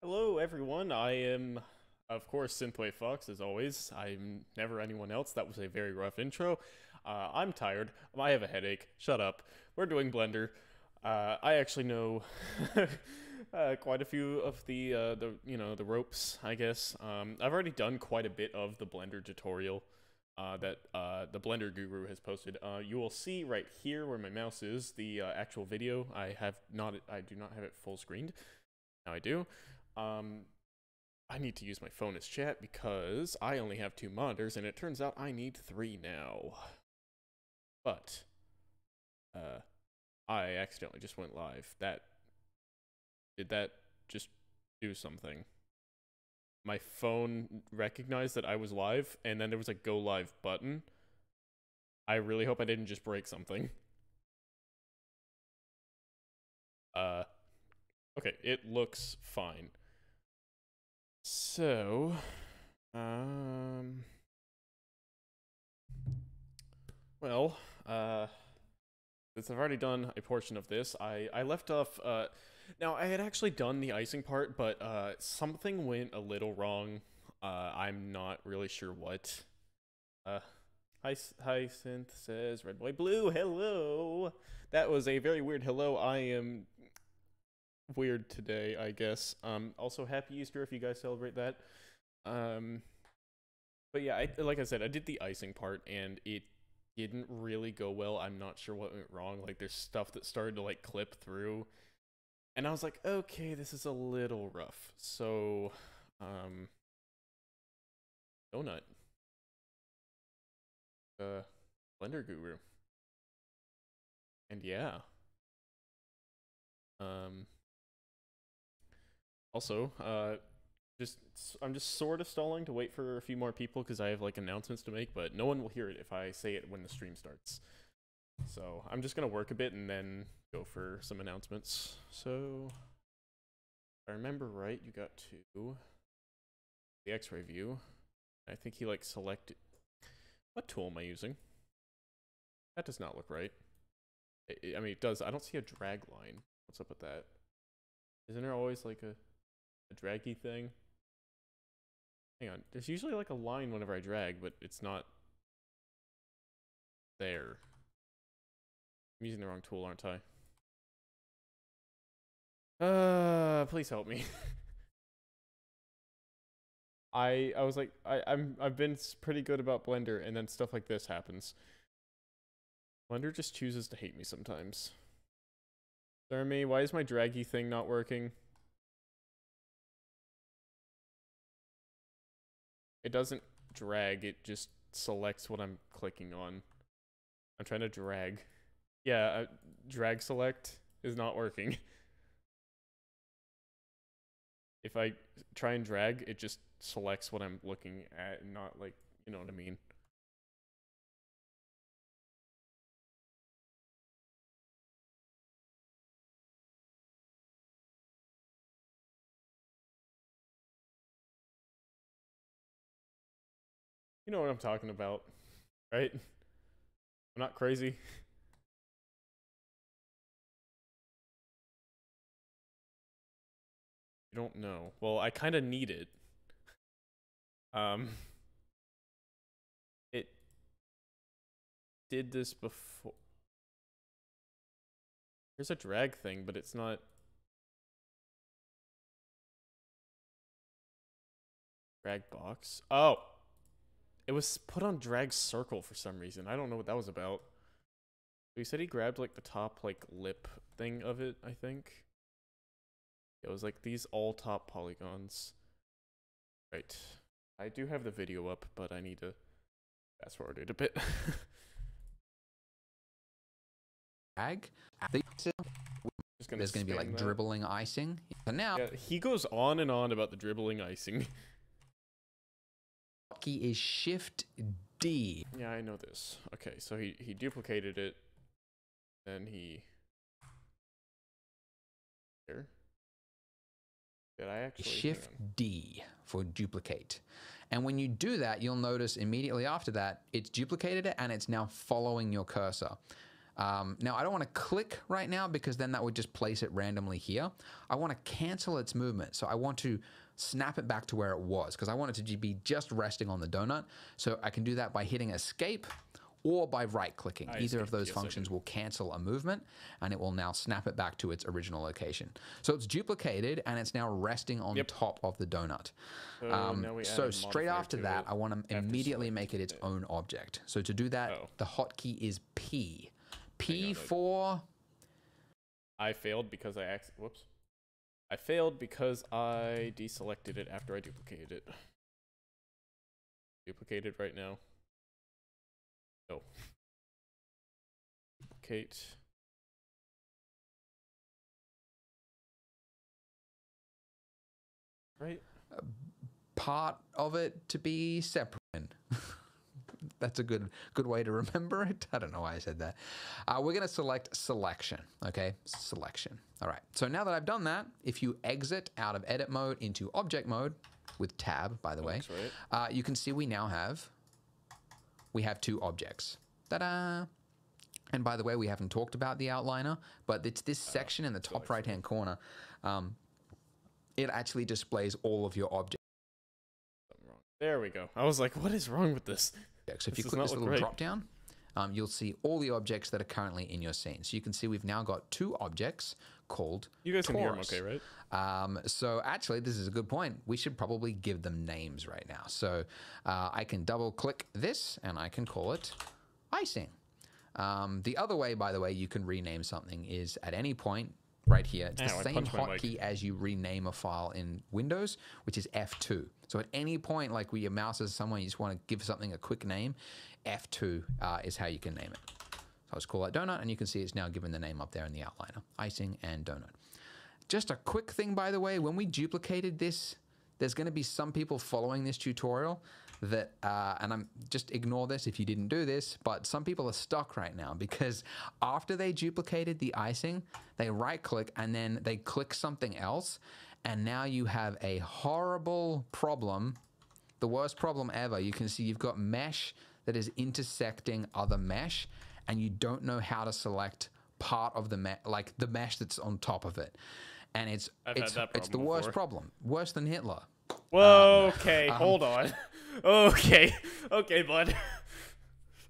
Hello, everyone. I am, of course, Synthwave Fox, as always. I'm never anyone else. That was a very rough intro. I'm tired. I have a headache. Shut up. We're doing Blender. I actually know quite a few of the ropes, I guess. I've already done quite a bit of the Blender tutorial that the Blender Guru has posted. You will see right here where my mouse is the actual video. I do not have it full screened. Now I do. I need to use my phone as chat because I only have 2 monitors, and it turns out I need 3 now. But, I accidentally just went live. Did that just do something? My phone recognized that I was live, and then there was a go live button. I really hope I didn't just break something. Okay, it looks fine. So, well, since I've already done a portion of this, I left off, now I had actually done the icing part, but, something went a little wrong. I'm not really sure what. Hyacinth says, Red Boy Blue, hello! That was a very weird hello. I am weird today, I guess. Also, Happy Easter if you guys celebrate that. But yeah, like I said, I did the icing part, and it didn't really go well. I'm not sure what went wrong. Like, there's stuff that started to, like, clip through. And I was like, okay, this is a little rough. So, Donut. Blender Guru. And yeah. Also, I'm just sort of stalling to wait for a few more people because I have like announcements to make, but no one will hear it if I say it when the stream starts. So I'm just gonna work a bit and then go for some announcements. So, if I remember right, you got to the X-ray view. I think he like selected. What tool am I using? That does not look right. I mean, it does. I don't see a drag line. What's up with that? Isn't there always like a draggy thing? Hang on, there's usually like a line whenever I drag, but it's not there. I'm using the wrong tool, aren't I? Please help me. I was like, I've been pretty good about Blender, and then stuff like this happens. Blender just chooses to hate me sometimes. Jeremy, why is my draggy thing not working? It doesn't drag, it just selects what I'm clicking on. I'm trying to drag. Yeah, drag select is not working. If I try and drag, it just selects what I'm looking at, and not like, you know what I mean. You know what I'm talking about, right? I'm not crazy. You don't know. Well, I kind of need it. It did this before. There's a drag thing, but it's not. Drag box. Oh! It was put on drag circle for some reason. I don't know what that was about. He said he grabbed like the top like lip thing of it, I think. It was like these all top polygons. Right. I do have the video up, but I need to fast forward it a bit. There's going to be like dribbling icing. So now yeah, he goes on and on about the dribbling icing. Key is Shift D. Yeah, I know this. Okay, so he duplicated it, then he here. Did I actually Shift D for duplicate. And when you do that, you'll notice immediately after that, it's duplicated it and it's now following your cursor. Now, I don't want to click right now because then that would just place it randomly here. I want to cancel its movement. So I want to snap it back to where it was because I want it to be just resting on the donut. So I can do that by hitting escape or by right-clicking. Either of those functions will cancel a movement, and it will now snap it back to its original location. So it's duplicated, and it's now resting on top of the donut. So straight after that, I want to immediately make it its own object. So to do that, the hotkey is P. P for... I failed because whoops. I failed because I deselected it after I duplicated it. Duplicated right now. Oh. Duplicate. Right? Part of it to be separate. That's a good way to remember it. I don't know why I said that. We're going to select selection, okay? Selection. All right. So now that I've done that, if you exit out of edit mode into object mode, with tab, by the way, you can see we now have two objects. Ta-da! And by the way, we haven't talked about the outliner, but it's this section in the top right-hand corner. It actually displays all of your objects. There we go. I was like, what is wrong with this? So if you click this little drop down, you'll see all the objects that are currently in your scene. So you can see we've now got two objects called You guys Taurus. Can hear them okay, right? So actually, this is a good point. We should probably give them names right now. So I can double click this and I can call it icing. The other way, by the way, you can rename something is at any point right here. It's the same hotkey as you rename a file in Windows, which is F2. So at any point, like where your mouse is somewhere, you just want to give something a quick name, F2 is how you can name it. So I'll just call that donut, and you can see it's now given the name up there in the outliner, icing and donut. Just a quick thing, by the way, when we duplicated this, there's going to be some people following this tutorial that, and I'm just ignore this if you didn't do this, but some people are stuck right now because after they duplicated the icing, they right click and then they click something else. And now you have a horrible problem, the worst problem ever. You can see you've got mesh that is intersecting other mesh and you don't know how to select part of the mesh, like the mesh that's on top of it. And it's the worst problem, worse than Hitler. Whoa, okay, hold on. Okay, bud.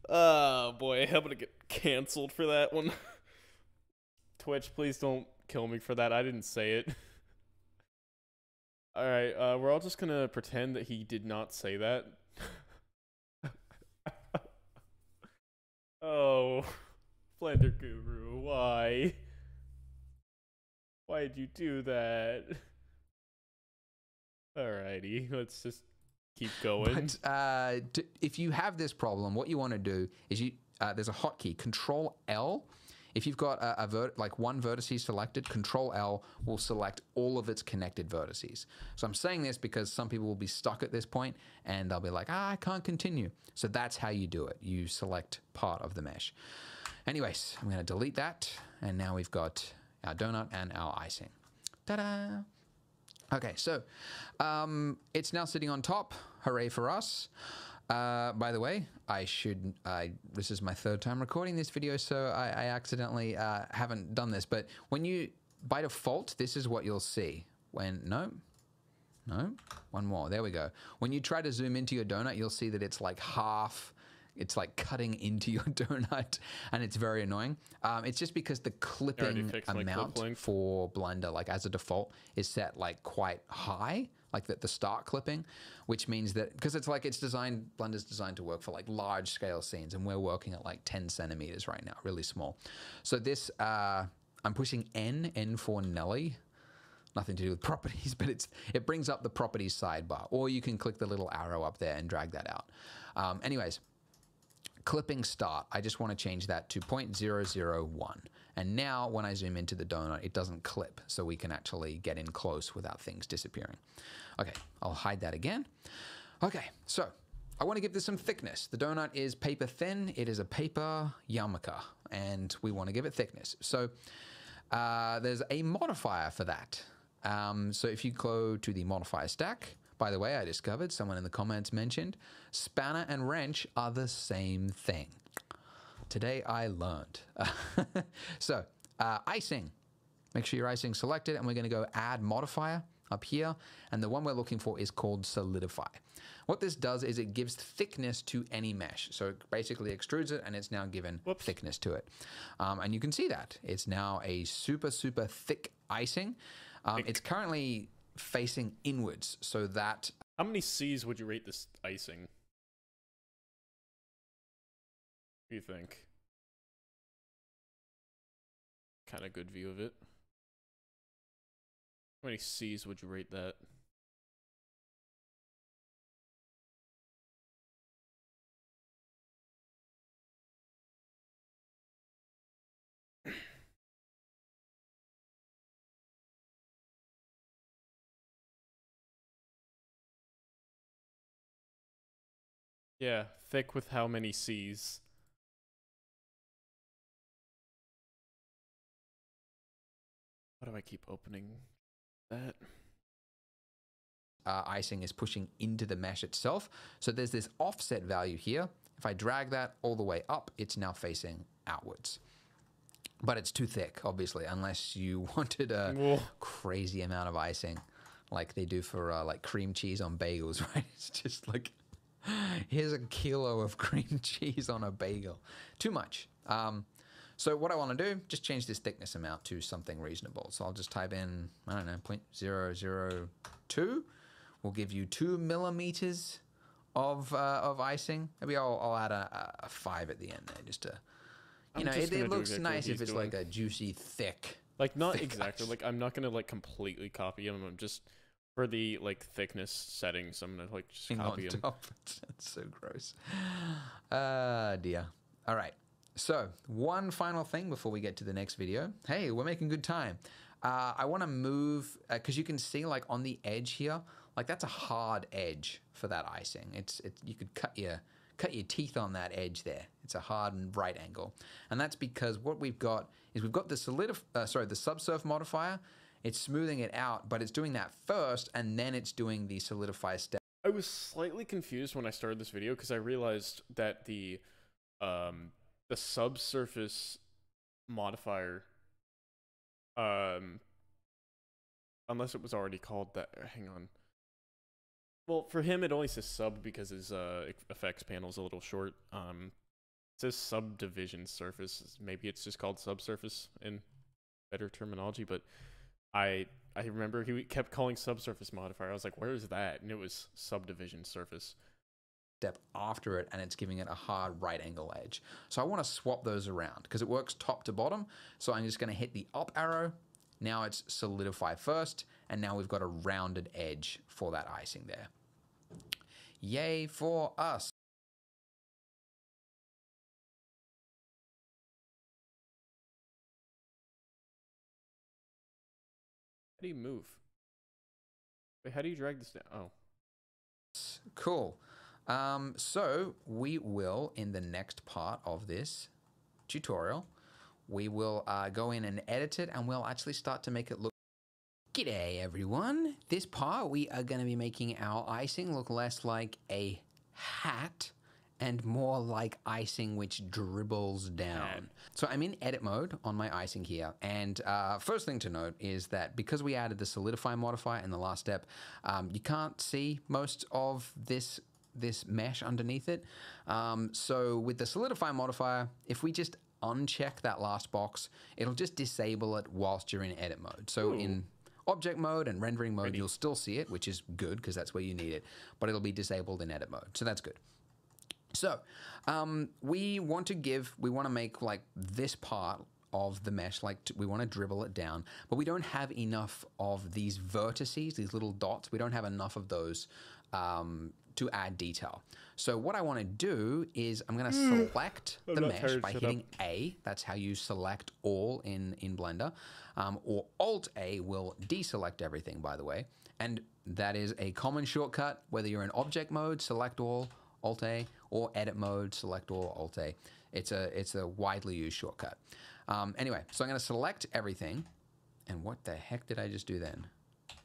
Oh boy, I'm gonna get canceled for that one. Twitch, please don't kill me for that. I didn't say it. Alright, we're all just gonna pretend that he did not say that. Oh, Blender Guru, why? Why'd you do that? Alrighty, let's just keep going. But if you have this problem, what you want to do is there's a hotkey, Control L. If you've got like one vertice selected, Control L will select all of its connected vertices. So I'm saying this because some people will be stuck at this point and they'll be like, I can't continue. So that's how you do it. You select part of the mesh. Anyways, I'm going to delete that. And now we've got our donut and our icing. Ta-da! Okay, so it's now sitting on top. Hooray for us. By the way, this is my third time recording this video, so I accidentally haven't done this. But by default, this is what you'll see. No, one more. There we go. When you try to zoom into your donut, you'll see that it's like it's like cutting into your donut, and it's very annoying. It's just because the clipping amount for Blender, like as a default, is set like quite high, like the start clipping, which means that because Blender's designed to work for like large scale scenes, and we're working at like 10 centimeters right now, really small. So this, I'm pushing N for Nelly. Nothing to do with properties, but it brings up the properties sidebar, or you can click the little arrow up there and drag that out. Anyways. Clipping start, I just want to change that to 0.001. And now when I zoom into the donut, it doesn't clip, so we can actually get in close without things disappearing. Okay, I'll hide that again. Okay, so I want to give this some thickness. The donut is paper thin. It is a paper yarmulke, and we want to give it thickness. So there's a modifier for that. So if you go to the modifier stack, by the way, I discovered, someone in the comments mentioned, spanner and wrench are the same thing. Today I learned. So, icing. Make sure your icing selected, and we're going to go add modifier up here. And the one we're looking for is called solidify. What this does is it gives thickness to any mesh. So it basically extrudes it, and it's now given thickness to it. And you can see that. It's now a super, super thick icing. It's currently facing inwards, so that... How many C's would you rate this icing? What do you think? Kind of good view of it. How many C's would you rate that? Yeah, thick with how many C's? Why do I keep opening that? Icing is pushing into the mesh itself. So there's this offset value here. If I drag that all the way up, it's now facing outwards. But it's too thick, obviously, unless you wanted a crazy amount of icing like they do for like cream cheese on bagels, right? It's just like, here's a kilo of cream cheese on a bagel. Too much. So what I want to do, just change this thickness amount to something reasonable. So I'll just type in, I don't know, 0.002. We'll give you 2 millimeters of icing. Maybe I'll add a 5 at the end there, just to, you know, it looks exactly nice if it's doing. Like a juicy, thick. Like not thick exactly. ice. Like I'm not gonna like completely copy him. I'm just for the like thickness settings. I'm gonna like just copy him. That's so gross. Dear. All right. So one final thing before we get to the next video. Hey, we're making good time. I want to move because you can see like on the edge here, like that's a hard edge for that icing. It's you could cut your teeth on that edge there. It's a hard and right angle, and that's because what we've got is we've got the the subsurf modifier. It's smoothing it out, but it's doing that first, and then it's doing the solidify step. I was slightly confused when I started this video because I realized that the subsurface modifier, unless it was already called that. Hang on. Well, for him, it only says sub because his effects panel is a little short. It says subdivision surface. Maybe it's just called subsurface in better terminology, but I remember he kept calling subsurface modifier. I was like, where is that? And it was subdivision surface. Step after it, and it's giving it a hard right angle edge. So I want to swap those around because it works top to bottom. So I'm just going to hit the up arrow. Now it's solidify first, and now we've got a rounded edge for that icing there. Yay for us. How do you move? Wait, how do you drag this down? Oh. Cool. So we will, in the next part of this tutorial, we will go in and edit it, and we'll actually start to make it look. G'day everyone. This part we are going to be making our icing look less like a hat and more like icing which dribbles down. So I'm in edit mode on my icing here, and first thing to note is that because we added the solidify modifier in the last step, you can't see most of this mesh underneath it. So with the solidify modifier, if we just uncheck that last box, it'll just disable it whilst you're in edit mode. So in object mode and rendering mode, you'll still see it, which is good because that's where you need it, but it'll be disabled in edit mode. So that's good. So we want to make like this part of the mesh, like we want to dribble it down, but we don't have enough of these vertices, these little dots. We don't have enough of those to add detail. So what I want to do is I'm going to select the mesh by hitting A. That's how you select all in Blender. Or Alt A will deselect everything, by the way. And that is a common shortcut, whether you're in object mode, select all, Alt A, or edit mode, select all, Alt A. It's a widely used shortcut. Anyway, so I'm going to select everything. And what the heck did I just do then?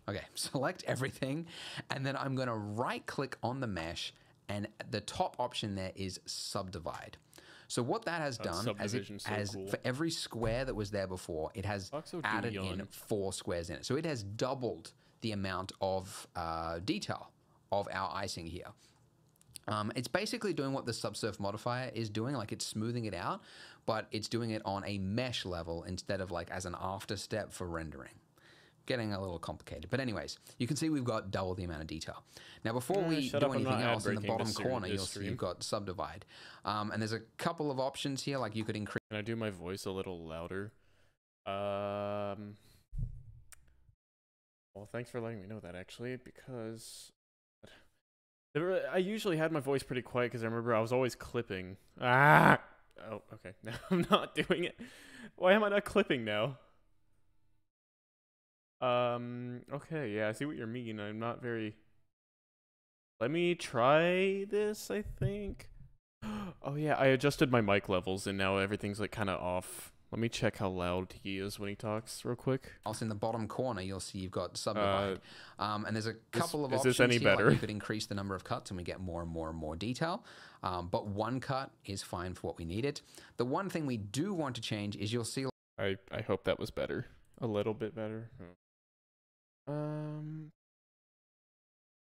Okay, select everything, and then I'm going to right-click on the mesh, and the top option there is subdivide. So what that has done, subdivision's so cool. for every square that was there before, it has added in 4 squares in it. So it has doubled the amount of detail of our icing here. It's basically doing what the subsurf modifier is doing, like it's smoothing it out, but it's doing it on a mesh level instead of like as an after step for rendering. Getting a little complicated. But anyways, you can see we've got double the amount of detail. Now before we do anything else, in the bottom corner, you'll see you've got subdivide. And there's a couple of options here, like you could increase... Can I do my voice a little louder? Well, thanks for letting me know that, actually, because... I usually had my voice pretty quiet because I remember I was always clipping. Ah! Oh, okay. Now I'm not doing it. Why am I not clipping now? Okay, yeah, I see what you're meaning. I'm not very... Let me try this, I think. Oh, yeah, I adjusted my mic levels, and now everything's, like, kind of off. Let me check how loud he is when he talks real quick. Also in the bottom corner, you'll see you've got subdivide. And there's a couple of options here. Any better? Like you could increase the number of cuts and we get more and more and more detail. But one cut is fine for what we need it. The one thing we do want to change is you'll see... I hope that was better. A little bit better.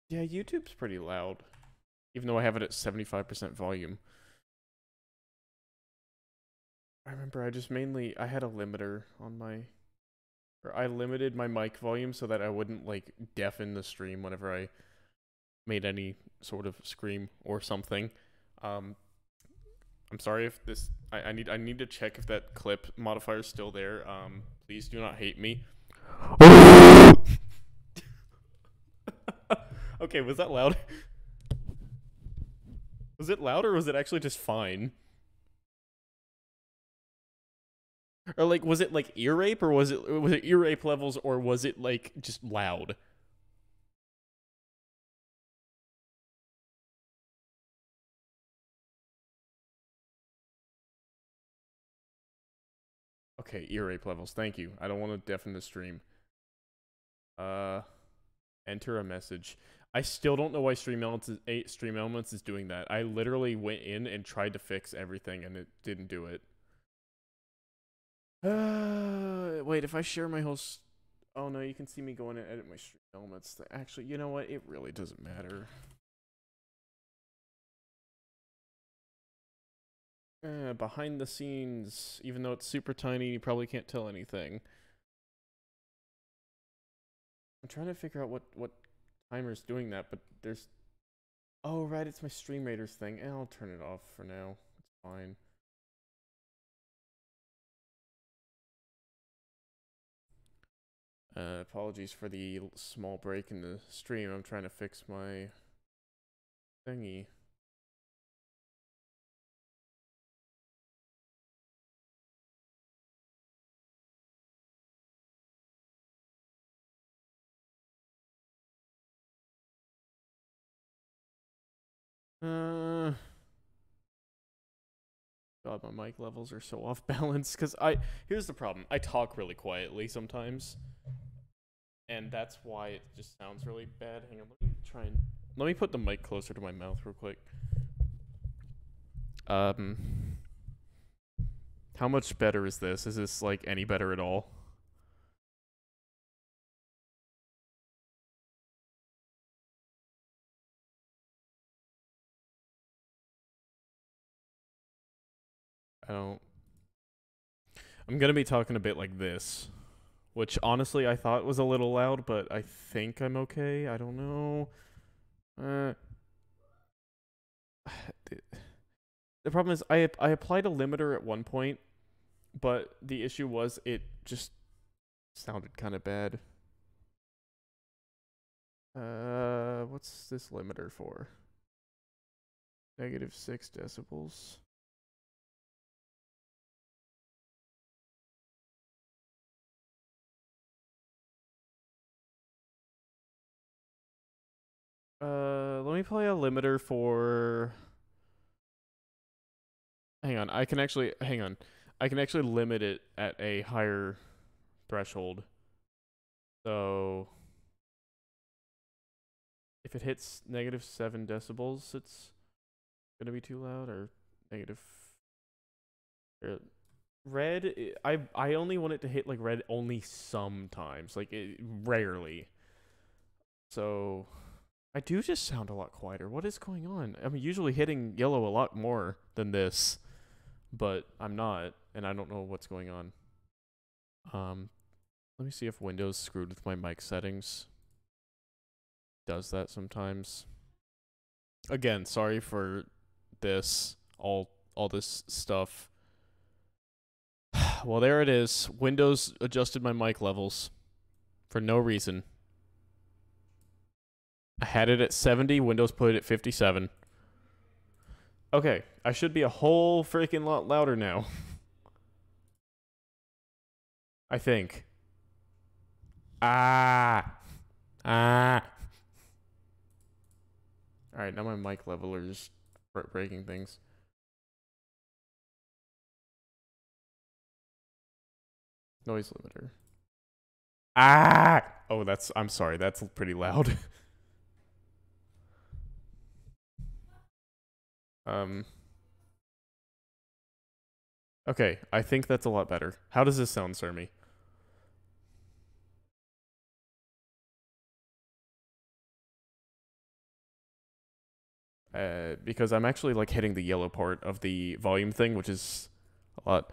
Yeah, YouTube's pretty loud. Even though I have it at 75% volume. I remember I had a limiter on my... Or I limited my mic volume so that I wouldn't, like, deafen the stream whenever I made any sort of scream or something. I'm sorry if this... I need to check if that clip modifier is still there. Please do not hate me. Okay, was that loud? Was it loud or was it actually just fine? Or like, was it like ear rape, or was it ear rape levels, or was it like just loud? Okay, ear rape levels. Thank you. I don't want to deafen the stream. Enter a message. I still don't know why Stream Elements is doing that. I literally went in and tried to fix everything, and it didn't do it. Wait, if I share my whole... Oh, no, you can see me go in and edit my Stream Elements. Actually, you know what? It really doesn't matter. Behind the scenes, even though it's super tiny, you probably can't tell anything. I'm trying to figure out what timer's doing that, but there's... Oh, right, it's my Stream Raiders thing. I'll turn it off for now. It's fine. Apologies for the small break in the stream. I'm trying to fix my thingy. God, my mic levels are so off balance, because here's the problem. I talk really quietly sometimes. And that's why it just sounds really bad. Hang on, let me put the mic closer to my mouth real quick. How much better is this? Is this like any better at all? I'm gonna be talking a bit like this. Which, honestly, I thought was a little loud, but I think I'm okay. I don't know. The problem is, I applied a limiter at one point, but the issue was it just sounded kind of bad. What's this limiter for? -6 decibels. Let me play a limiter for... Hang on, I can actually limit it at a higher threshold. So if it hits -7 decibels, it's gonna be too loud, or Red, I only want it to hit like red only sometimes, like rarely. So I do just sound a lot quieter. What is going on? I'm usually hitting yellow a lot more than this, but I'm not, and I don't know what's going on. Let me see if Windows screwed with my mic settings. Does that sometimes. Again, sorry for this, all this stuff. Well, there it is. Windows adjusted my mic levels for no reason. I had it at 70, Windows put it at 57. Okay, I should be a whole freaking lot louder now. I think. Ah. Alright, now my mic level are just breaking things. Noise limiter. Ah! Oh, I'm sorry, that's pretty loud. Okay, I think that's a lot better. How does this sound, Sermi? Because I'm actually like hitting the yellow part of the volume thing, which is a lot.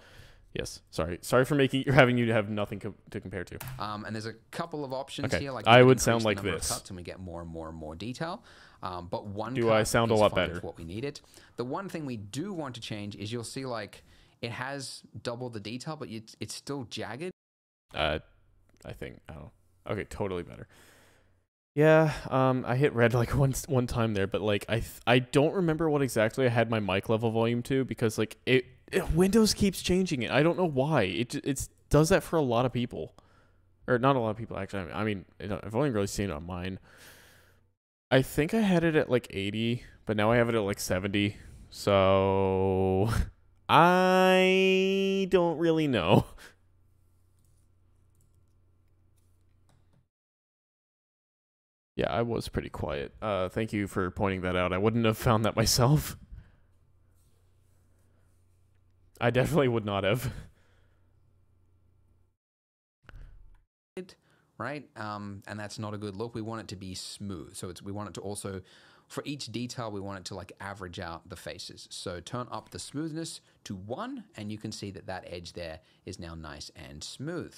Yes, sorry for having you to have nothing to compare to. And there's a couple of options here. Like I would sound like this, cuts and we get more and more and more detail. But one do cut I sound a lot better? What we needed. The one thing we do want to change is you'll see like it has double the detail, but it's still jagged. I think. Oh, okay, totally better. Yeah, I hit red like one time there, but like I don't remember what exactly I had my mic level volume to, because like Windows keeps changing it. I don't know why. It does that for a lot of people, or not a lot of people actually. I mean, I've only really seen it on mine. I think I had it at like 80, but now I have it at like 70. So I don't really know. Yeah, I was pretty quiet. Thank you for pointing that out. I wouldn't have found that myself. I definitely would not have. Right? And that's not a good look. We want it to be smooth. So we want it to also, for each detail, we want it to like average out the faces. So turn up the smoothness to 1, and you can see that edge there is now nice and smooth.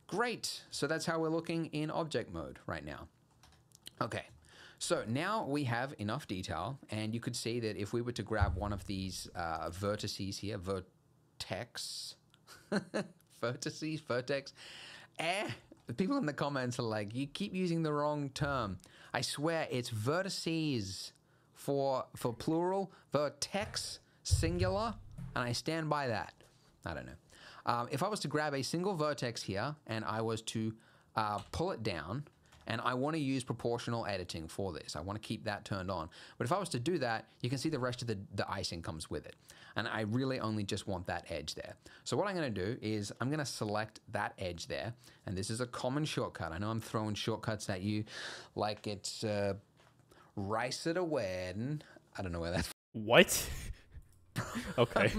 Great. So that's how we're looking in object mode right now. Okay, so now we have enough detail, and you could see that if we were to grab one of these vertices here, vertex, the people in the comments are like, you keep using the wrong term. I swear it's vertices for plural, vertex singular, and I stand by that. I don't know. If I was to grab a single vertex here and I was to pull it down, and I want to use proportional editing for this. I want to keep that turned on. But if I was to do that, you can see the rest of the icing comes with it. And I really only just want that edge there. So what I'm going to do is I'm going to select that edge there. And this is a common shortcut. I know I'm throwing shortcuts at you like it's rice at a wedding. I don't know where that's... What? Okay.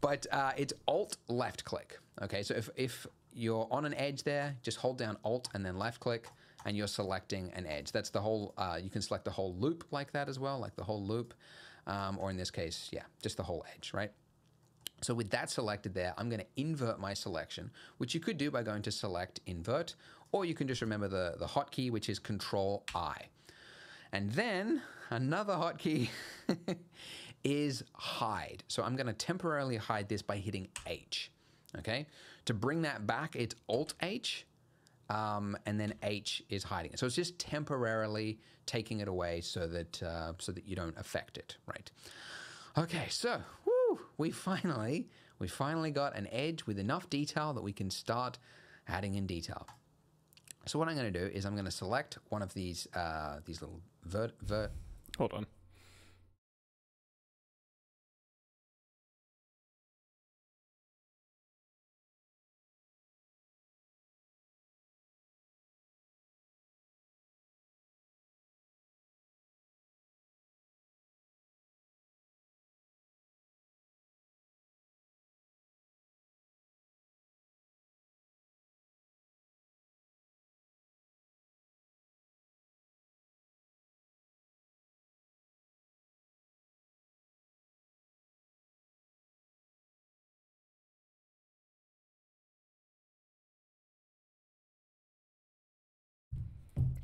But it's Alt left click. Okay, so if you're on an edge there, just hold down Alt and then left click, and you're selecting an edge. That's the whole, you can select the whole loop like that as well, like the whole loop, or in this case, yeah, just the whole edge, right? So with that selected there, I'm going to invert my selection, which you could do by going to select invert, or you can just remember the hotkey, which is Control I. And then another hotkey is hide. So I'm going to temporarily hide this by hitting H. Okay, to bring that back, it's Alt H, and then H is hiding it. So it's just temporarily taking it away so that you don't affect it, right? Okay, so woo, we finally got an edge with enough detail that we can start adding in detail. So what I'm going to do is I'm going to select one of these little Hold on.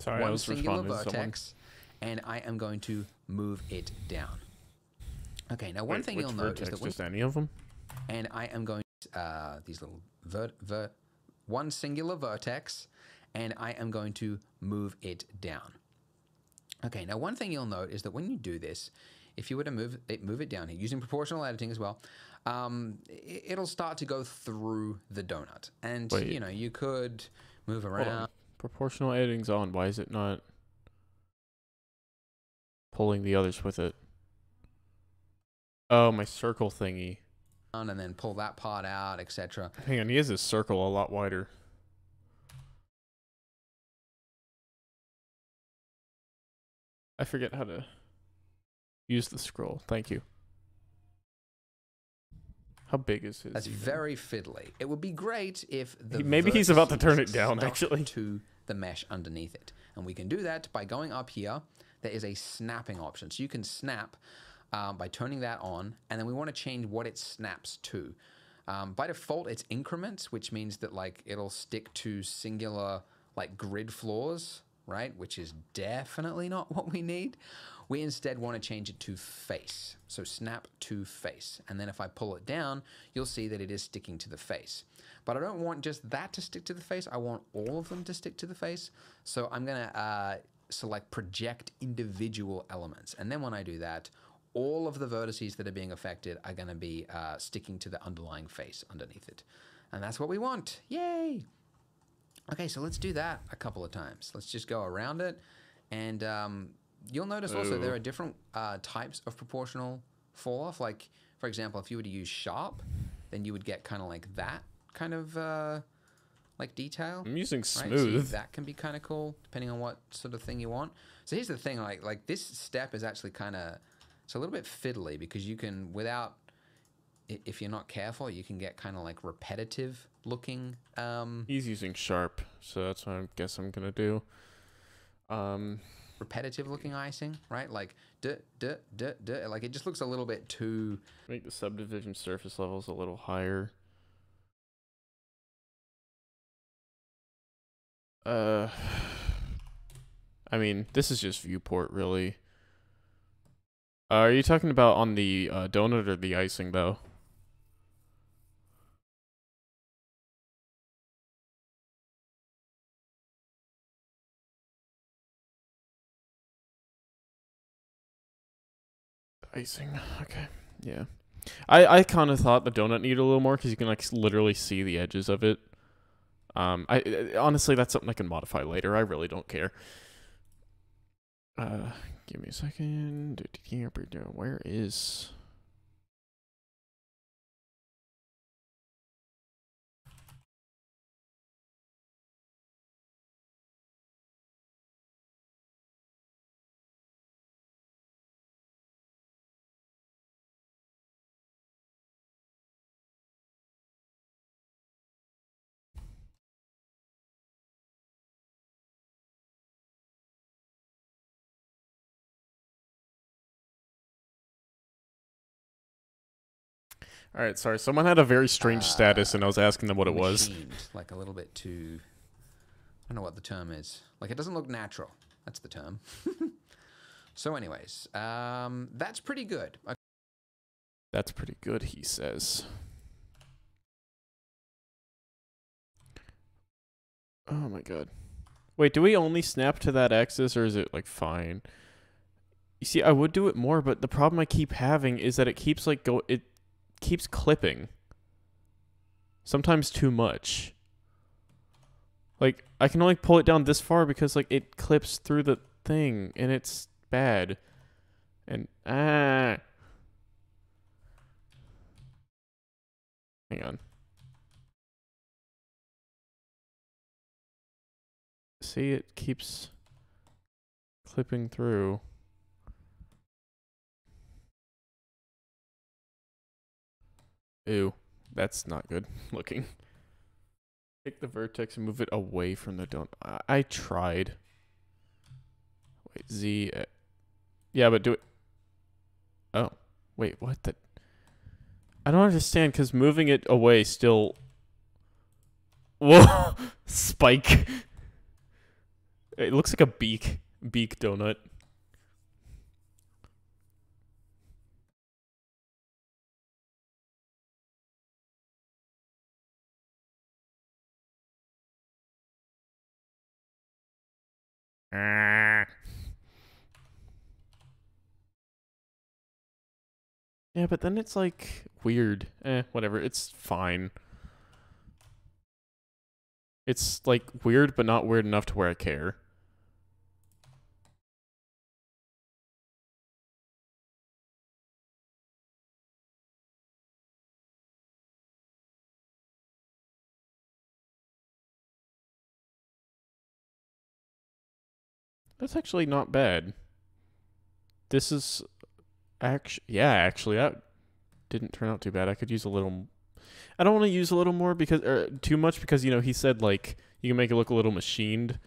Sorry, I one was singular responding to someone. vertex, and I am going to move it down. Okay, now one Wait, thing which you'll note is vertex? that Just any of them? and I am going these little one singular vertex, and I am going to move it down. Okay, now one thing you'll note is that when you do this, if you were to move it down here using proportional editing as well, it'll start to go through the donut, and Wait. you know you could move Hold around. on. Proportional editing's on. Why is it not pulling the others with it? Oh, my circle thingy. And then pull that part out, etc. Hang on, he has his circle a lot wider. I forget how to use the scroll. Thank you. How big is his? That's even? very fiddly. It would be great if the Maybe he's about to turn vertices it down, stuck actually. to the mesh underneath it, and we can do that by going up here. There is a snapping option, so you can snap by turning that on, and then we want to change what it snaps to. By default, it's increments, which means that like it'll stick to singular like grid floors, right? Which is definitely not what we need. We instead want to change it to face. So snap to face. And then if I pull it down, you'll see that it is sticking to the face. But I don't want just that to stick to the face. I want all of them to stick to the face. So I'm going to select project individual elements. And then when I do that, all of the vertices that are being affected are going to be sticking to the underlying face underneath it. And that's what we want. Yay! Okay, so let's do that a couple of times. Let's just go around it. And you'll notice also there are different types of proportional fall off. Like, for example, if you were to use sharp, then you would get kind of like that kind of like detail. I'm using Right? smooth. So that can be kind of cool depending on what sort of thing you want. So here's the thing, like this step is actually kind of, it's a little bit fiddly because you can, without, if you're not careful, you can get kind of like repetitive looking. He's using sharp, so that's what I guess I'm gonna do. Repetitive looking icing, right? Like like it just looks a little bit too. Make the subdivision surface levels a little higher. I mean, this is just viewport, really. Are you talking about on the donut or the icing, though? Icing, okay, yeah. I kind of thought the donut needed a little more because you can like literally see the edges of it. Honestly, that's something I can modify later. I really don't care. Give me a second. Where is? All right, sorry. Someone had a very strange status, and I was asking them what it was. Machined, like a little bit too. I don't know what the term is. Like it doesn't look natural. That's the term. So, anyways, that's pretty good. That's pretty good, he says. Oh my god. Wait, do we only snap to that axis, or is it like fine? You see, I would do it more, but the problem I keep having is that it keeps like it keeps clipping. Sometimes too much. Like I can only pull it down this far because like it clips through the thing and it's bad. And hang on. See, it keeps clipping through. Ew, that's not good looking. Take the vertex and move it away from the donut. I tried. Wait, Z. Yeah, but do it. Oh, wait, what the? I don't understand because moving it away still. Whoa, spike. It looks like a beak donut. Ah. Yeah, but then it's like weird. Whatever. It's fine. It's like weird, but not weird enough to where I care. That's actually not bad. This is actually, that didn't turn out too bad. I could use a little. I don't want to use a little more because too much because he said like you can make it look a little machined,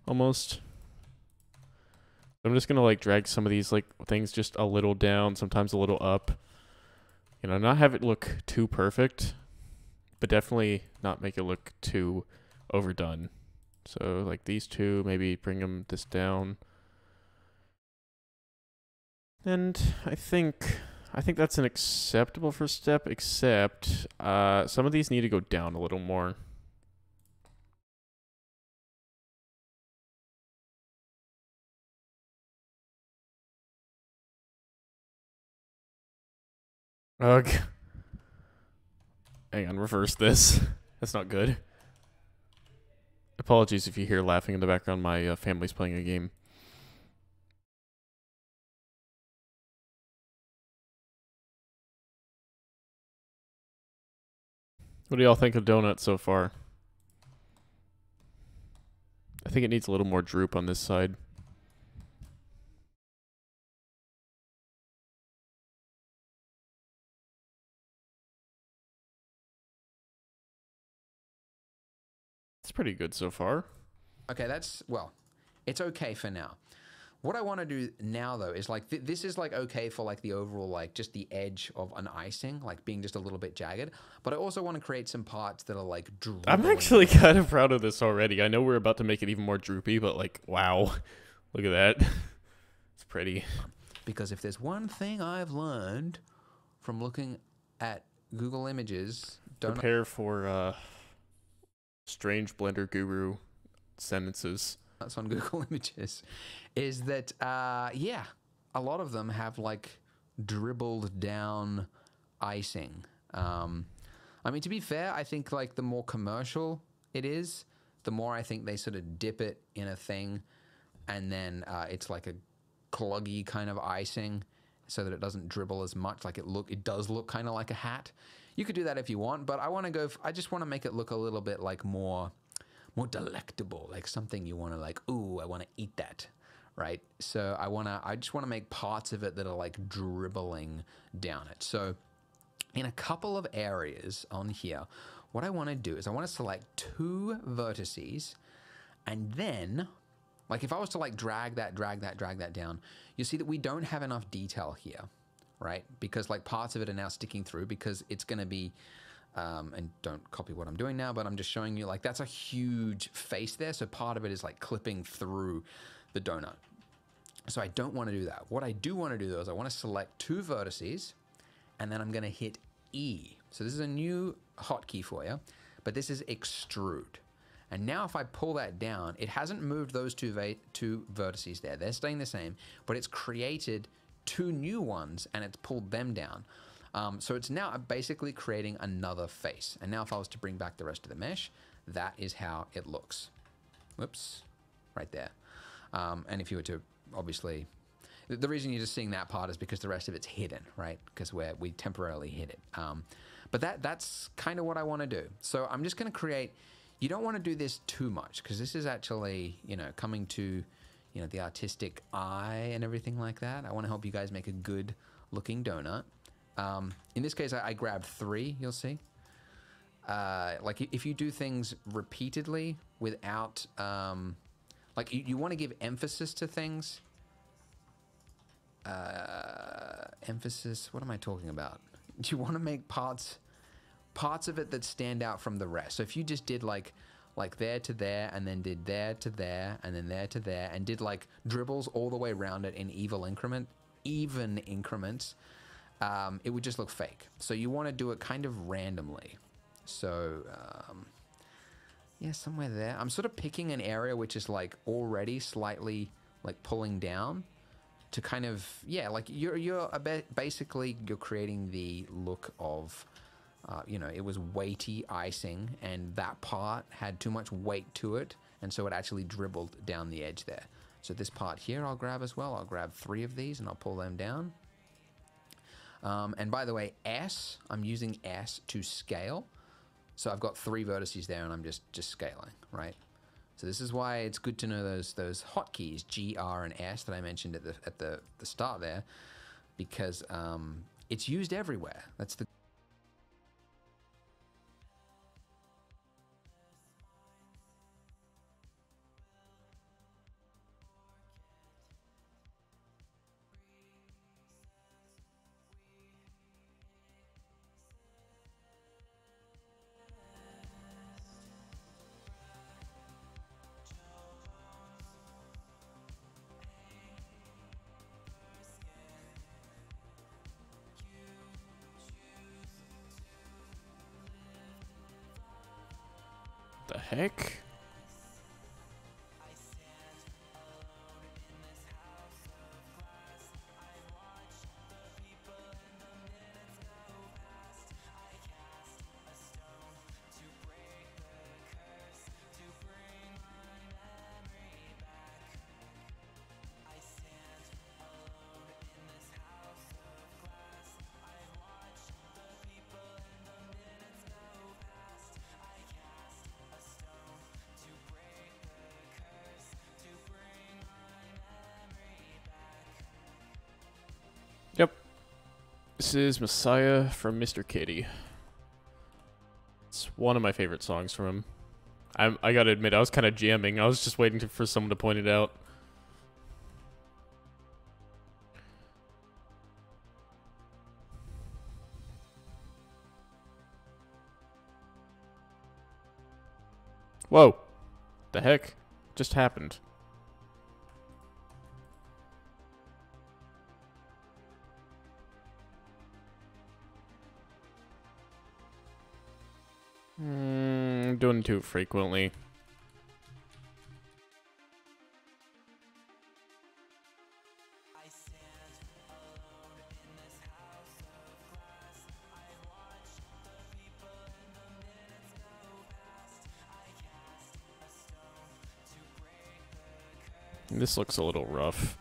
almost. I'm just gonna like drag some of these like things just a little down, sometimes a little up. Not have it look too perfect, but definitely not make it look too overdone. So like these two, maybe bring this down. And I think that's an acceptable first step, except some of these need to go down a little more. Ugh. Hang on, reverse this. That's not good. Apologies if you hear laughing in the background. My family's playing a game. What do y'all think of donut so far? I think it needs a little more droop on this side. It's pretty good so far. Okay, it's okay for now. What I want to do now, though, is like this is like okay for like the overall like just the edge of an icing, like being just a little bit jagged. But I also want to create some parts that are like dribbling. I'm actually kind of proud of this already. I know we're about to make it even more droopy, but like, wow, look at that. It's pretty. Because if there's one thing I've learned from looking at Google Images, prepare for strange Blender guru sentences. That's on Google Images, is that yeah, a lot of them have like dribbled down icing. I mean, to be fair, I think like the more commercial it is, the more I think they sort of dip it in a thing, and then it's like a cloggy kind of icing, so that it doesn't dribble as much. Like it does look kind of like a hat. You could do that if you want, but I just want to make it look a little bit like more delectable, like something you want to like, ooh, I want to eat that, right? So I just want to make parts of it that are like dribbling down it. So in a couple of areas on here, what I want to do is I want to select 2 vertices, and then like if I was to like drag that down, you see that we don't have enough detail here, right? Because like parts of it are now sticking through because it's going to be and don't copy what I'm doing now, but I'm just showing you like that's a huge face there. So part of it is like clipping through the donut. So I don't want to do that. What I do want to do though is I want to select 2 vertices, and then I'm going to hit E. So this is a new hotkey for you, but this is extrude. And now if I pull that down, it hasn't moved those two vertices there. They're staying the same, but it's created 2 new ones and it's pulled them down. So it's now basically creating another face. And now if I was to bring back the rest of the mesh, that is how it looks. Whoops, right there. And if you were to, obviously, the reason you're just seeing that part is because the rest of it's hidden, right? Because we temporarily hid it. But that's kind of what I want to do. So I'm just going to create, you don't want to do this too much because this is actually, coming to, the artistic eye and everything like that. I want to help you guys make a good looking donut. In this case, I grabbed 3, you'll see. Like if you do things repeatedly without, like you want to give emphasis to things. Emphasis, what am I talking about? You want to make parts of it that stand out from the rest. So if you just did like like there to there, and then did there to there, and then there to there, and did like dribbles all the way around it in even increments, it would just look fake. So you want to do it kind of randomly. So yeah, somewhere there. I'm sort of picking an area which is like already slightly like pulling down to kind of, yeah, like you're basically you're creating the look of, you know, it was weighty icing, and that part had too much weight to it, and so it actually dribbled down the edge there. So this part here I'll grab as well. I'll grab 3 of these and I'll pull them down. And by the way, S, I'm using S to scale. So I've got 3 vertices there, and I'm just scaling, right? So this is why it's good to know those hotkeys, G, R, and S, that I mentioned at the start there, because it's used everywhere. That's the The heck? Yep. This is Messiah from Mr.Kitty. It's one of my favorite songs from him. I gotta admit, I was kind of jamming. I was just waiting for someone to point it out. Whoa. The heck just happened? I'm doing it too frequently. This looks a little rough.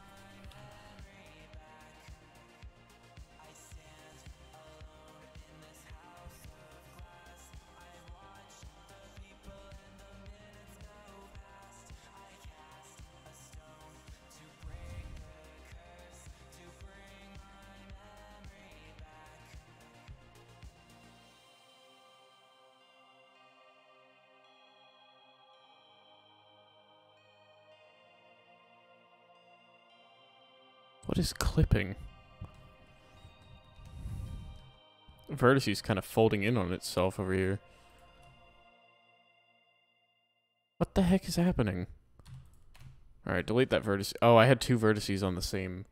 What is clipping? Vertices kind of folding in on itself over here. What the heck is happening? Alright, delete that vertex. Oh, I had 2 vertices on the same...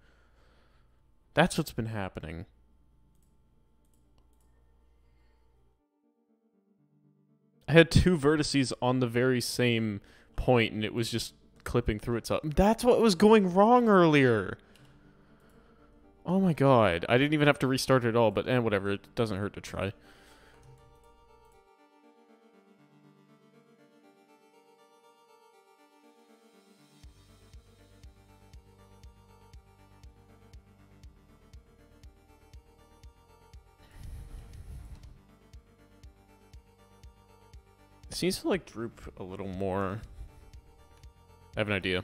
That's what's been happening. I had 2 vertices on the very same point, and it was just clipping through itself. That's what was going wrong earlier! Oh my god. I didn't even have to restart it at all, but whatever. It doesn't hurt to try. It seems to like droop a little more. I have an idea.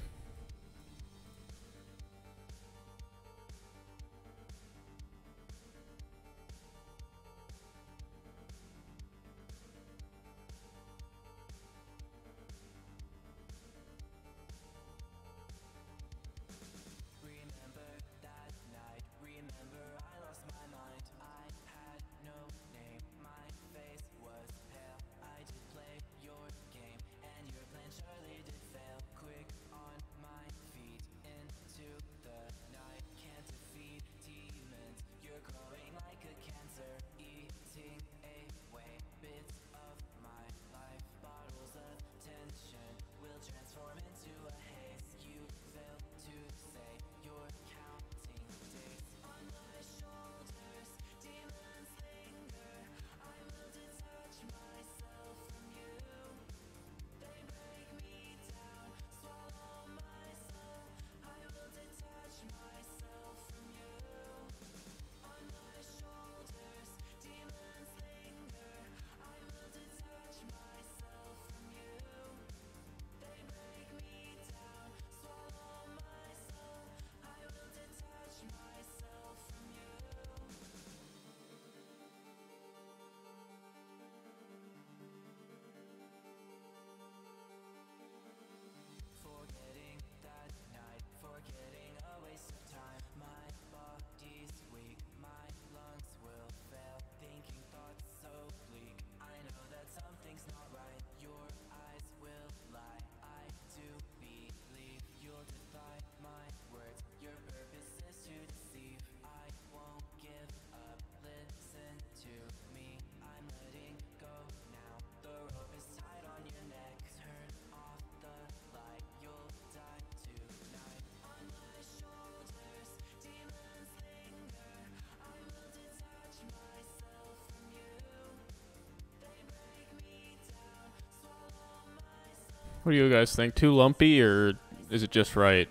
What do you guys think? Too lumpy, or is it just right?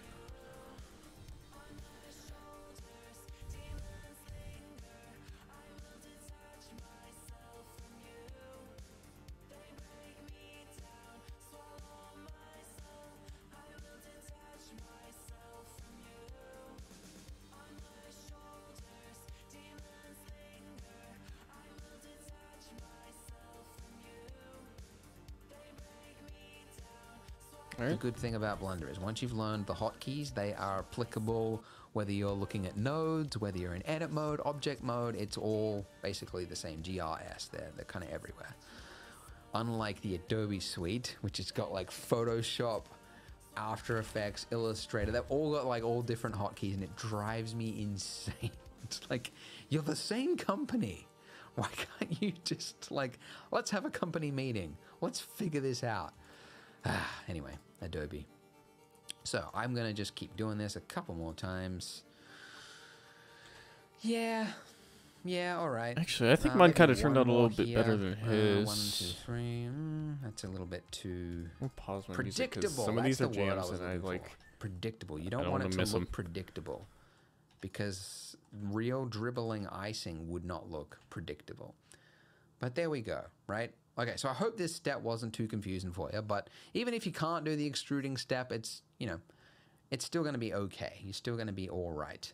The good thing about Blender is once you've learned the hotkeys, they are applicable whether you're looking at nodes, whether you're in edit mode, object mode, it's all basically the same. GRS, they're kind of everywhere. Unlike the Adobe suite, which has got like Photoshop, After Effects, Illustrator, they've all got like all different hotkeys, and it drives me insane. It's like, you're the same company. Why can't you just like, let's have a company meeting. Let's figure this out. Anyway, Adobe. So I'm going to just keep doing this a couple more times. Yeah, all right. Actually, I think mine kind of turned out a little bit better than his. 1, 2, 3. That's a little bit too I'll pause my predictable. music, 'cause some of these are jams, and I like predictable. You don't want it to look predictable, because real dribbling icing would not look predictable. But there we go, right? Okay, so I hope this step wasn't too confusing for you, but even if you can't do the extruding step, it's, you know, it's still going to be okay. You're still going to be all right.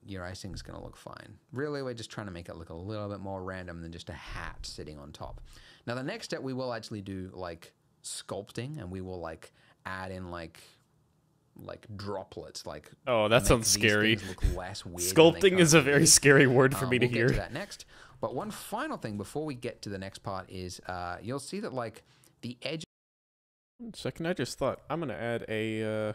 Your icing's going to look fine. Really, we're just trying to make it look a little bit more random than just a hat sitting on top. Now, the next step, we will actually do, like, sculpting, and we will, like, add in, like droplets, like, oh, that sounds scary. Look less weird. Sculpting is a very scary word for me to hear. We'll get to that next. But one final thing before we get to the next part is you'll see that like the edge. 1 second, I just thought I'm gonna add a.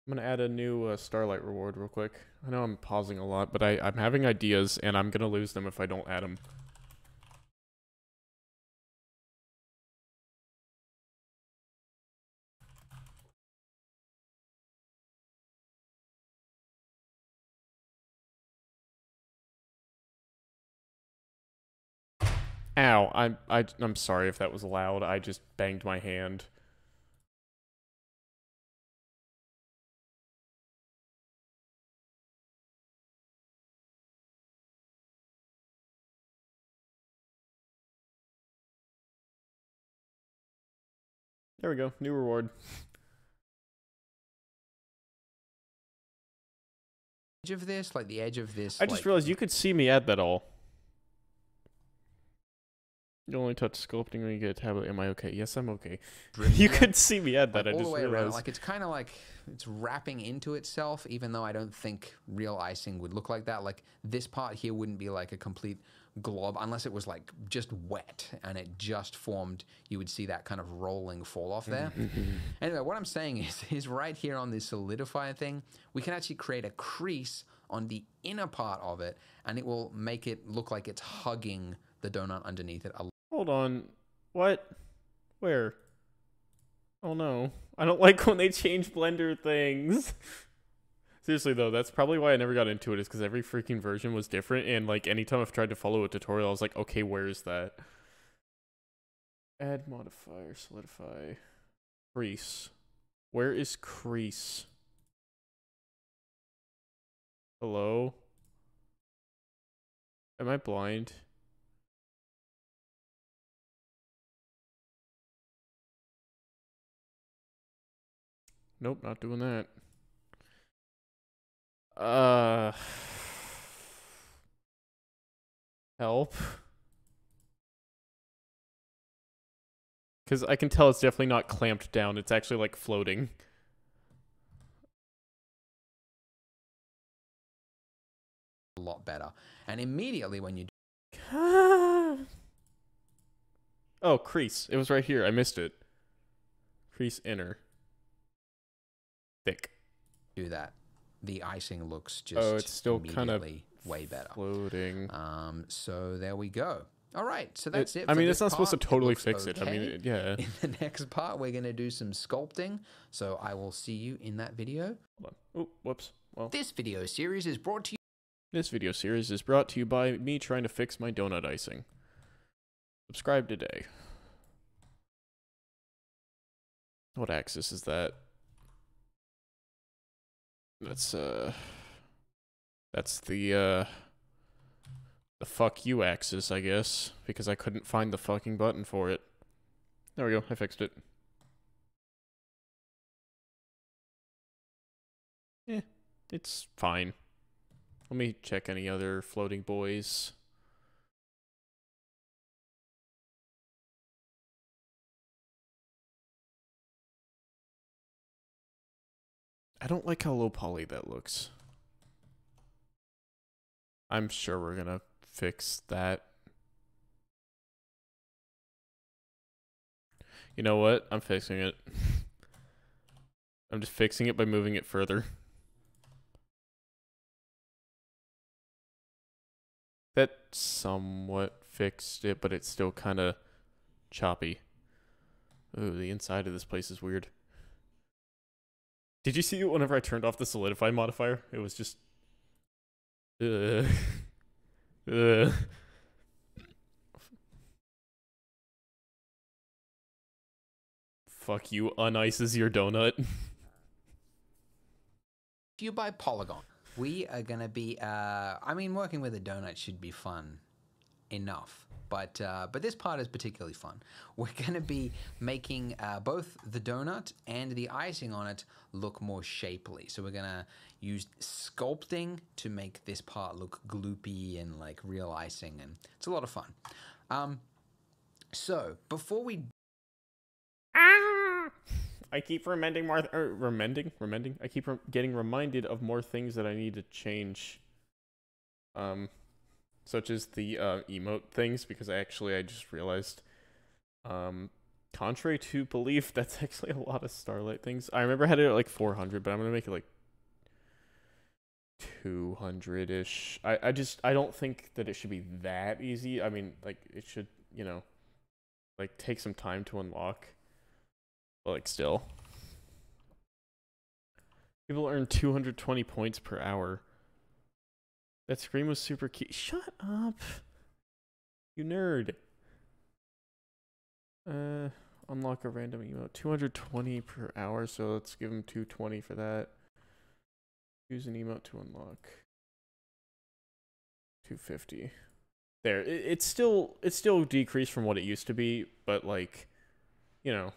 I'm gonna add a new Starlight reward real quick. I know I'm pausing a lot, but I'm having ideas, and I'm gonna lose them if I don't add them. Ow, I'm sorry if that was loud. I just banged my hand. There we go, new reward. Edge of this, like the edge of this. I just realized you could see me add that all. You only touch sculpting when you get a tablet. Am I okay? Yes, I'm okay. You could see me add that. Like I just realized. Like it's kind of like it's wrapping into itself, even though I don't think real icing would look like that. Like this part here wouldn't be like a complete glob unless it was like just wet and it just formed. You would see that kind of rolling fall off there. Anyway, what I'm saying is right here on this solidifier thing, we can actually create a crease on the inner part of it, and it will make it look like it's hugging the donut underneath it. Hold on. What? Where? Oh no. I don't like when they change Blender things. Seriously though, that's probably why I never got into it, is because every freaking version was different, and like anytime I've tried to follow a tutorial, I was like, okay, where is that? Add modifier, solidify. Crease. Where is crease? Hello? Am I blind? Nope, not doing that. Help. Because I can tell it's definitely not clamped down. It's actually like floating. A lot better. And immediately when you oh, crease. It was right here. I missed it. Crease inner. Thick. Do that, the icing looks just it's still kind of way better. Floating. So there we go. All right, so that's it. I mean, it's not supposed to totally fix it. I mean, yeah. In the next part, we're going to do some sculpting. So I will see you in that video. Hold on. Oh, whoops. Well, this video series is brought to you This video series is brought to you by me trying to fix my donut icing. Subscribe today. What axis is that? That's the fuck you axis, I guess, because I couldn't find the fucking button for it. There we go, I fixed it. It's fine. Let me check any other floating boys. I don't like how low poly that looks. I'm sure we're gonna fix that. You know what? I'm fixing it. I'm just fixing it by moving it further. That somewhat fixed it, but it's still kind of choppy. Ooh, the inside of this place is weird. Did you see it whenever I turned off the solidify modifier? It was just... Fuck you, unices your donut. If you buy Polygon, we are going to be, I mean, working with a donut should be fun enough. But this part is particularly fun. We're going to be making both the donut and the icing on it look more shapely. So we're going to use sculpting to make this part look gloopy and like real icing, and it's a lot of fun. So before we... I keep reminding more... remending? I keep getting reminded of more things that I need to change. Such as the emote things, because I just realized, contrary to belief, that's actually a lot of Starlight things. I remember I had it at like 400, but I'm gonna make it like 200-ish. I don't think that it should be that easy. I mean, like, it should, you know, like, take some time to unlock, but like, still. People earn 220 points per hour. That scream was super cute. Shut up. You nerd. Unlock a random emote. 220 per hour, so let's give him 220 for that. Use an emote to unlock. 250. There. It's still decreased from what it used to be, but like, you know.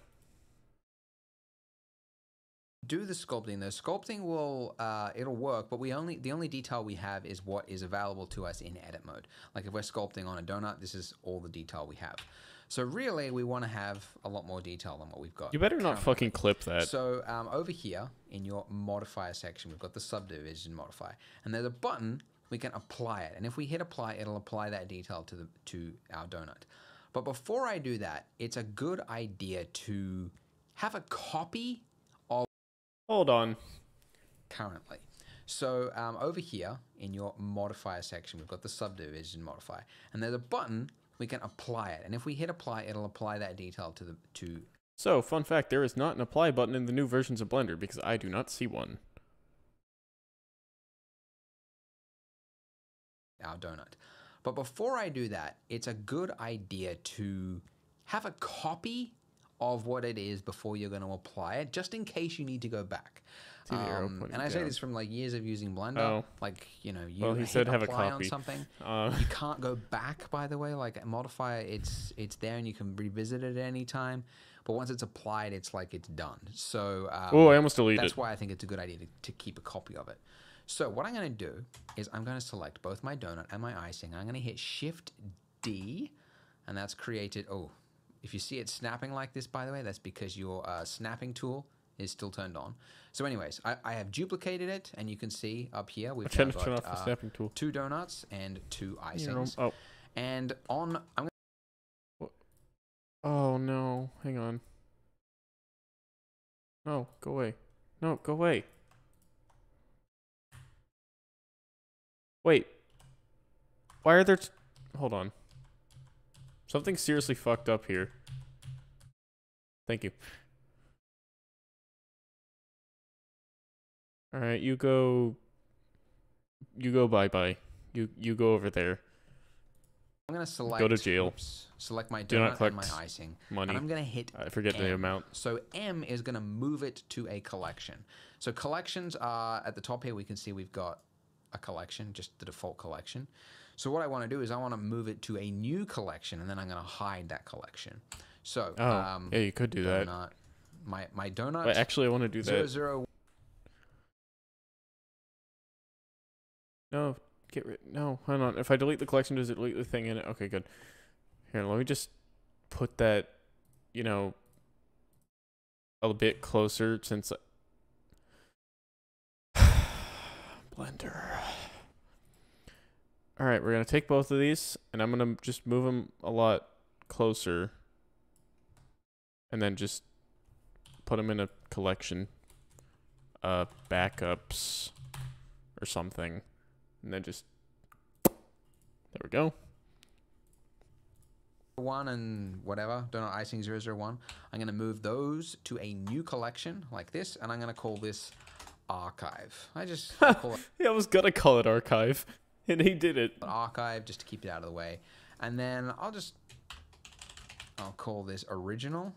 Do the sculpting. The sculpting will it'll work, but the only detail we have is what is available to us in edit mode. Like if we're sculpting on a donut, this is all the detail we have. So really, we want to have a lot more detail than what we've got. You better not fucking clip that. So over here in your modifier section, we've got the subdivision modifier, and there's a button we can apply it. And if we hit apply, it'll apply that detail to our donut. But before I do that, it's a good idea to have a copy of... Hold on. Currently. So over here in your modifier section, we've got the subdivision modifier, and there's a button we can apply it. And if we hit apply, it'll apply that detail to... So, fun fact, there is not an apply button in the new versions of Blender because I do not see one. Our donut. But before I do that, it's a good idea to have a copy of what it is before you're going to apply it, just in case you need to go back. And I say this from like years of using Blender. Oh. Like, you know, you he said have a apply copy on something. You can't go back, by the way. Like a modifier, it's there and you can revisit it at any time. But once it's applied, it's like it's done. So oh, I almost deleted it. That's why I think it's a good idea to keep a copy of it. So what I'm going to do is I'm going to select both my donut and my icing. I'm going to hit Shift D, and that's created... Oh, if you see it snapping like this, by the way, that's because your snapping tool is still turned on. So anyways, I have duplicated it, and you can see up here we've got turn off the snapping tool. 2 donuts and 2 icings. Oh. And on... Oh, no. Hang on. No, go away. No, go away. Wait. Why are there... Hold on. Something seriously fucked up here. Thank you. Alright, you go... You go bye-bye. You go over there. I'm going to select... Go to jail. Oops, select my Do not donut and my collect icing. money. And I'm going to hit I forget the M. amount. So M is going to move it to a collection. So collections are... At the top here, we can see we've got a collection, just the default collection. So what I want to do is I want to move it to a new collection, and then I'm going to hide that collection. So... yeah, you could do that. My donut... Wait, actually, I want to do that. 00... No, get rid. No, hold on. If I delete the collection, does it delete the thing in it? Okay, good. Here, let me just put that, you know, a bit closer since. Blender. All right, we're gonna take both of these, and I'm gonna just move them a lot closer, and then just put them in a collection, backups, or something. And then just, there we go. 1 and whatever, donut icing 001. I'm going to move those to a new collection like this, and I'm going to call this archive. I just call it... Yeah, I was going to call it archive, and he did it. Archive, just to keep it out of the way. And then I'll call this original,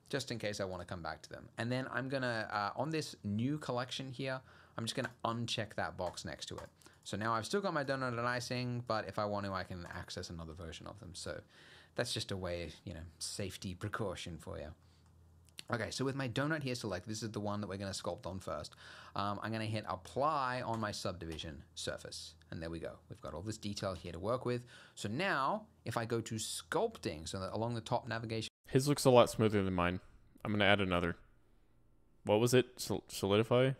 just in case I want to come back to them. And then I'm going to, on this new collection here, I'm just going to uncheck that box next to it. So now I've still got my donut and icing, but if I want to, I can access another version of them. So that's just a way, you know, safety precaution for you. Okay, so with my donut here select, this is the one that we're going to sculpt on first. I'm going to hit apply on my subdivision surface. And there we go. We've got all this detail here to work with. So now, if I go to sculpting, so that along the top navigation... His looks a lot smoother than mine. I'm going to add another. What was it? Solidify?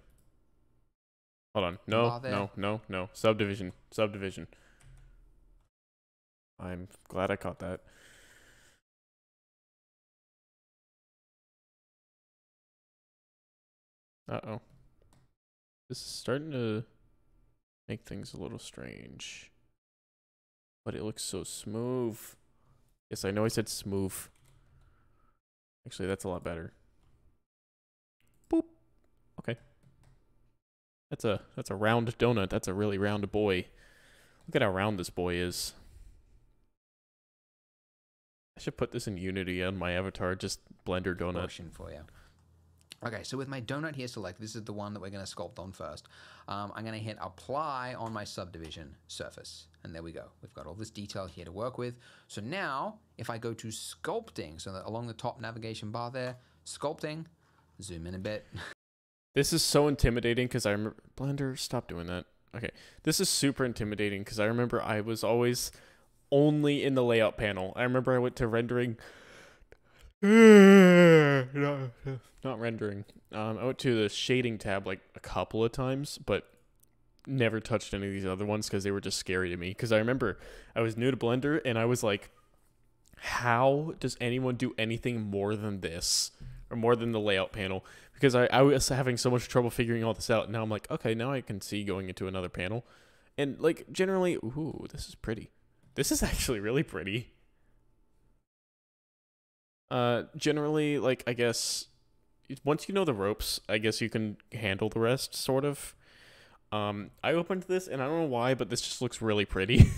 Hold on. No. Subdivision. I'm glad I caught that. Uh-oh. This is starting to make things a little strange. But it looks so smooth. Yes, I know I said smooth. Actually, that's a lot better. Boop. Okay. That's a round donut. That's a really round boy. Look at how round this boy is. I should put this in Unity on my avatar, just Blender donut. For you. Okay, so with my donut here select, this is the one that we're going to sculpt on first. I'm going to hit apply on my subdivision surface. And there we go. We've got all this detail here to work with. So now, if I go to sculpting, so that along the top navigation bar there, sculpting, zoom in a bit. This is so intimidating because I remember... Blender, stop doing that. Okay. This is super intimidating because I remember I was always only in the layout panel. I remember I went to rendering... Not rendering. I went to the shading tab like a couple of times, but never touched any of these other ones because they were just scary to me. Because I remember I was new to Blender and I was like, how does anyone do anything more than this? Or more than the layout panel? Because I was having so much trouble figuring all this out. Now I'm like, okay, now I can see going into another panel. And like, generally, ooh, this is pretty. This is actually really pretty. Generally, like, I guess, once you know the ropes, I guess you can handle the rest, sort of. I opened this, and I don't know why, but this just looks really pretty.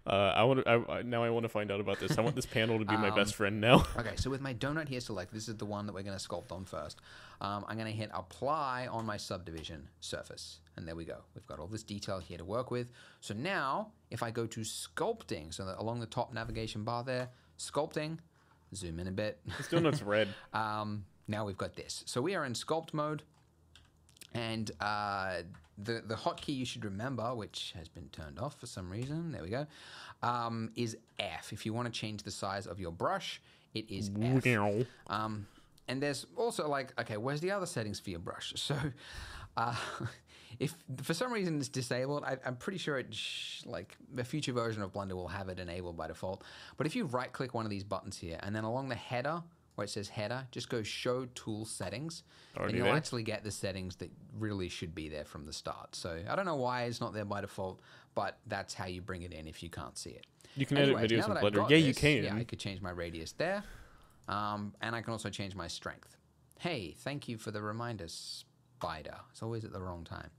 Now I want to find out about this. I want this panel to be my best friend now. Okay, so with my donut here select, this is the one that we're going to sculpt on first. I'm going to hit apply on my subdivision surface. And there we go. We've got all this detail here to work with. So now, if I go to sculpting, so that along the top navigation bar there, sculpting, zoom in a bit. This donut's red. Now we've got this. So we are in sculpt mode. And the hotkey you should remember, which has been turned off for some reason, there we go, is F. If you want to change the size of your brush, it is F. And there's also like, okay, where's the other settings for your brush? So if for some reason it's disabled, I'm pretty sure like a future version of Blender will have it enabled by default. But if you right click one of these buttons here, and then along the header, where it says header, just go show tool settings, and you'll actually get the settings that really should be there from the start. So I don't know why it's not there by default, but that's how you bring it in if you can't see it. You can edit videos in Blender. Yeah, you can. Yeah, I could change my radius there, and I can also change my strength. Hey, thank you for the reminder, Spider. It's always at the wrong time.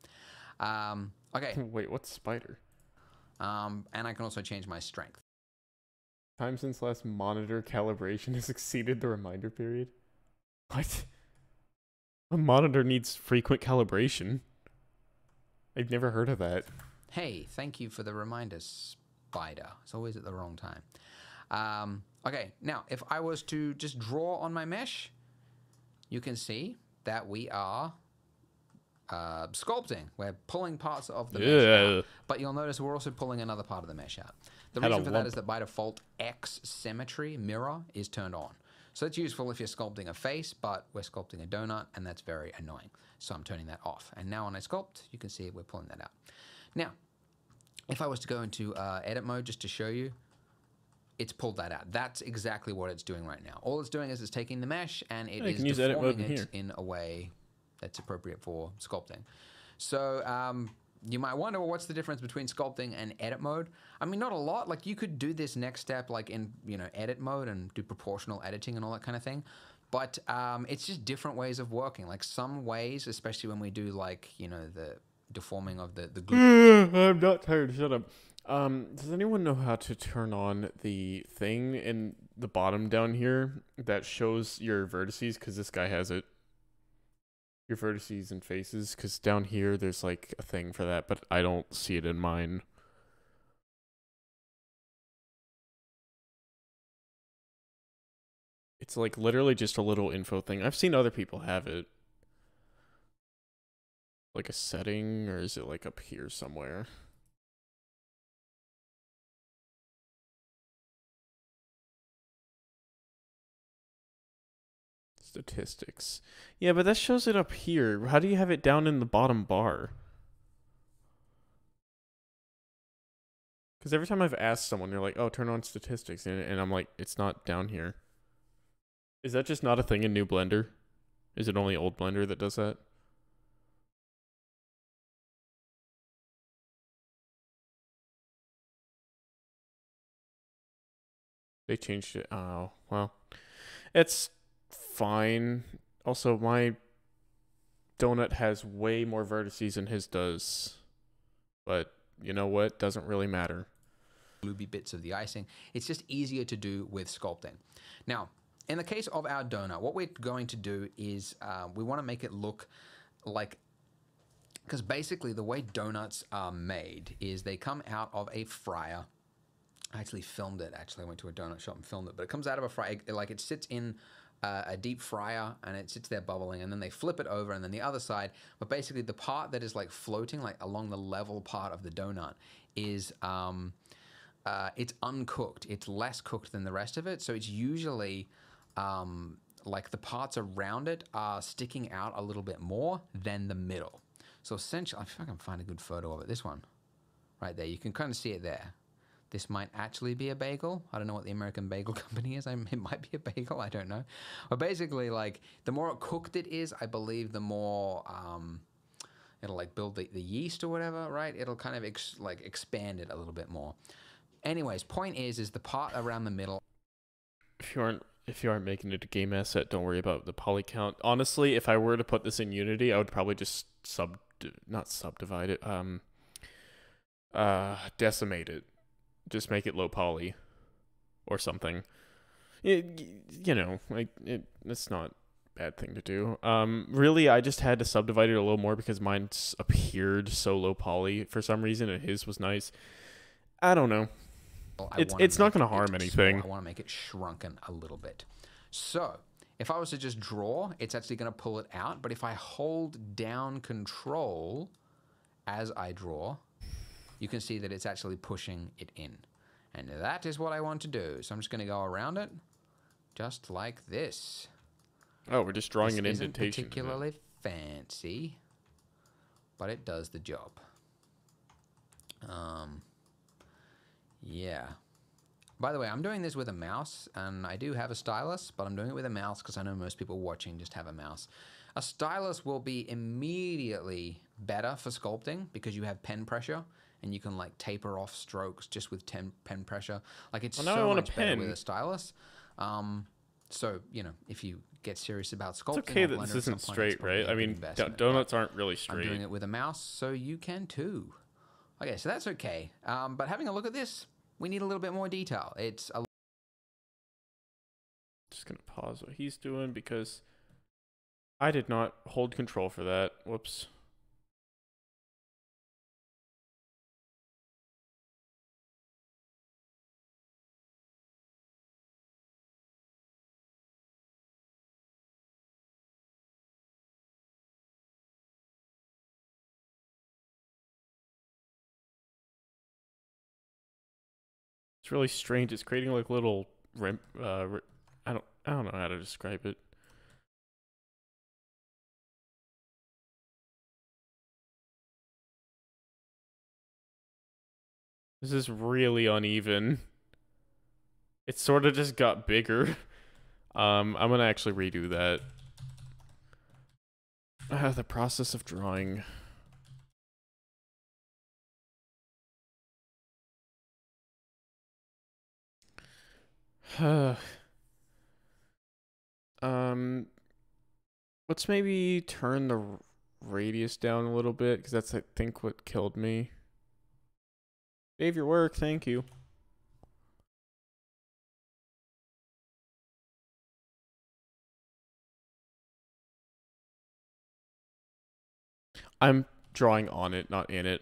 Okay. Wait, what's spider? And I can also change my strength. Time since last monitor calibration has exceeded the reminder period. What? A monitor needs frequent calibration. I've never heard of that. Hey, thank you for the reminder, spider. It's always at the wrong time. Okay, now if I was to just draw on my mesh, you can see that we are sculpting. We're pulling parts of the mesh out. But you'll notice we're also pulling another part of the mesh out. The reason for that is that by default, X symmetry mirror is turned on. So it's useful if you're sculpting a face, but we're sculpting a donut, and that's very annoying. So I'm turning that off. And now when I sculpt, you can see we're pulling that out. Now, if I was to go into edit mode just to show you, it's pulled that out. That's exactly what it's doing right now. All it's doing is it's taking the mesh and it is deforming it in a way that's appropriate for sculpting. So you might wonder, well, what's the difference between sculpting and edit mode? I mean, not a lot. Like, you could do this next step like in, you know, edit mode and do proportional editing and all that kind of thing. But it's just different ways of working. Like, some ways, especially when we do, like, you know, the deforming of the glue. I'm not tired. Shut up. Does anyone know how to turn on the thing in the bottom down here that shows your vertices? Because this guy has it. Your vertices and faces. Because down here there's like a thing for that, but I don't see it in mine. It's like literally just a little info thing. I've seen other people have it. Like a setting, or is it like up here somewhere? Statistics. Yeah, but that shows it up here. How do you have it down in the bottom bar? Because every time I've asked someone, they're like, oh, turn on statistics. And I'm like, it's not down here. Is that just not a thing in new Blender? Is it only old Blender that does that? They changed it. Oh, well. It's fine. Also, my donut has way more vertices than his does. But you know what? Doesn't really matter. Gluey bits of the icing. It's just easier to do with sculpting. Now, in the case of our donut, what we're going to do is we want to make it look like, because basically the way donuts are made is they come out of a fryer. I actually filmed it. Actually, I went to a donut shop and filmed it, but it comes out of a fryer. Like, it sits in a deep fryer and it sits there bubbling, and then they flip it over, and then the other side. But basically, the part that is like floating, like along the level part of the donut, is it's uncooked. It's less cooked than the rest of it, so it's usually like the parts around it are sticking out a little bit more than the middle. So essentially, if I can find a good photo of it, this one right there, you can kind of see it there. This might actually be a bagel. I don't know what the American bagel company is. It might be a bagel. I don't know. But basically, like, the more cooked it is, I believe, the more it'll like build the yeast or whatever, right? It'll kind of expand it a little bit more. Anyways, point is the part around the middle. If you aren't making it a game asset, don't worry about the poly count. Honestly, if I were to put this in Unity, I would probably just not subdivide it, decimate it. Just make it low poly or something. You know, like, it's not a bad thing to do. Really, I just had to subdivide it a little more because mine appeared so low poly for some reason, and his was nice. I don't know. It's not going to harm anything. I want to make it shrunken a little bit. So if I was to just draw, it's actually going to pull it out. But if I hold down Control as I draw, you can see that it's actually pushing it in. And that is what I want to do. So I'm just going to go around it just like this. Oh, we're just drawing an isn't indentation. Particularly fancy, but it does the job. Yeah. By the way, I'm doing this with a mouse, and I do have a stylus, but I'm doing it with a mouse because I know most people watching just have a mouse. A stylus will be immediately better for sculpting because you have pen pressure, and you can like taper off strokes just with pen pressure. Like, it's so much better with a stylus. So, you know, if you get serious about sculpting, It's okay or that Blender this at some isn't point, straight, it's probably right? a I good mean, investment, donuts but aren't really I'm straight. doing it with a mouse, so you can too. Okay, so that's okay. But having a look at this, we need a little bit more detail. It's a Just gonna pause what he's doing because I did not hold control for that. Whoops. It's really strange. It's creating like little I don't know how to describe it. This is really uneven. It sort of just got bigger. I'm gonna actually redo that. The process of drawing. um, let's maybe turn the radius down a little bit because that's I think what killed me. Save your work, thank you. I'm drawing on it, not in it.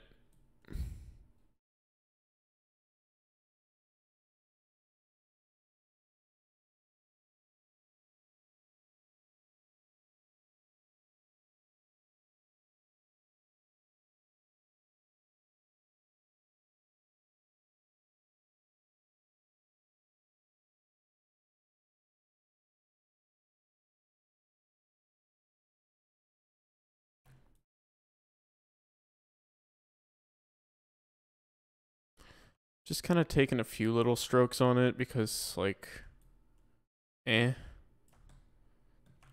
Just kind of taking a few little strokes on it because, like,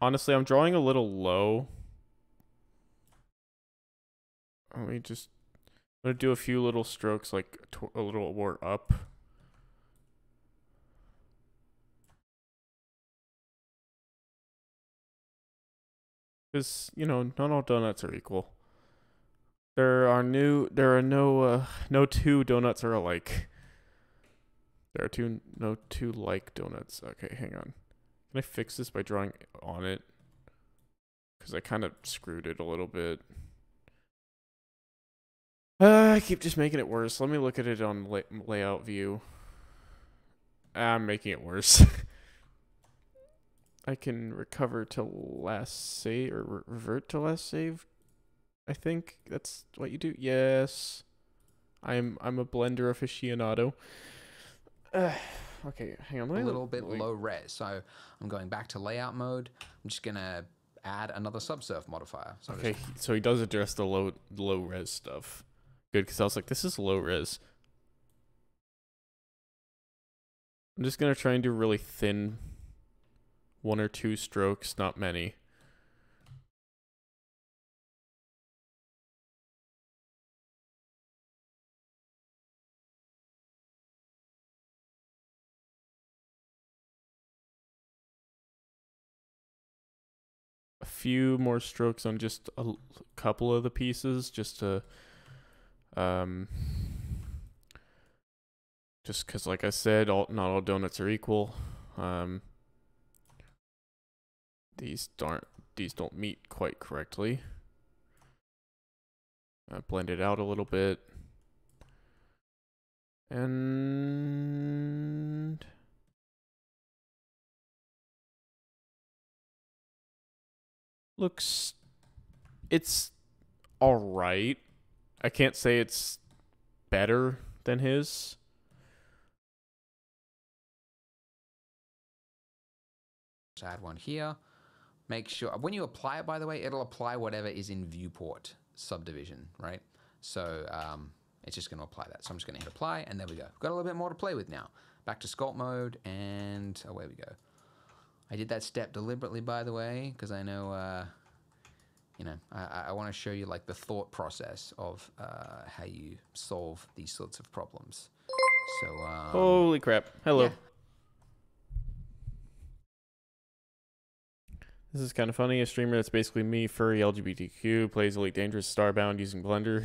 Honestly, I'm drawing a little low. Let me just... I'm going to do a few little strokes, like, a little more up. Because, you know, not all donuts are equal. There are no two donuts are alike. There are no two like donuts. Okay, hang on. Can I fix this by drawing on it? Because I kind of screwed it a little bit. I keep just making it worse. Let me look at it on layout view. I'm making it worse. I can recover to last save or revert to last save. I think that's what you do. Yes. I'm a Blender aficionado. Okay, hang on. a little bit low res. So I'm going back to layout mode. I'm just going to add another subsurf modifier. So okay, so he does address the low res stuff. Good, because I was like, this is low res. I'm just going to try and do really thin one or two strokes, not many. A few more strokes on just a couple of the pieces, just to just because, like I said, not all donuts are equal. These don't meet quite correctly. Blend it out a little bit, and it's all right. I can't say it's better than his. Just add one here. Make sure, when you apply it, by the way, it'll apply whatever is in viewport subdivision, right? So it's just going to apply that. So I'm just going to hit apply, and there we go. Got a little bit more to play with now. Back to sculpt mode, and away we go. I did that step deliberately, by the way, because I know, you know, I want to show you like the thought process of how you solve these sorts of problems. So Holy crap! Hello. Yeah. This is kind of funny. A streamer that's basically me, furry, LGBTQ, plays Elite Dangerous, Starbound using Blender.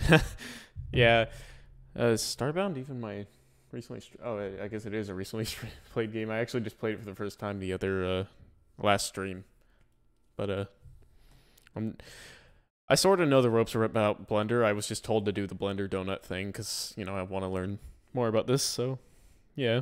Yeah. Starbound even my recently... I guess it is a recently played game. I actually just played it for the first time the other last stream. But I sort of know the ropes about Blender. I was just told to do the Blender donut thing because, I want to learn more about this. So, yeah.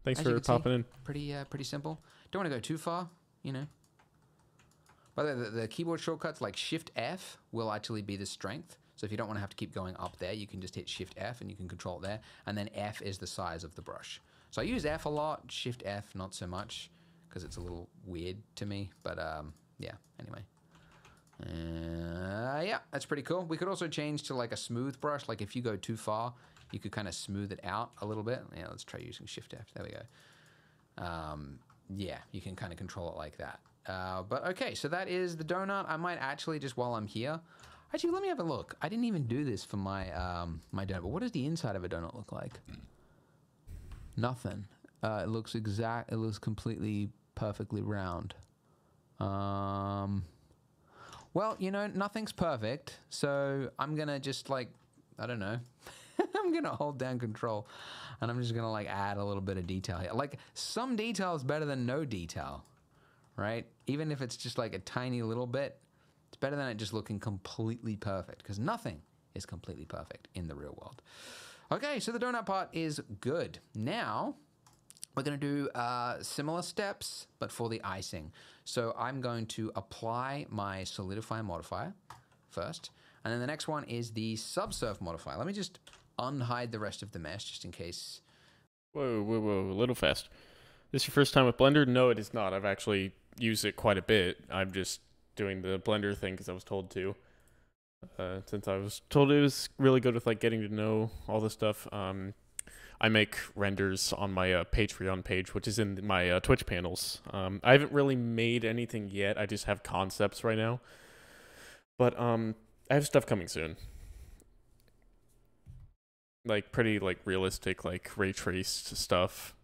Thanks for popping in. Pretty simple. Don't want to go too far, By the way, the keyboard shortcuts like Shift F will actually be the strength. So if you don't want to have to keep going up there, you can just hit Shift F and you can control it there. And then F is the size of the brush. So I use F a lot, Shift F not so much because it's a little weird to me. But yeah, anyway. Yeah, that's pretty cool. We could also change to like a smooth brush. Like if you go too far, you could kind of smooth it out a little bit. Yeah, let's try using Shift F. There we go. Yeah, you can kind of control it like that. But okay, so that is the donut. I might actually just while I'm here, actually let me have a look. I didn't even do this for my my donut. But what does the inside of a donut look like? Nothing. It looks exact. It looks completely perfectly round. Well, nothing's perfect, so I'm gonna just like, I don't know. I'm gonna hold down control and I'm just gonna like add a little bit of detail here. Like some detail is better than no detail, right? Even if it's just like a tiny little bit, it's better than it just looking completely perfect because nothing is completely perfect in the real world. Okay, so the donut part is good. Now we're gonna do similar steps, but for the icing. So I'm going to apply my solidify modifier first. And then the next one is the subsurf modifier. Let me just unhide the rest of the mesh just in case. Whoa, a little fast. This your first time with Blender? No, it is not. I've actually used it quite a bit. I'm just doing the Blender thing because I was told to. Since I was told it was really good with like getting to know all this stuff. I make renders on my Patreon page, which is in my Twitch panels. I haven't really made anything yet. I just have concepts right now. But I have stuff coming soon. Like pretty like realistic, like ray traced stuff.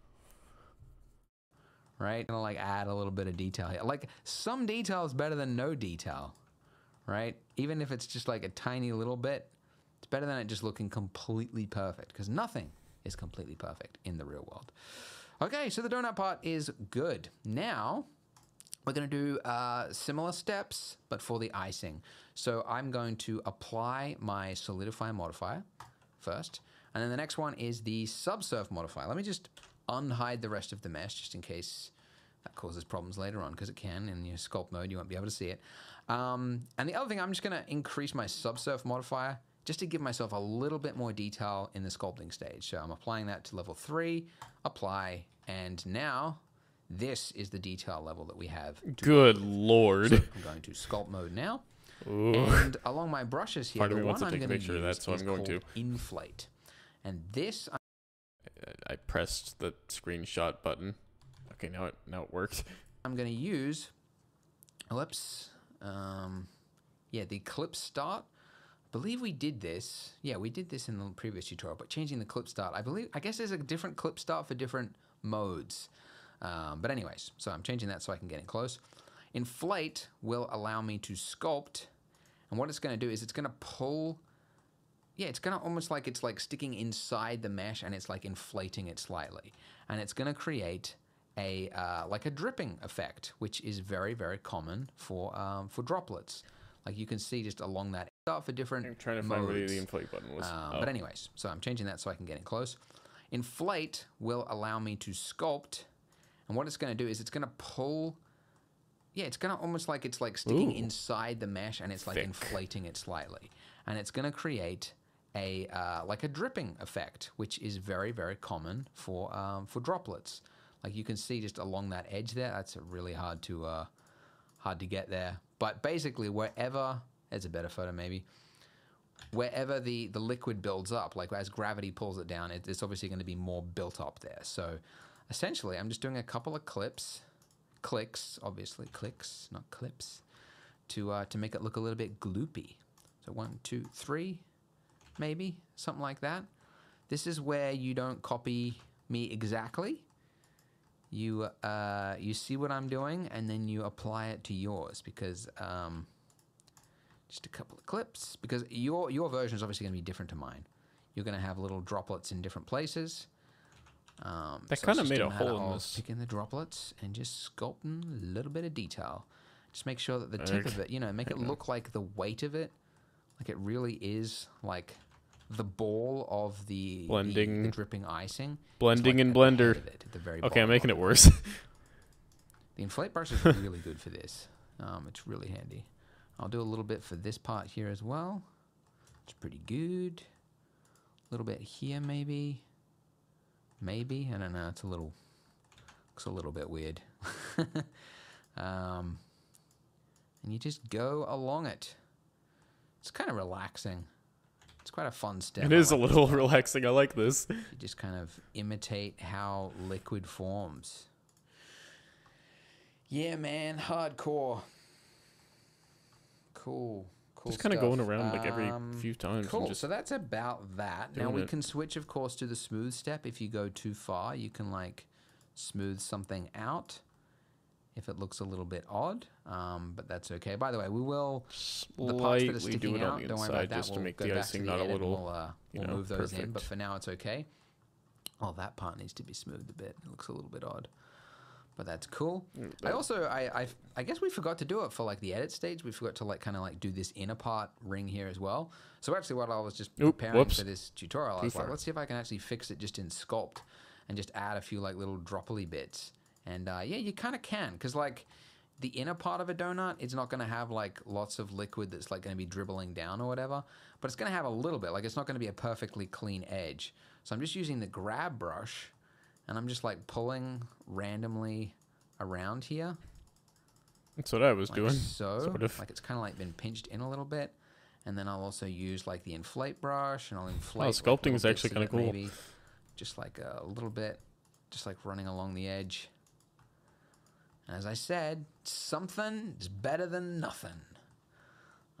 Right? Gonna like add a little bit of detail here. Like some detail is better than no detail, right? Even if it's just like a tiny little bit, it's better than it just looking completely perfect because nothing is completely perfect in the real world. Okay, so the donut part is good. Now we're gonna do similar steps, but for the icing. So I'm going to apply my solidify modifier first. And then the next one is the subsurf modifier. Let me just unhide the rest of the mesh just in case that causes problems later on because it can. In your sculpt mode, you won't be able to see it. And the other thing, I'm just going to increase my subsurf modifier just to give myself a little bit more detail in the sculpting stage. So I'm applying that to level 3, apply, and now this is the detail level that we have. Good lord. So I'm going to sculpt mode now. Ooh. And along my brushes here, Part of the me wants one to I'm take a going to picture of use that, so is I'm going called to. Inflate. And this... I pressed the screenshot button. Okay, now it worked. I'm going to use... Whoops. Yeah, the clip start. I believe we did this. Yeah, we did this in the previous tutorial, but changing the clip start. I guess there's a different clip start for different modes. But anyways, so I'm changing that so I can get it close. Inflate will allow me to sculpt. And what it's going to do is it's going to pull... Yeah, it's going to almost like it's like sticking inside the mesh and it's like inflating it slightly. And it's going to create a like a dripping effect, which is very, very common for droplets. Like you can see just along that start for different I'm trying to modes. find where the inflate button was. But anyways, so I'm changing that so I can get it close. Inflate will allow me to sculpt. And what it's going to do is it's going to pull... Yeah, it's going to almost like it's like sticking inside the mesh and it's like inflating it slightly. And it's going to create a like a dripping effect, which is very, very common for droplets. Like you can see just along that edge there, that's really hard to get there. But basically wherever, there's a better photo maybe, wherever the liquid builds up, like as gravity pulls it down, it's obviously going to be more built up there. So essentially I'm just doing a couple of clicks, obviously clicks, not clips, to make it look a little bit gloopy. So 1, 2, 3, maybe, something like that. This is where you don't copy me exactly. you see what I'm doing, and then you apply it to yours, because just a couple of clips, because your version is obviously going to be different to mine. You're going to have little droplets in different places. That kind of made a hole in this. Picking the droplets and just sculpting a little bit of detail. Just make sure that the tip of it, make it look like the weight of it, like it really is like the ball of the blending, the dripping icing. Blending like in Blender. At the very okay, I'm making it it. worse. The inflate brush is really good for this. It's really handy. I'll do a little bit for this part here as well. It's pretty good. A little bit here, maybe. Maybe, I don't know. It's looks a little bit weird. And you just go along it. It's kind of relaxing. It's quite a fun step. It is a little relaxing. I like this. You just kind of imitate how liquid forms. Yeah, man, hardcore. Cool. Just kind of going around like every few times. Cool. And just so that's about that. Now we can switch, of course, to the smooth step. If you go too far, you can like smooth something out if it looks a little bit odd. But that's okay. By the way, we will the parts that are sticking out. Don't worry about that. Just to we'll make go the back icing to the not a edit little. and we'll move those in. Perfect. But for now, it's okay. Oh, that part needs to be smoothed a bit. It looks a little bit odd. But that's cool. I guess we forgot to do it for like the edit stage. We forgot to like kind of like do this inner part ring here as well. So actually what I was just preparing for this tutorial, I was like, let's see if I can actually fix it just in Sculpt and just add a few like little dropply bits. And yeah, you kind of can, because like the inner part of a donut is not going to have like lots of liquid that's like going to be dribbling down or whatever, but it's going to have a little bit. Like it's not going to be a perfectly clean edge. So I'm just using the grab brush. And I'm just like pulling randomly around here. That's what I was like doing. So, sort of. like it's kind of like been pinched in a little bit. And then I'll also use like the inflate brush, and I'll inflate. Oh, sculpting is actually kind of cool. Maybe just like a little bit, just like running along the edge. And as I said, something is better than nothing.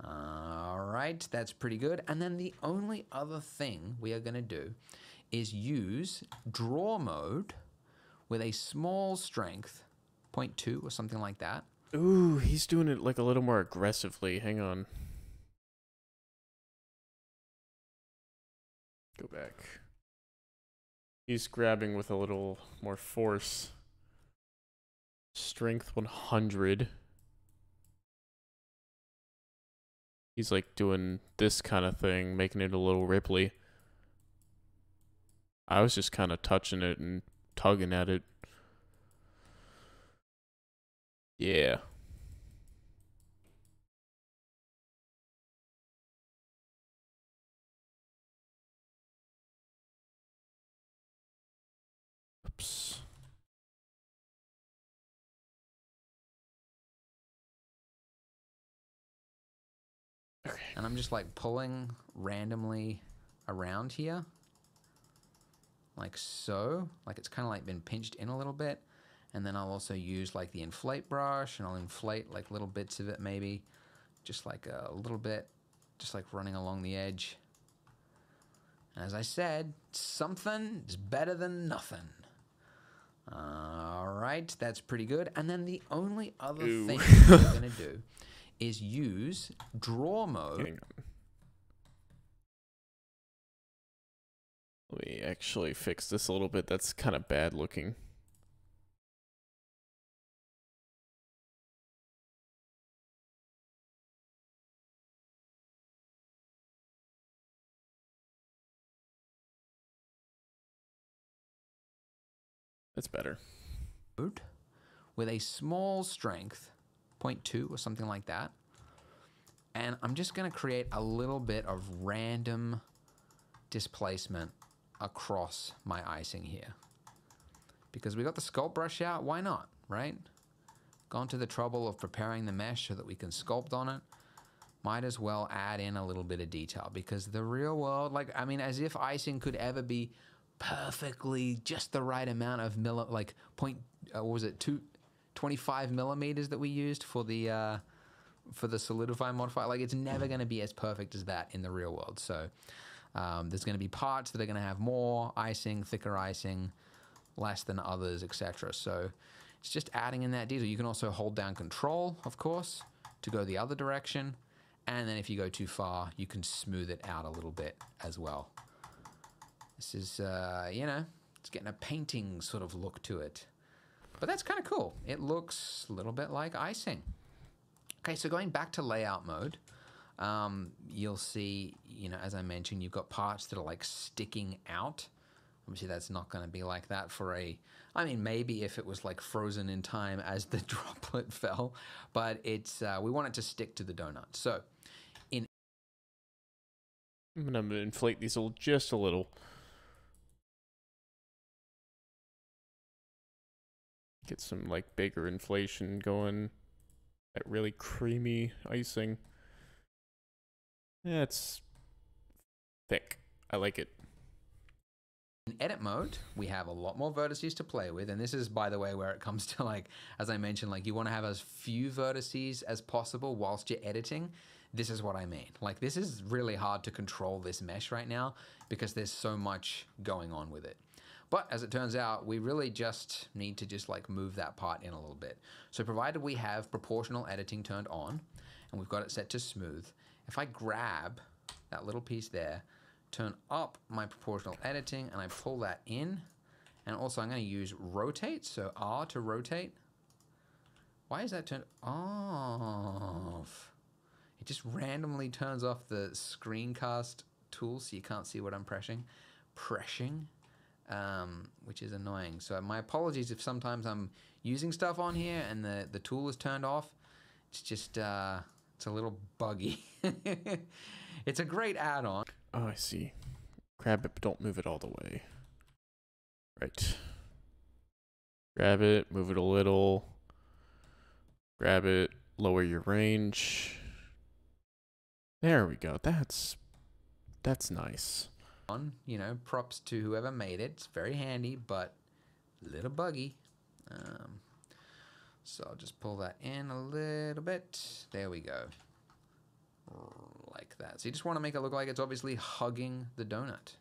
All right, that's pretty good. And then the only other thing we are going to do is use draw mode with a small strength, 0.2 or something like that. Ooh, he's doing it like a little more aggressively. Hang on. Go back. He's grabbing with a little more force. Strength 100. He's like doing this kind of thing, making it a little ripply. I was just kind of touching it and tugging at it. Yeah. Oops. Okay. And I'm just like pulling randomly around here. Like so, like it's kind of like been pinched in a little bit. And then I'll also use like the inflate brush, and I'll inflate like little bits of it maybe. Just like a little bit, just like running along the edge. And as I said, something is better than nothing. All right, that's pretty good. And then the only other thing we're going to do is use draw mode. Let me actually fix this a little bit. That's kind of bad looking. That's better. With a small strength, 0.2 or something like that. And I'm just going to create a little bit of random displacement across my icing here. Because we got the sculpt brush out, why not, right? Gone to the trouble of preparing the mesh so that we can sculpt on it. Might as well add in a little bit of detail, because the real world, like, I mean, as if icing could ever be perfectly just the right amount of what was it, 25 millimeters that we used for the solidify modifier. Like, it's never going to be as perfect as that in the real world. So there's going to be parts that are going to have more icing, thicker icing, less than others, etc. So it's just adding in that detail. You can also hold down Control, of course, to go the other direction. And then if you go too far, you can smooth it out a little bit as well. This is, you know, it's getting a painting sort of look to it. But that's kind of cool. It looks a little bit like icing. Okay, so going back to layout mode, you'll see, you know, as I mentioned, you've got parts that are like sticking out. Obviously, that's not going to be like that for a, I mean, maybe if it was like frozen in time as the droplet fell, but it's, we want it to stick to the donut. So I'm going to inflate these just a little. Get some like bigger inflation going. That really creamy icing. Yeah, it's thick. I like it. In edit mode, we have a lot more vertices to play with. And this is, by the way, where it comes to, like, as I mentioned, like you want to have as few vertices as possible whilst you're editing. This is what I mean. Like, this is really hard to control this mesh right now because there's so much going on with it. But as it turns out, we really just need to just like move that part in a little bit. So provided we have proportional editing turned on and we've got it set to smooth, if I grab that little piece there, turn up my proportional editing and I pull that in, and also I'm going to use rotate, so R to rotate. Why is that turned off? It just randomly turns off the screencast tool so you can't see what I'm pressing, which is annoying. So my apologies if sometimes I'm using stuff on here and the tool is turned off. It's just, it's a little buggy. It's a great add-on. Oh, I see. Grab it, but don't move it all the way. Right. Grab it, move it a little. Grab it, lower your range. There we go. That's nice. You know, props to whoever made it. It's very handy, but a little buggy. So I'll just pull that in a little bit. There we go. Like that. So you just want to make it look like it's obviously hugging the donut.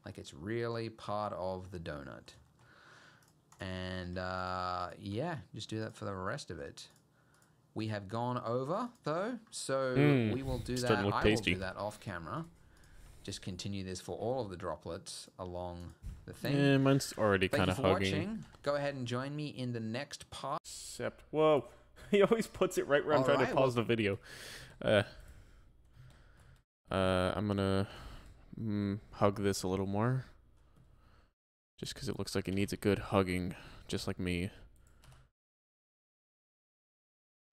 Like it's really part of the donut. And yeah, just do that for the rest of it. We have gone over though, so we will do that. I will do that off camera. Just continue this for all of the droplets along the thing. Yeah, mine's already kind of hugging. Watching. Go ahead and join me in the next part. Except, whoa, he always puts it right where I'm trying to pause the video. I'm gonna hug this a little more. Just because it looks like it needs a good hugging, just like me.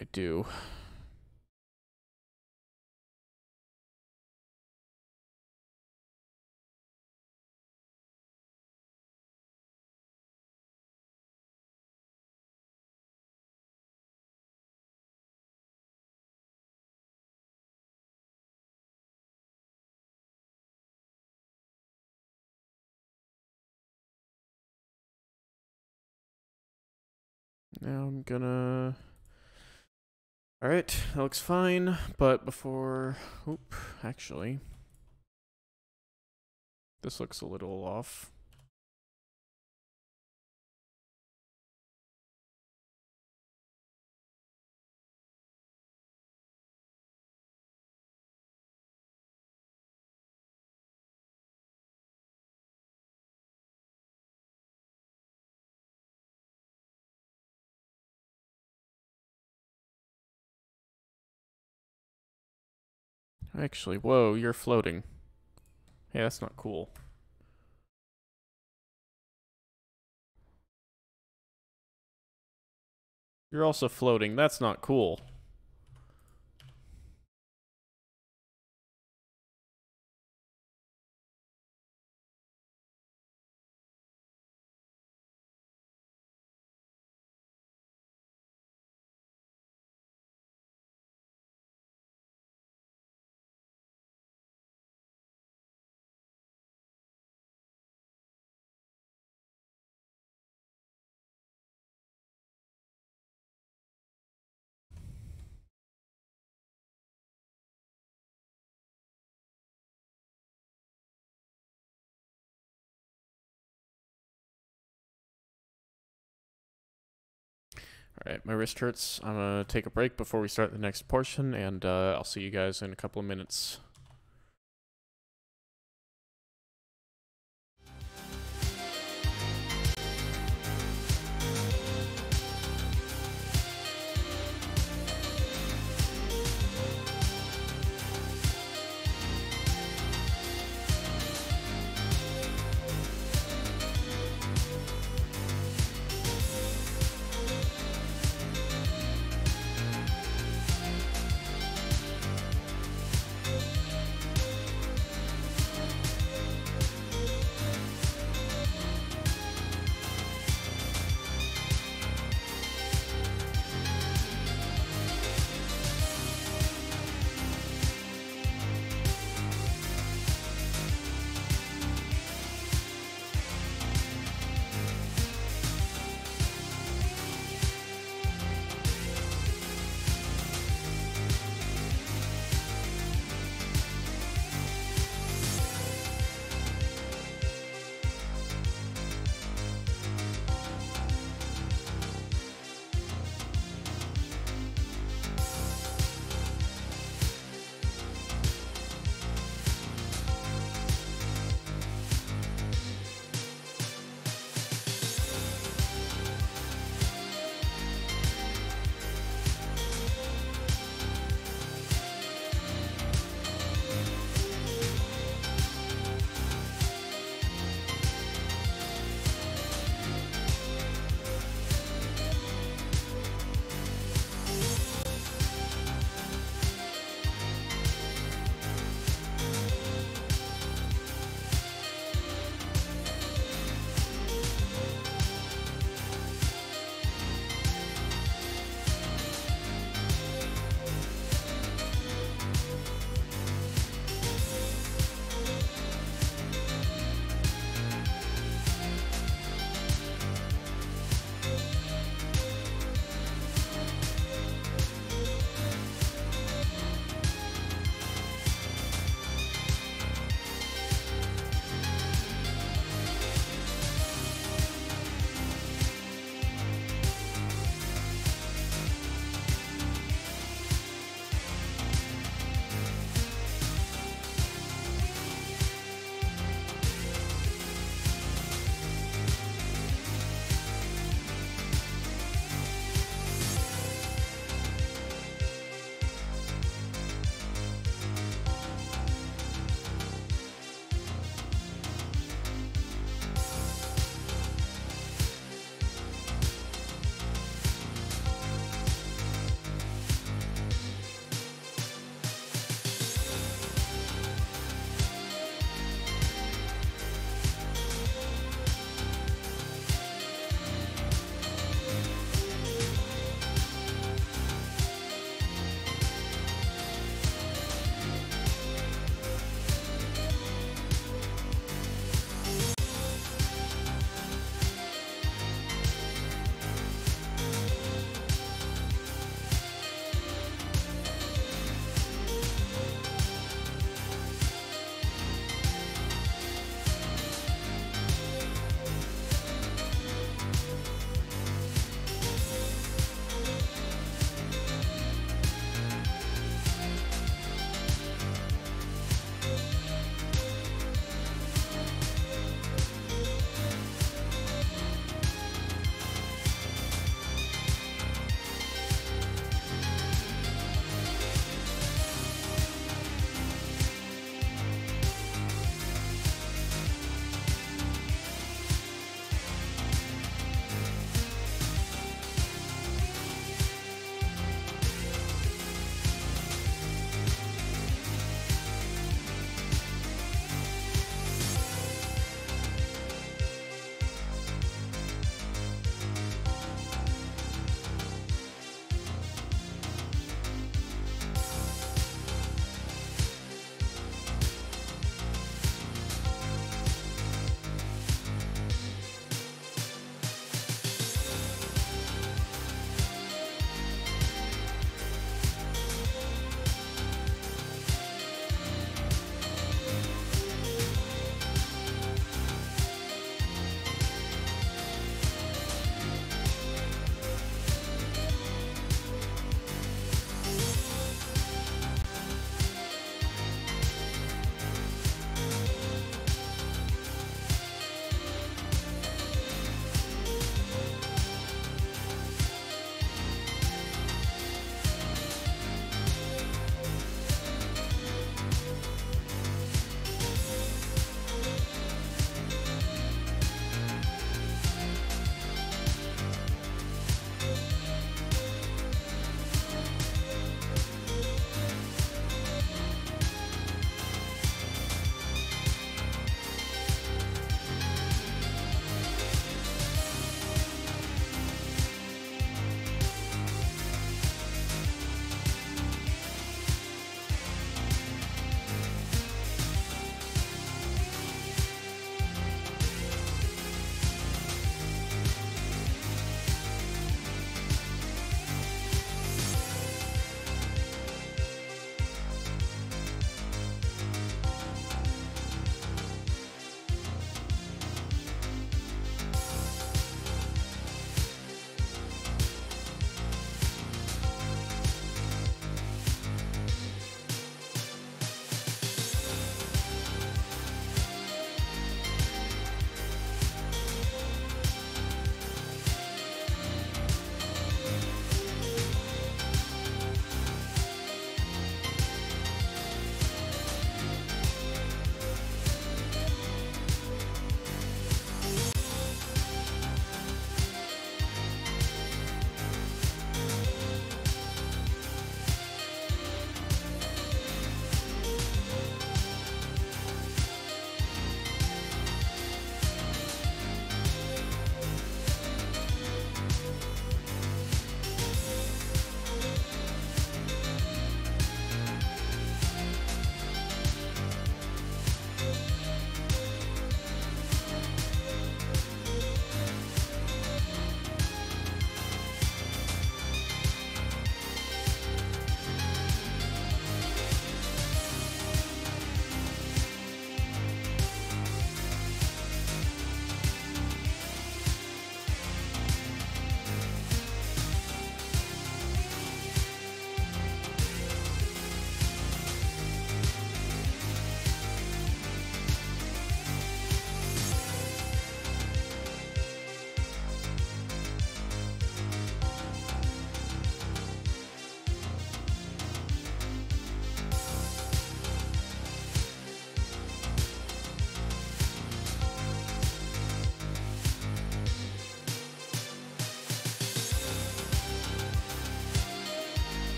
I do. Now I'm gonna... Alright, that looks fine, but before... Oop, actually... This looks a little off. Actually, whoa, you're floating. Hey, that's not cool. You're also floating. That's not cool. All right, my wrist hurts. I'm gonna take a break before we start the next portion, and I'll see you guys in a couple of minutes.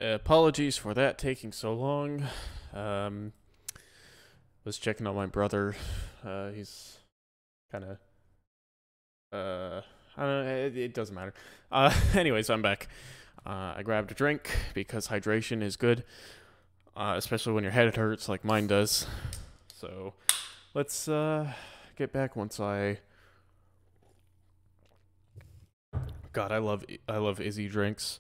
Apologies for that taking so long. Was checking on my brother. He's kind of I don't know, it doesn't matter. Anyways, I'm back. I grabbed a drink because hydration is good, especially when your head hurts like mine does. So let's get back once I. God, I love Izzy drinks.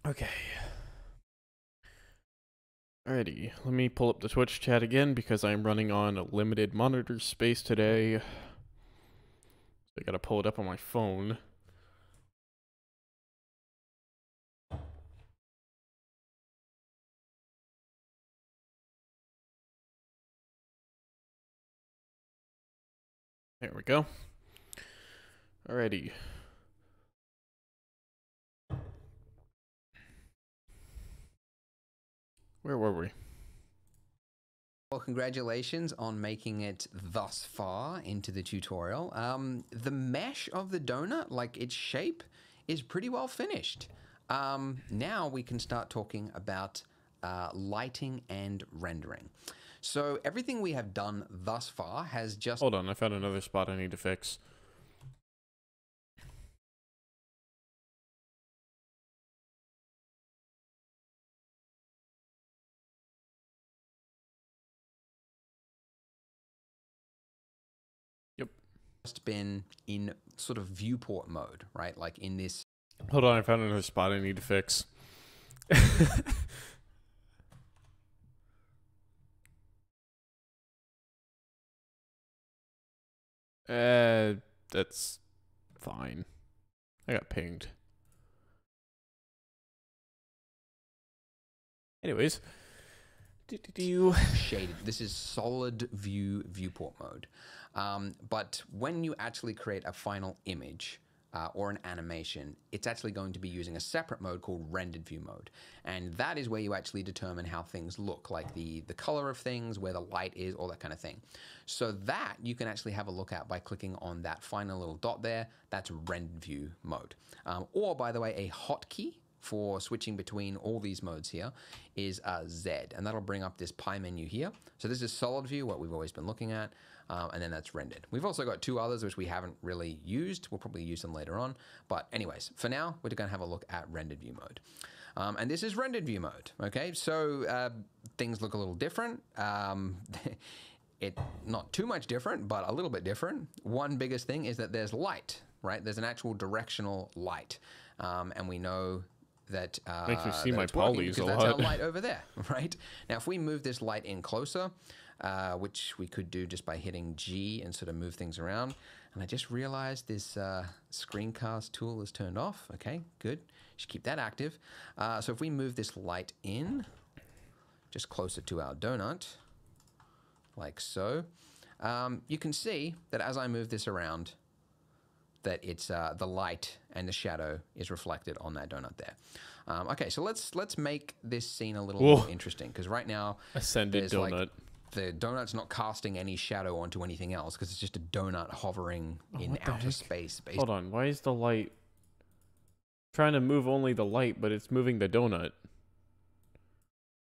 Okay. Alrighty, let me pull up the Twitch chat again because I'm running on a limited monitor space today. I gotta pull it up on my phone. There we go. Alrighty. Where were we? Well, congratulations on making it thus far into the tutorial. The mesh of the donut, like its shape, is pretty well finished. Now we can start talking about lighting and rendering. So everything we have done thus far has just... Hold on, I found another spot I need to fix. just been in sort of viewport mode, right? Like in this. Hold on, I found another spot I need to fix. That's fine. I got pinged. Anyways. Shaded. This is solid view viewport mode. But when you actually create a final image or an animation, it's actually going to be using a separate mode called rendered view mode. And that is where you actually determine how things look, like the color of things, where the light is, all that kind of thing. So that you can actually have a look at by clicking on that final little dot there. That's rendered view mode. Or, by the way, a hotkey for switching between all these modes here is Z, and that'll bring up this pie menu here. So this is solid view, what we've always been looking at, and then that's rendered. We've also got two others which we haven't really used. We'll probably use them later on, but anyways, for now, we're going to have a look at rendered view mode. And this is rendered view mode, okay? So things look a little different. Not too much different, but a little bit different. One biggest thing is that there's light, right? There's an actual directional light, and we know that makes me see my polys a lot. That's our light over there, right? Now, if we move this light in closer, which we could do just by hitting G and sort of move things around, and I just realized this screencast tool is turned off. Okay, good. Should keep that active. So if we move this light in, just closer to our donut, like so, you can see that as I move this around, that it's the light and the shadow is reflected on that donut there. Okay, so let's make this scene a little more interesting, because right now ascended donut. Like, the donut's not casting any shadow onto anything else because it's just a donut hovering in outer space. Hold on, why is the light trying to move only the light, but it's moving the donut?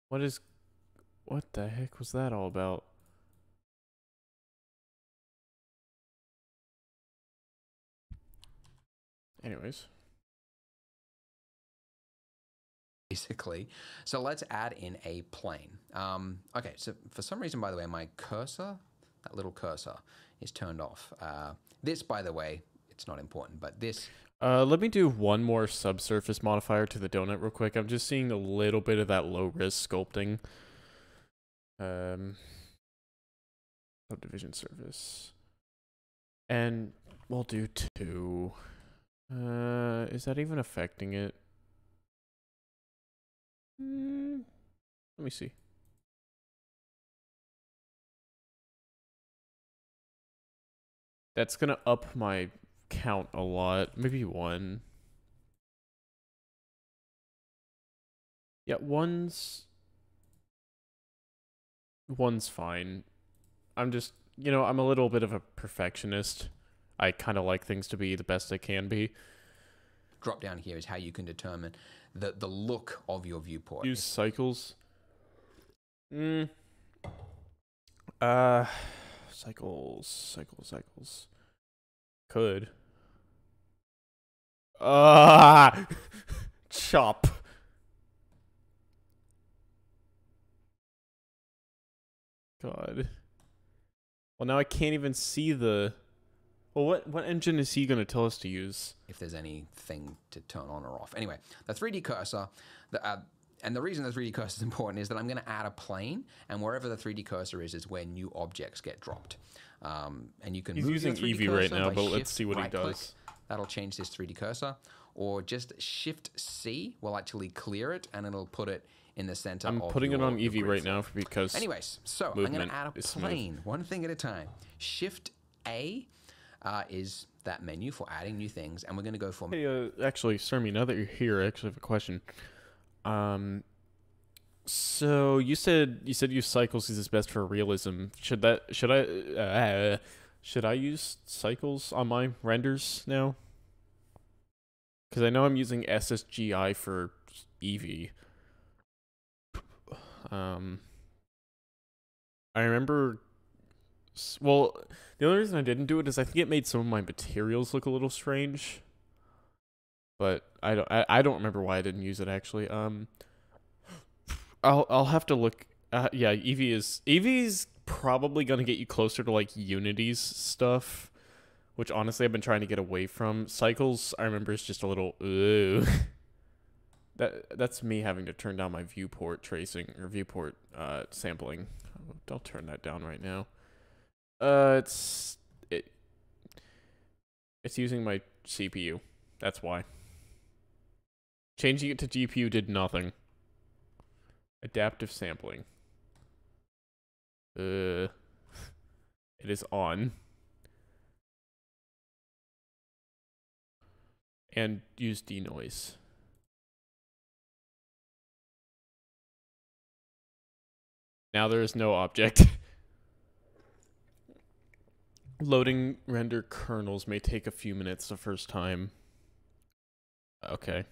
What the heck was that all about? Anyways. Basically. So let's add in a plane. Okay, so for some reason, by the way, my cursor, that little cursor, is turned off. This, by the way, it's not important, but this... let me do one more subsurface modifier to the donut real quick. I'm just seeing a little bit of that low-res sculpting. Subdivision surface. And we'll do 2. Is that even affecting it? Let me see. That's gonna up my count a lot. Maybe 1. Yeah, one's fine. I'm just, I'm a little bit of a perfectionist. I kind of like things to be the best they can be. Drop down here is how you can determine the look of your viewport. Use cycles. Cycles. Could. Chop. God. Well, now I can't even see the... Well, what engine is he going to tell us to use? If there's anything to turn on or off. Anyway, the 3D cursor, and the reason the 3D cursor is important is that I'm going to add a plane, and wherever the 3D cursor is where new objects get dropped. And you can He's move using your 3D Eevee cursor right now, by but shift, let's see what he right click. does. That'll change this 3D cursor, or just Shift C will actually clear it, and it'll put it in the center. I'm putting it on Eevee right now because. Anyways, so I'm going to add a plane, one thing at a time. Shift A is that menu for adding new things, and we're going to go for. Hey, actually, Sermi, now that you're here, I actually have a question. So you said use cycles is best for realism. Should I use cycles on my renders now? Because I know I'm using SSGI for Eevee. I remember. Well, the only reason I didn't do it is I think it made some of my materials look a little strange. But I don't remember why I didn't use it actually. I'll have to look. Yeah, Eevee's probably gonna get you closer to like Unity's stuff, which honestly I've been trying to get away from. Cycles, I remember, is just a little ooh. That's me having to turn down my viewport tracing or viewport sampling. I'll turn that down right now. It's using my CPU. That's why. Changing it to GPU did nothing. Adaptive sampling. It is on. And use denoise. Now there is no object. Loading render kernels may take a few minutes the first time. Okay.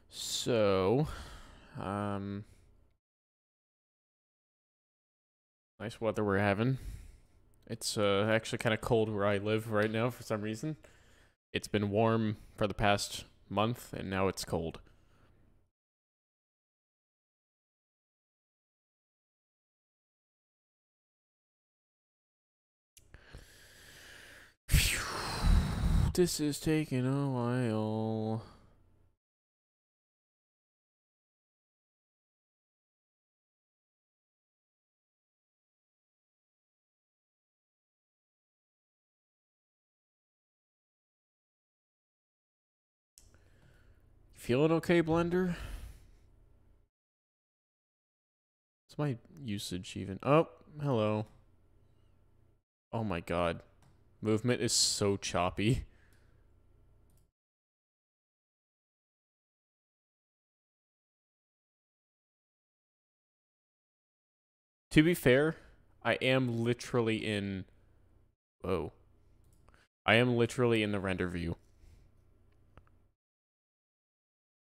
So, nice weather we're having. It's actually kind of cold where I live right now for some reason. It's been warm for the past month, and now it's cold. Phew. This is taking a while. Feeling okay, Blender? What's my usage even? Oh, hello. Oh my god. Movement is so choppy. To be fair, I am literally in... Whoa. I am literally in the render view.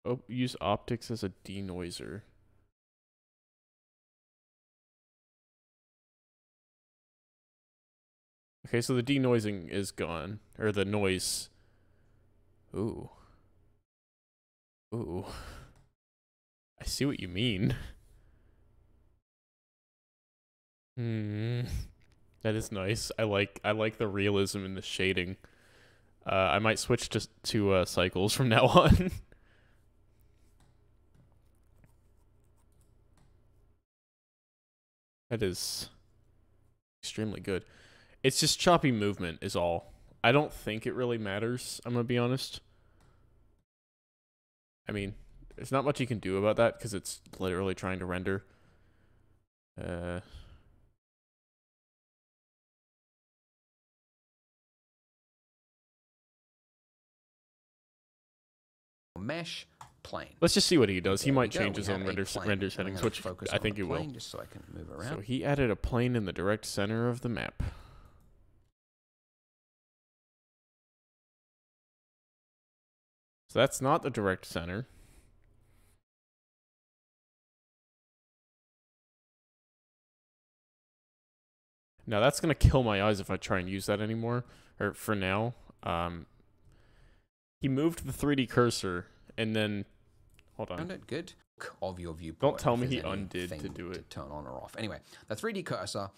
Oh, use optics as a denoiser. Okay, so the denoising is gone. Or the noise. Ooh. Ooh. I see what you mean. That is nice. I like the realism in the shading. I might switch to cycles from now on. That is extremely good. It's just choppy movement is all. I don't think it really matters, I'm gonna be honest. I mean, there's not much you can do about that because it's literally trying to render. Mesh, plane. Let's just see what he does. He There we might go. change We his have own a plane. render I'm settings, gonna which focus I on think the he will. plane just so I can move around. So he added a plane in the direct center of the map. So that's not the direct center. Now that's going to kill my eyes if I try and use that anymore, or for now. He moved the 3D cursor, and then, hold on. Good. Of your viewport. Don't tell me if he there's undid to anything do it. turn on or off. Anyway, the 3D cursor,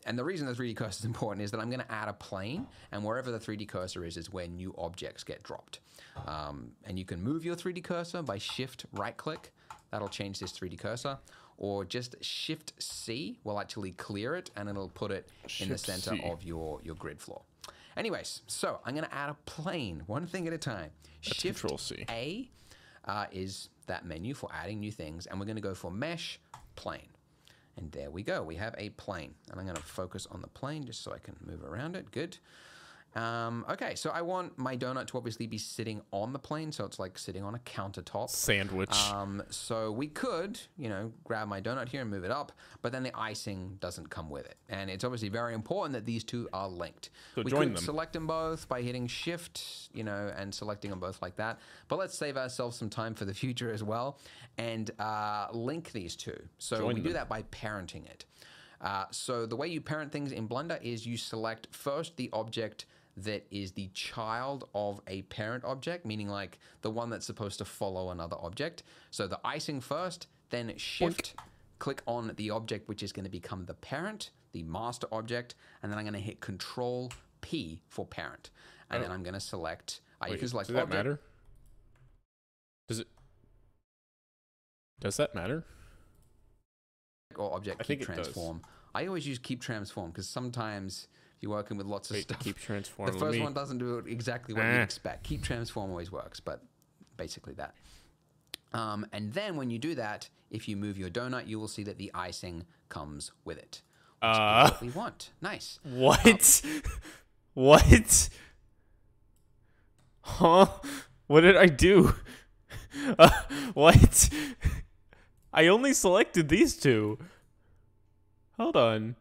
and the reason the 3D cursor is important is that I'm going to add a plane, and wherever the 3D cursor is where new objects get dropped. And you can move your 3D cursor by Shift right click. That'll change this 3D cursor. Or just Shift C will actually clear it, and it'll put it in the center of your grid floor. Anyways, so I'm going to add a plane, one thing at a time. That's Shift Control C. A is that menu for adding new things, and we're going to go for Mesh Plane. And there we go. We have a plane, and I'm going to focus on the plane just so I can move around it. Good. Okay, so I want my donut to obviously be sitting on the plane, so it's like sitting on a countertop. Sandwich. So we could, grab my donut here and move it up, but then the icing doesn't come with it. And it's obviously very important that these two are linked. So we join could them. select them both by hitting Shift, and selecting them both like that. But let's save ourselves some time for the future as well and link these two. So we do that by parenting it. So the way you parent things in Blender is you select first the object that is the child of a parent object, meaning like the one that's supposed to follow another object. So the icing first, then Shift, click on the object which is going to become the parent, the master object, and then I'm going to hit Control P for parent. And then I'm going to select, you can select does that object. matter? Does that matter? Or object I think keep it does. transform. I always use keep transform because sometimes you're working with lots of stuff. Keep transform. The first one doesn't do exactly what you'd expect. Keep transform always works, but basically that. And then when you do that, if you move your donut, you will see that the icing comes with it. Which is what we want. Nice. What? What? Huh? What did I do? What? I only selected these two. Hold on.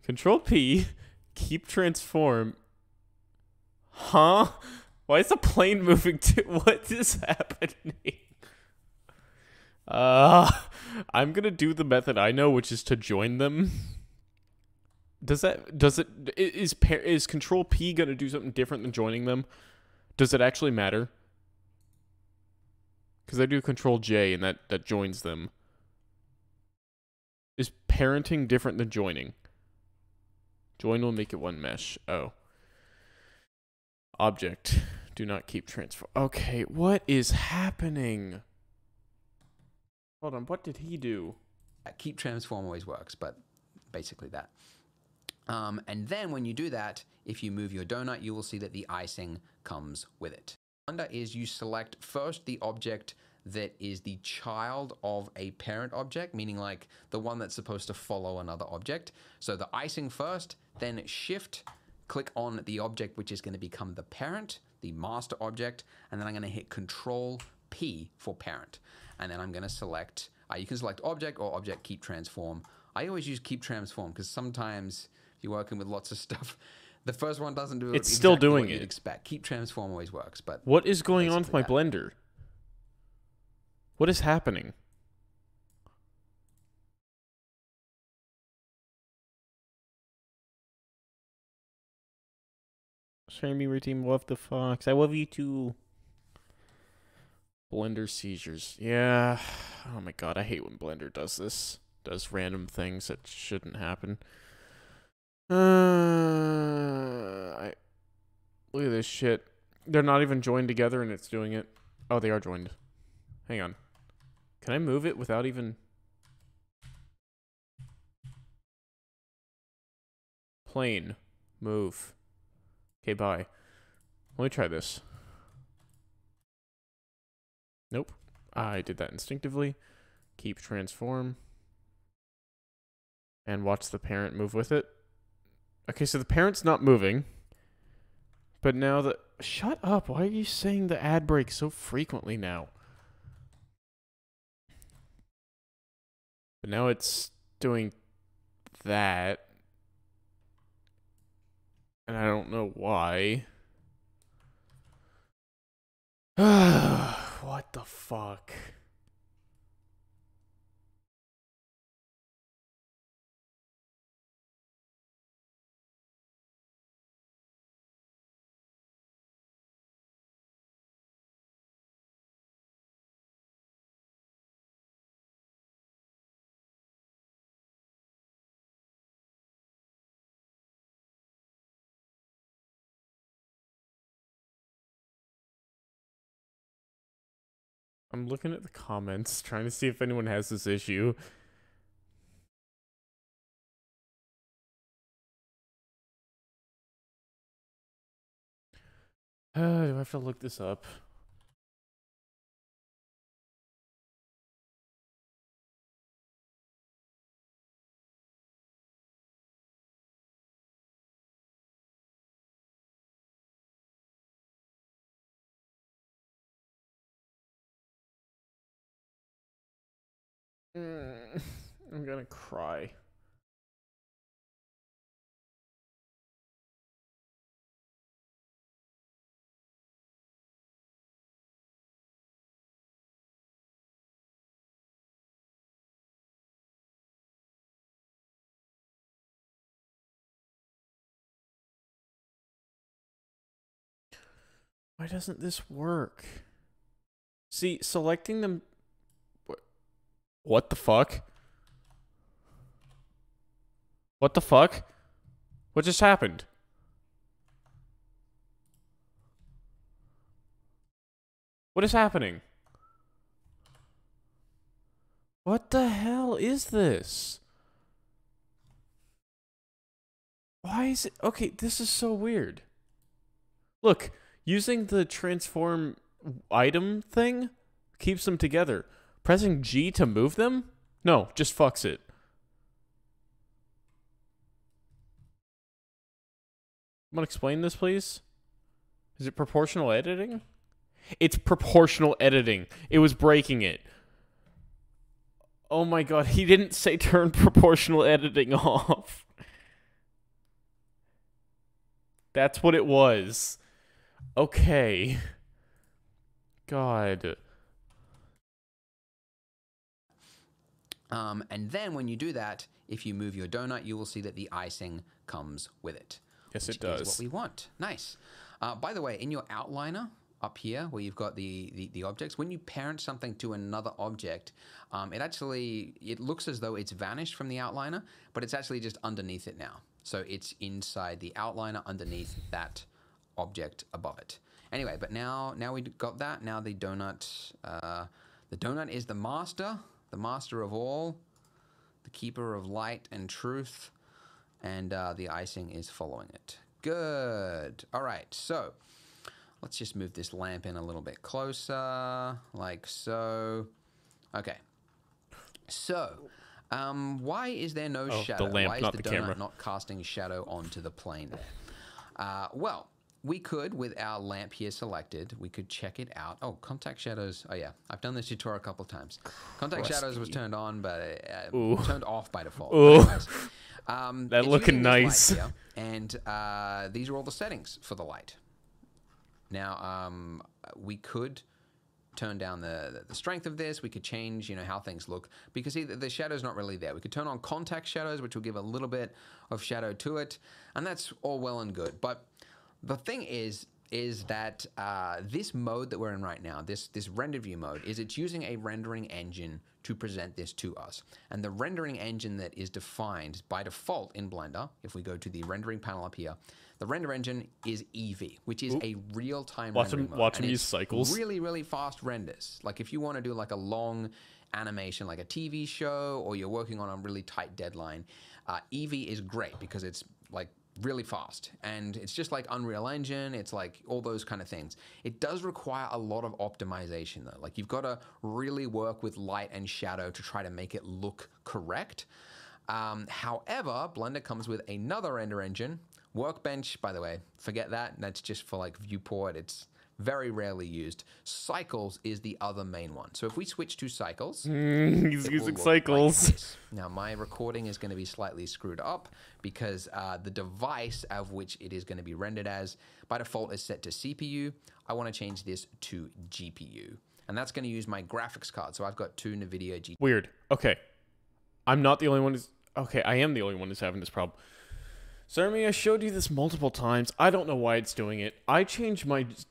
Control P. Keep transform. Huh? Why is the plane moving too? What is happening? I'm gonna do the method I know, which is to join them. Is Control P gonna do something different than joining them? Does it actually matter? Because I do Control J and that joins them. Is parenting different than joining? Join will make it one mesh. Oh. Object. Do not keep transform. Okay, what is happening? Hold on, what did he do? Keep transform always works, but basically that. And then when you do that, if you move your donut, you will see that the icing comes with it. Under is you select first the object that is the child of a parent object, meaning like the one that's supposed to follow another object. So the icing first, then Shift, click on the object which is going to become the parent, the master object, and then I'm going to hit Control P for parent. And then I'm going to select, you can select object or object keep transform. I always use keep transform because sometimes if you're working with lots of stuff, the first one doesn't do it. It's still doing what it. You'd expect. Keep transform always works, but what is going on with my Blender? What is happening? Sammy Team, love the fox. I love you too. Blender seizures. Yeah. Oh my god, I hate when Blender does this. Does random things that shouldn't happen. Look at this shit. They're not even joined together and it's doing it. Oh, they are joined. Hang on. Can I move it without even... Plane. Move. Okay, bye. Let me try this. Nope. I did that instinctively. Keep transform. And watch the parent move with it. Okay, so the parent's not moving. But now the... Shut up. Why are you saying the ad break so frequently now? But now it's doing that. And I don't know why. What the fuck? I'm looking at the comments, trying to see if anyone has this issue. Do I have to look this up? I'm gonna cry. Why doesn't this work? See, selecting them... What the fuck? What the fuck? What just happened? What is happening? What the hell is this? Why is it... Okay, this is so weird. Look, using the transform item thing keeps them together. Pressing G to move them? No, just fucks it. Want to explain this, please? Is it proportional editing? It's proportional editing. It was breaking it. Oh my god, he didn't say turn proportional editing off. That's what it was. Okay. God. And then when you do that, if you move your donut, you will see that the icing comes with it. Yes, it does. Is what we want. Nice. By the way, in your outliner up here, where you've got the objects, when you parent something to another object, it looks as though it's vanished from the outliner, but it's actually just underneath it now. So it's inside the outliner underneath that object above it. Anyway, but now we got that. Now the donut is the master of all, the keeper of light and truth, and the icing is following it. Good. All right, so let's just move this lamp in a little bit closer, like so. Okay. So, why is there no shadow? The lamp, why is not the the donut camera. not casting shadow onto the plane there? Well, we could, with our lamp here selected, we could check it out. Oh, contact shadows. Oh yeah, I've done this tutorial a couple of times. Contact shadows was turned on, but turned off by default. Anyways, that looking nice. Here, and these are all the settings for the light. Now, we could turn down the strength of this. We could change, how things look, because see, the shadow's not really there. We could turn on contact shadows, which will give a little bit of shadow to it, and that's all well and good. But the thing is that this mode that we're in right now, this render view mode, it's using a rendering engine to present this to us. And the rendering engine that is defined by default in Blender, if we go to the rendering panel up here, the render engine is Eevee, which is a real-time rendering mode. Watch him use cycles. Really, really fast renders. Like if you want to do like a long animation, like a TV show, or you're working on a really tight deadline, Eevee is great because it's like really fast, and it's just like Unreal Engine. It's like all those kind of things. It does require a lot of optimization though. Like you've got to really work with light and shadow to try to make it look correct. However, Blender comes with another render engine, Workbench. By the way, forget that. That's just for like viewport. It's very rarely used. Cycles is the other main one. So if we switch to cycles, He's it will using look cycles. like this. Now my recording is going to be slightly screwed up because the device of which it is going to be rendered as by default is set to CPU. I want to change this to GPU. And that's going to use my graphics card. So I've got two NVIDIA GPUs. Weird. Okay. I'm not the only one who's... Okay, I am the only one who's having this problem. Sorry, I showed you this multiple times. I don't know why it's doing it. I changed my... Did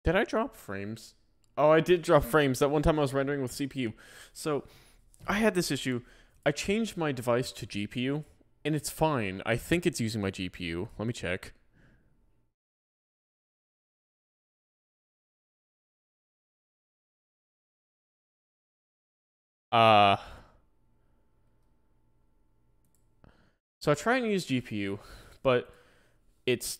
I drop frames? Oh, I did drop frames. That one time I was rendering with CPU. So, I had this issue. I changed my device to GPU, and it's fine. I think it's using my GPU. Let me check. So I try and use GPU, but it's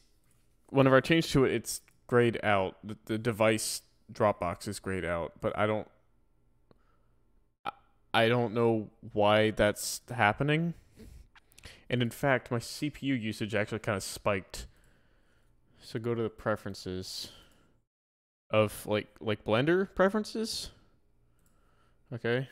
whenever I change to it, it's grayed out. The device Dropbox is grayed out, but I don't know why that's happening. And in fact, my CPU usage actually kind of spiked. So go to the preferences of like Blender preferences. Okay.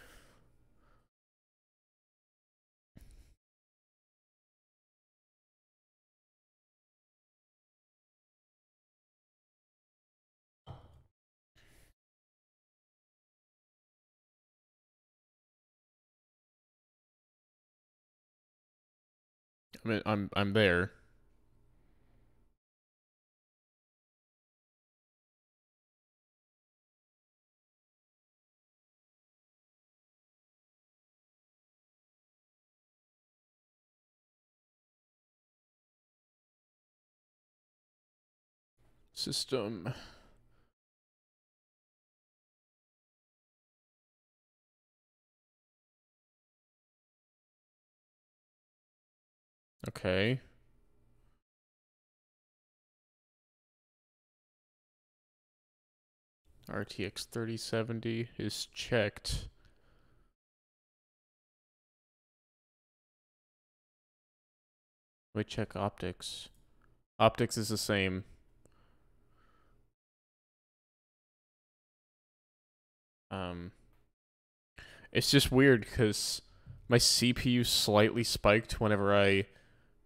I mean, I'm there. System. Okay. RTX 3070 is checked. Wait, check optics. Optics is the same. It's just weird because my CPU slightly spiked whenever I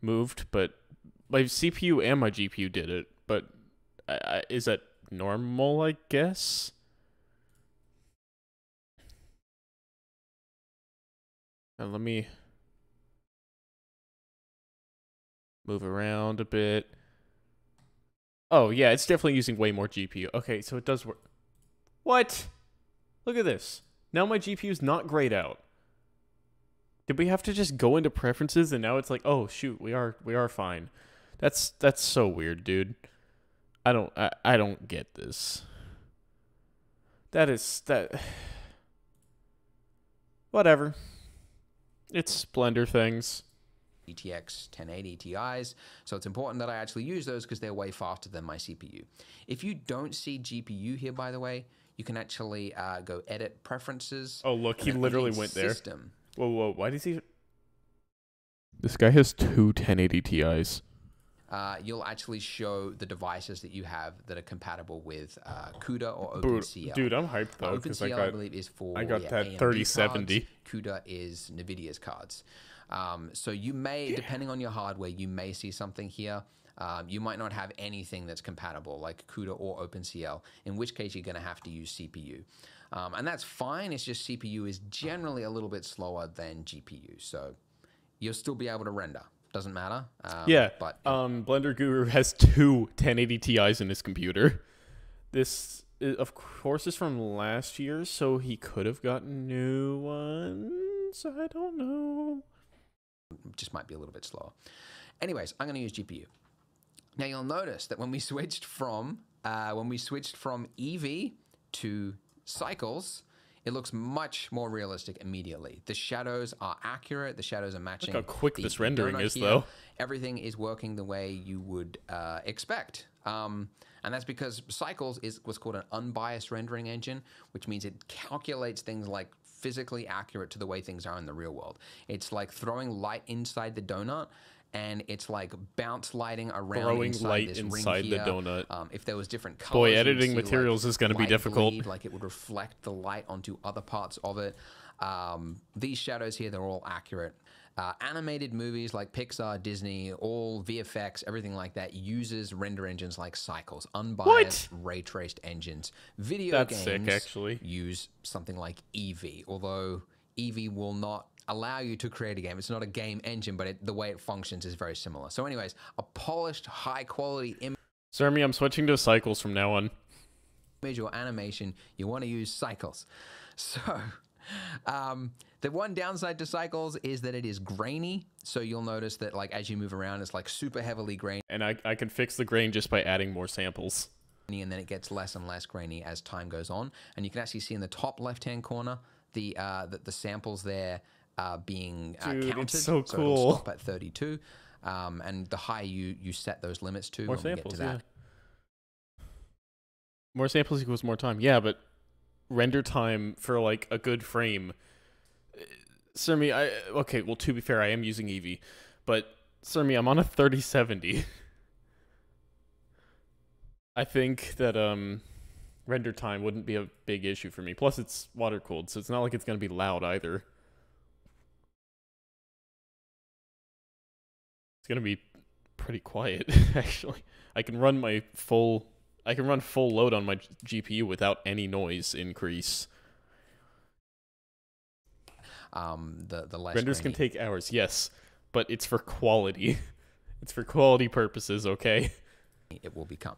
moved, but my CPU and my GPU did it. But is that normal, I guess? And let me move around a bit. Oh, yeah, it's definitely using way more GPU. Okay, so it does work. What? Look at this. Now my GPU's not grayed out. Did we have to just go into preferences and now it's like, oh shoot, we are fine. That's so weird, dude. I don't get this. That whatever. It's Blender things. GTX 1080 Ti's, so it's important that I actually use those because they're way faster than my CPU. If you don't see GPU here, by the way, you can actually go edit preferences. Oh look, he literally went there. System. Whoa, why does he... This guy has two 1080 Ti's. You'll actually show the devices that you have that are compatible with CUDA or OpenCL. Dude, I'm hyped though because I believe is for got that AMD 3070. cards. CUDA is NVIDIA's cards. So you may, depending on your hardware, you may see something here. You might not have anything that's compatible like CUDA or OpenCL, in which case you're going to have to use CPU. And that's fine. It's just CPU is generally a little bit slower than GPU. So you'll still be able to render. Doesn't matter. Yeah, but Blender Guru has two 1080 Ti's in his computer. This, of course, is from last year, so he could have gotten new ones. I don't know. Just might be a little bit slower. Anyways, I'm going to use GPU. Now you'll notice that when we switched from EV to cycles, it looks much more realistic immediately. The shadows are accurate. The shadows are matching. Look how quick this rendering is, here. though. Everything is working the way you would expect. And that's because Cycles is what's called an unbiased rendering engine, which means it calculates things like physically accurate to the way things are in the real world. It's like throwing light inside the donut and it's like bounce lighting around Throwing inside light this inside ring the here. donut. If there was different colors, Boy, you'd editing see, materials is going to be light difficult. bleed, like it would reflect the light onto other parts of it. These shadows here, they're all accurate. Animated movies like Pixar, Disney, all VFX, everything like that uses render engines like Cycles, unbiased, ray-traced engines. Video games sick, actually. use something like Eevee, although Eevee will not allow you to create a game. It's not a game engine, but the way it functions is very similar. So anyways, a polished, high-quality Sermi, I'm switching to Cycles from now on. image or animation, you want to use Cycles. So the one downside to Cycles is that it is grainy. So you'll notice that like as you move around, it's like super heavily grainy. And I can fix the grain just by adding more samples. And then it gets less and less grainy as time goes on. And you can actually see in the top left-hand corner the samples there being Dude, counted. it's so So cool. it'll stop at 32. And the higher you set those limits to, More when we get samples, to that. yeah. More samples equals more time. Yeah, but render time for like a good frame. Sermi, okay, well, to be fair, I am using Eevee, but Sermi, I'm on a 3070. I think that render time wouldn't be a big issue for me. Plus, it's water cooled, so it's not like it's going to be loud either. It's going to be pretty quiet, actually. I can run full load on my GPU without any noise increase. The less Renders grainy. can take hours, yes, but it's for quality. It's for quality purposes, okay? It will become.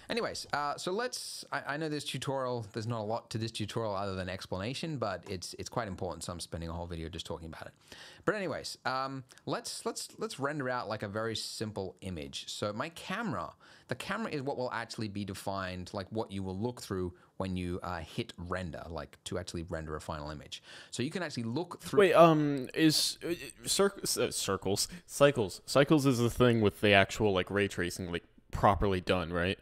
Anyways, so I know this tutorial, there's not a lot to this tutorial other than explanation, but it's quite important, so I'm spending a whole video just talking about it. But anyways, let's render out like a very simple image. So my camera, the camera is what will actually be defined, like what you will look through when you hit render, like to actually render a final image. So you can actually look through. Wait, is cycles is the thing with the actual like ray tracing like properly done, right?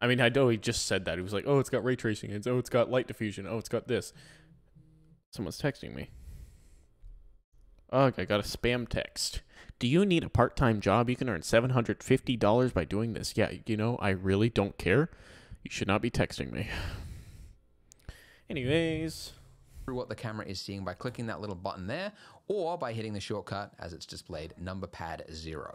I mean, I know he just said that. He was like, oh, it's got ray tracing. It's got light diffusion. Oh, it's got this. Someone's texting me. Ugh, I got a spam text. Do you need a part-time job? You can earn $750 by doing this. Yeah, you know, I really don't care. You should not be texting me. Anyways. Through what the camera is seeing by clicking that little button there, or by hitting the shortcut as it's displayed, number pad 0.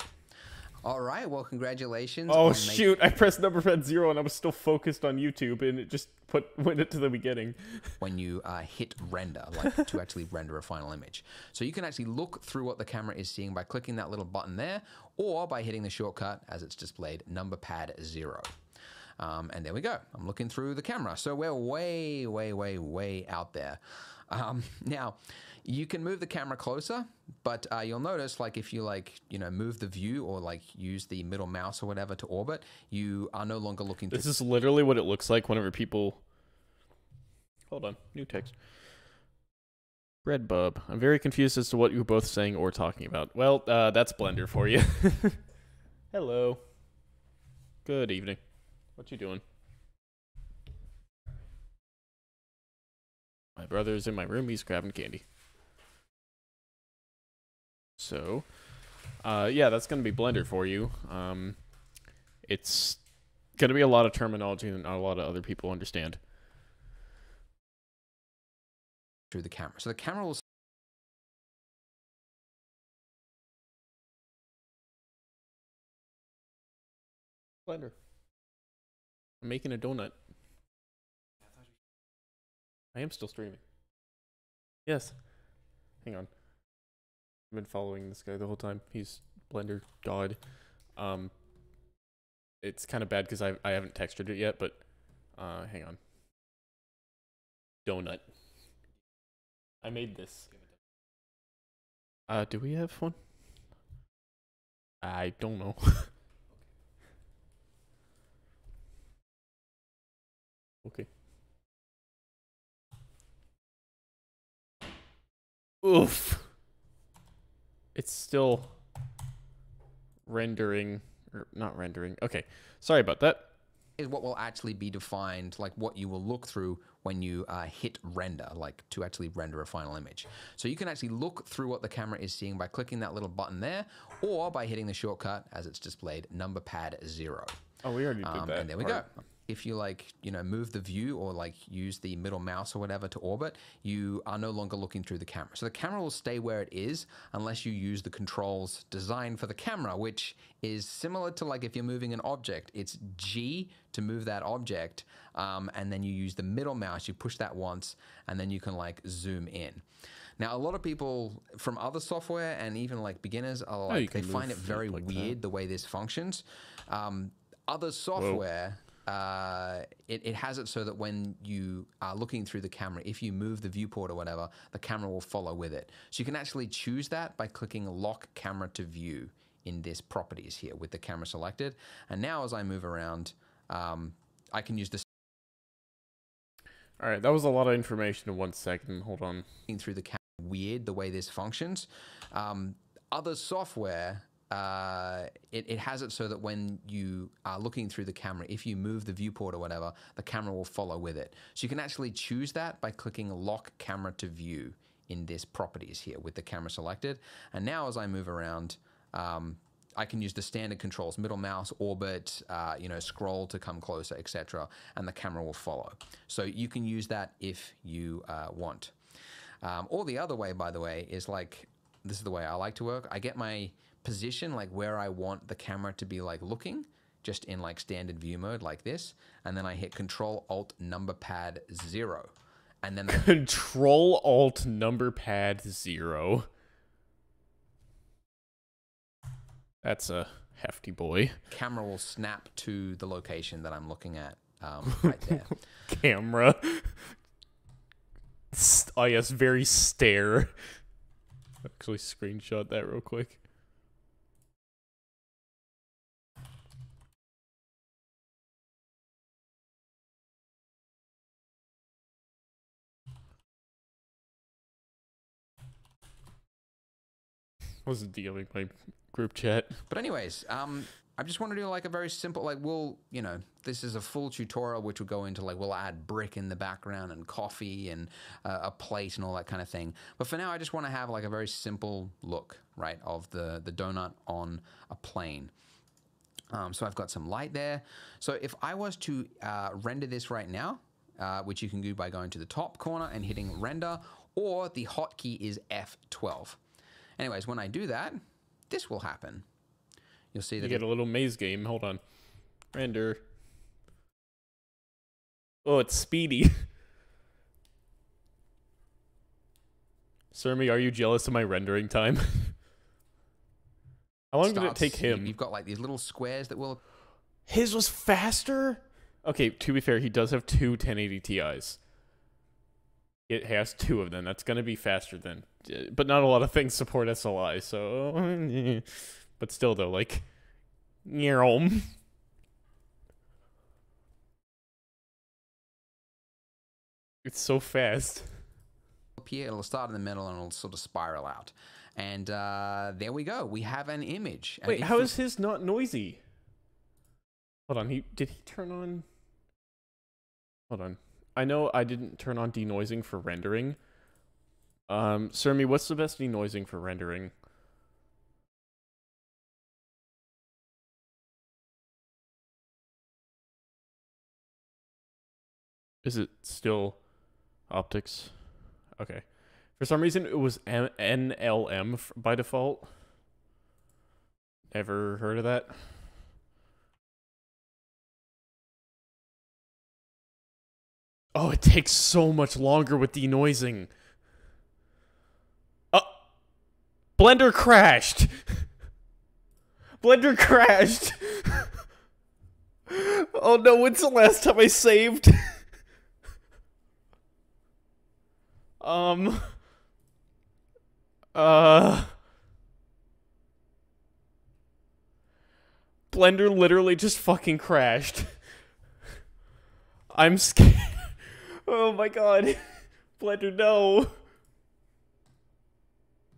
All right, well, congratulations. Oh, shoot. I pressed number pad 0 and I was still focused on YouTube and it just went it to the beginning. When you hit render, like to actually render a final image. So you can actually look through what the camera is seeing by clicking that little button there, or by hitting the shortcut as it's displayed, number pad 0. And there we go. I'm looking through the camera. So we're way, way, way, way out there. Now, you can move the camera closer, but you'll notice, like, if you, like, you know, move the view or, like, use the middle mouse or whatever to orbit, you are no longer looking This is literally what it looks like whenever people... Hold on. New text. Redbub. I'm very confused as to what you're both saying or talking about. Well, that's Blender for you. Hello. Good evening. What you doing? My brother's in my room. He's grabbing candy. So, yeah, that's going to be Blender for you. It's going to be a lot of terminology that not a lot of other people understand. through the camera. So the camera will... Blender. I'm making a donut. I am still streaming. Yes. Hang on. I've been following this guy the whole time. He's Blender God. It's kind of bad because I haven't textured it yet, but hang on. Donut. I made this. Do we have one? I don't know. Okay. Oof. It's still rendering, or not rendering. Okay. Sorry about that. is what will actually be defined, like what you will look through when you hit render, like to actually render a final image. So you can actually look through what the camera is seeing by clicking that little button there, or by hitting the shortcut as it's displayed, number pad 0. Oh, we already did that. And there we go. If you move the view or use the middle mouse or whatever to orbit, you are no longer looking through the camera. So the camera will stay where it is unless you use the controls designed for the camera, which is similar to if you're moving an object. It's G to move that object, and then you use the middle mouse, you push that once, and then you can zoom in. Now, a lot of people from other software and even beginners are they find it very weird the way this functions. Other software, it has it so that when you are looking through the camera, if you move the viewport or whatever, the camera will follow with it. So you can actually choose that by clicking lock camera to view in this properties here with the camera selected. And now as I move around, I can use this. All right, that was a lot of information in 1 second. Hold on. Through the camera, weird the way this functions. Other software, it has it so that when you are looking through the camera, if you move the viewport or whatever, the camera will follow with it. So you can actually choose that by clicking lock camera to view in this properties here with the camera selected. And now as I move around, I can use the standard controls, middle mouse, orbit, scroll to come closer, etc., and the camera will follow. So you can use that if you want. Or the other way, by the way, is this is the way I like to work. I get my position, where I want the camera to be looking, just in standard view mode like this, and then I hit Control Alt number pad 0, and then Control Alt number pad 0. That's a hefty boy. Camera will snap to the location that I'm looking at right there. Camera. Oh yes, very stare. Actually, screenshot that real quick. Wasn't DMing my group chat. But anyways, I just want to do a very simple, this is a full tutorial which will go into we'll add brick in the background and coffee and a plate and all that kind of thing. But for now, I just want to have a very simple look, right, of the donut on a plane. So I've got some light there. So if I was to render this right now, which you can do by going to the top corner and hitting render, or the hotkey is F12. Anyways, when I do that, this will happen. You'll see that you get a little maze game. Hold on. Render. Oh, it's speedy. Surmy, are you jealous of my rendering time? How long did it take him? You've got these little squares that will... His was faster? Okay, to be fair, he does have two 1080 Ti's. It has 2 of them. That's going to be faster than... But not a lot of things support SLI, so... But still, though, it's so fast. Up here, it'll start in the middle and it'll sort of spiral out. And there we go. We have an image. And wait, how is his not noisy? Hold on. Did he turn on... Hold on. I know I didn't turn on denoising for rendering. Surmy, what's the best denoising for rendering? Is it still optics? Okay. For some reason, it was NLM by default. Ever heard of that? Oh, it takes so much longer with denoising. Blender crashed! Blender crashed! Oh no, when's the last time I saved? Blender literally just fucking crashed. I'm scared. Oh my god. Blender, no.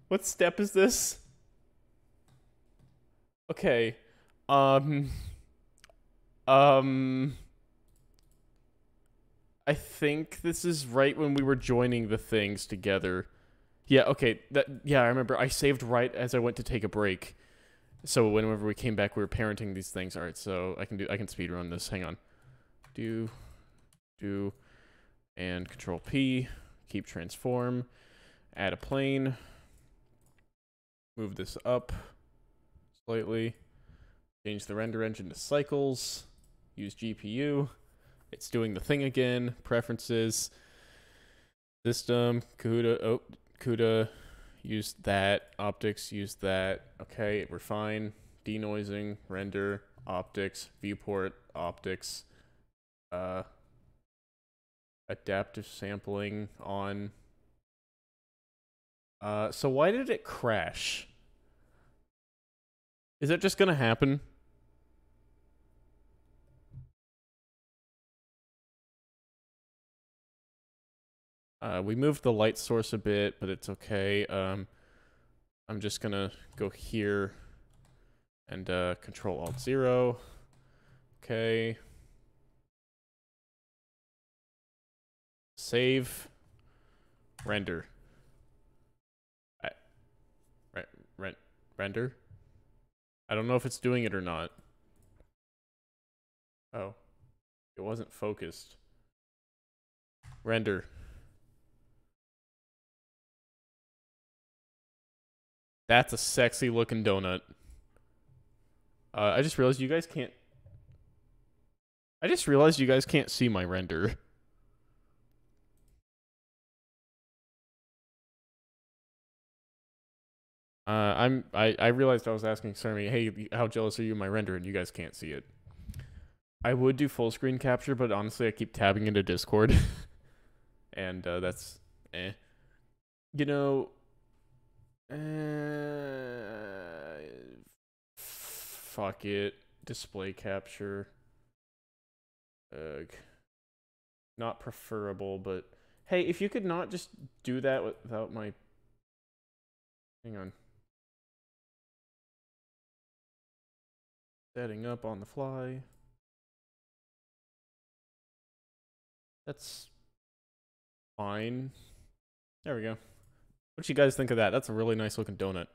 What step is this? Okay. I think this is right when we were joining the things together. Yeah, okay. Yeah, I remember. I saved right as I went to take a break. So whenever we came back, we were parenting these things. All right, so I can speedrun this. Hang on. Do, and Control P. Keep transform. Add a plane. Move this up slightly. Change the render engine to cycles. Use GPU. It's doing the thing again. Preferences. System. CUDA. Oh, CUDA. Use that. Optics. Use that. Okay, we're fine. Denoising. Render. Optics. Viewport. Optics. Adaptive sampling on. So why did it crash? Is it just gonna happen? We moved the light source a bit, but it's okay. I'm just gonna go here and Control Alt 0. Okay. Save. Render. Render? I don't know if it's doing it or not. Oh. It wasn't focused. Render. That's a sexy looking donut. I just realized you guys can't... I just realized you guys can't see my render. I realized I was asking Sermi, hey, how jealous are you of my render? And you guys can't see it. I would do full screen capture, but honestly, I keep tabbing into Discord. And that's eh. You know, fuck it. Display capture. Ugh. Not preferable, but hey, if you could not just do that without my... Hang on. Setting up on the fly. That's fine. There we go. What do you guys think of that? That's a really nice looking donut.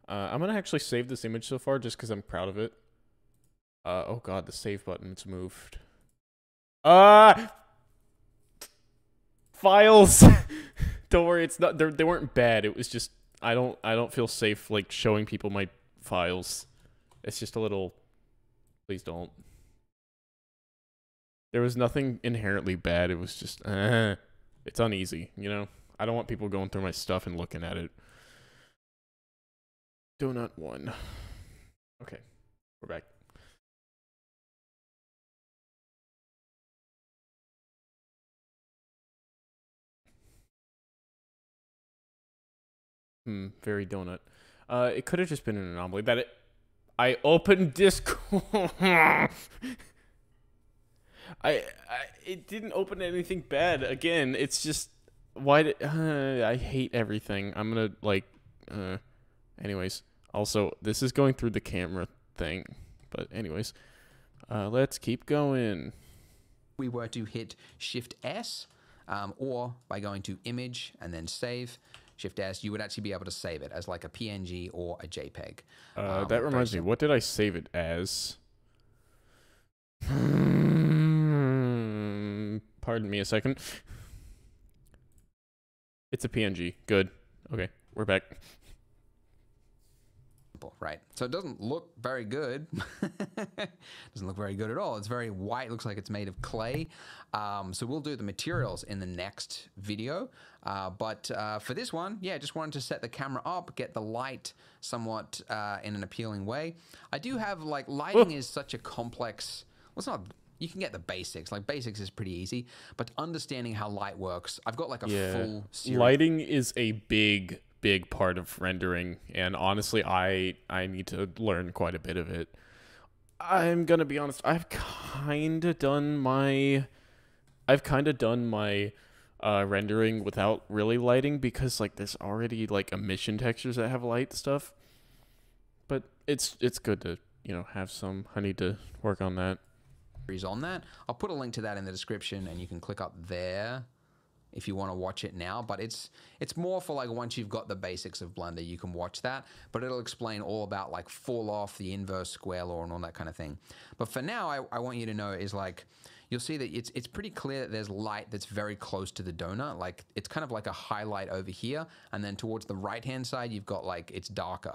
I'm gonna actually save this image so far just because I'm proud of it. Oh god, the save button, it's moved. Files! Don't worry, it's not, they weren't bad. It was just, I don't feel safe, like, showing people my files. It's just a little, please don't. There was nothing inherently bad. It was just, it's uneasy, you know? I don't want people going through my stuff and looking at it. Donut 1. Okay, we're back. Very donut. It could have just been an anomaly that I opened Discord. It didn't open anything bad. Again, it's just why did I hate everything. I'm gonna like anyways. Also, this is going through the camera thing. But anyways, let's keep going. We were to hit Shift S, or by going to Image and then Save. Shift S, you would actually be able to save it as like a PNG or a JPEG. That reminds me, what did I save it as? Pardon me a second. It's a PNG. Good. Okay, we're back. Right. So it doesn't look very good. Doesn't look very good at all. It's very white. Looks like it's made of clay. So we'll do the materials in the next video. But for this one, yeah, just wanted to set the camera up, get the light somewhat in an appealing way. I do have, like, lighting is such a complex... Well, it's not... You can get the basics. Like, basics is pretty easy. But understanding how light works, I've got, like, a full series. Lighting is a big part of rendering, and honestly I need to learn quite a bit of it. I'm gonna be honest, I've kind of done my rendering without really lighting, because like there's already like emission textures that have light stuff, but it's good to, you know, have some. I need to work on that. series on that. I'll put a link to that in the description, and you can click up there if you want to watch it now. But it's more for like once you've got the basics of Blender, you can watch that. But it'll explain all about like fall off, the inverse square law, and all that kind of thing. But for now, I want you to know is like, you'll see that it's pretty clear that there's light that's very close to the donut. Like it's kind of like a highlight over here, and then towards the right-hand side, you've got like it's darker.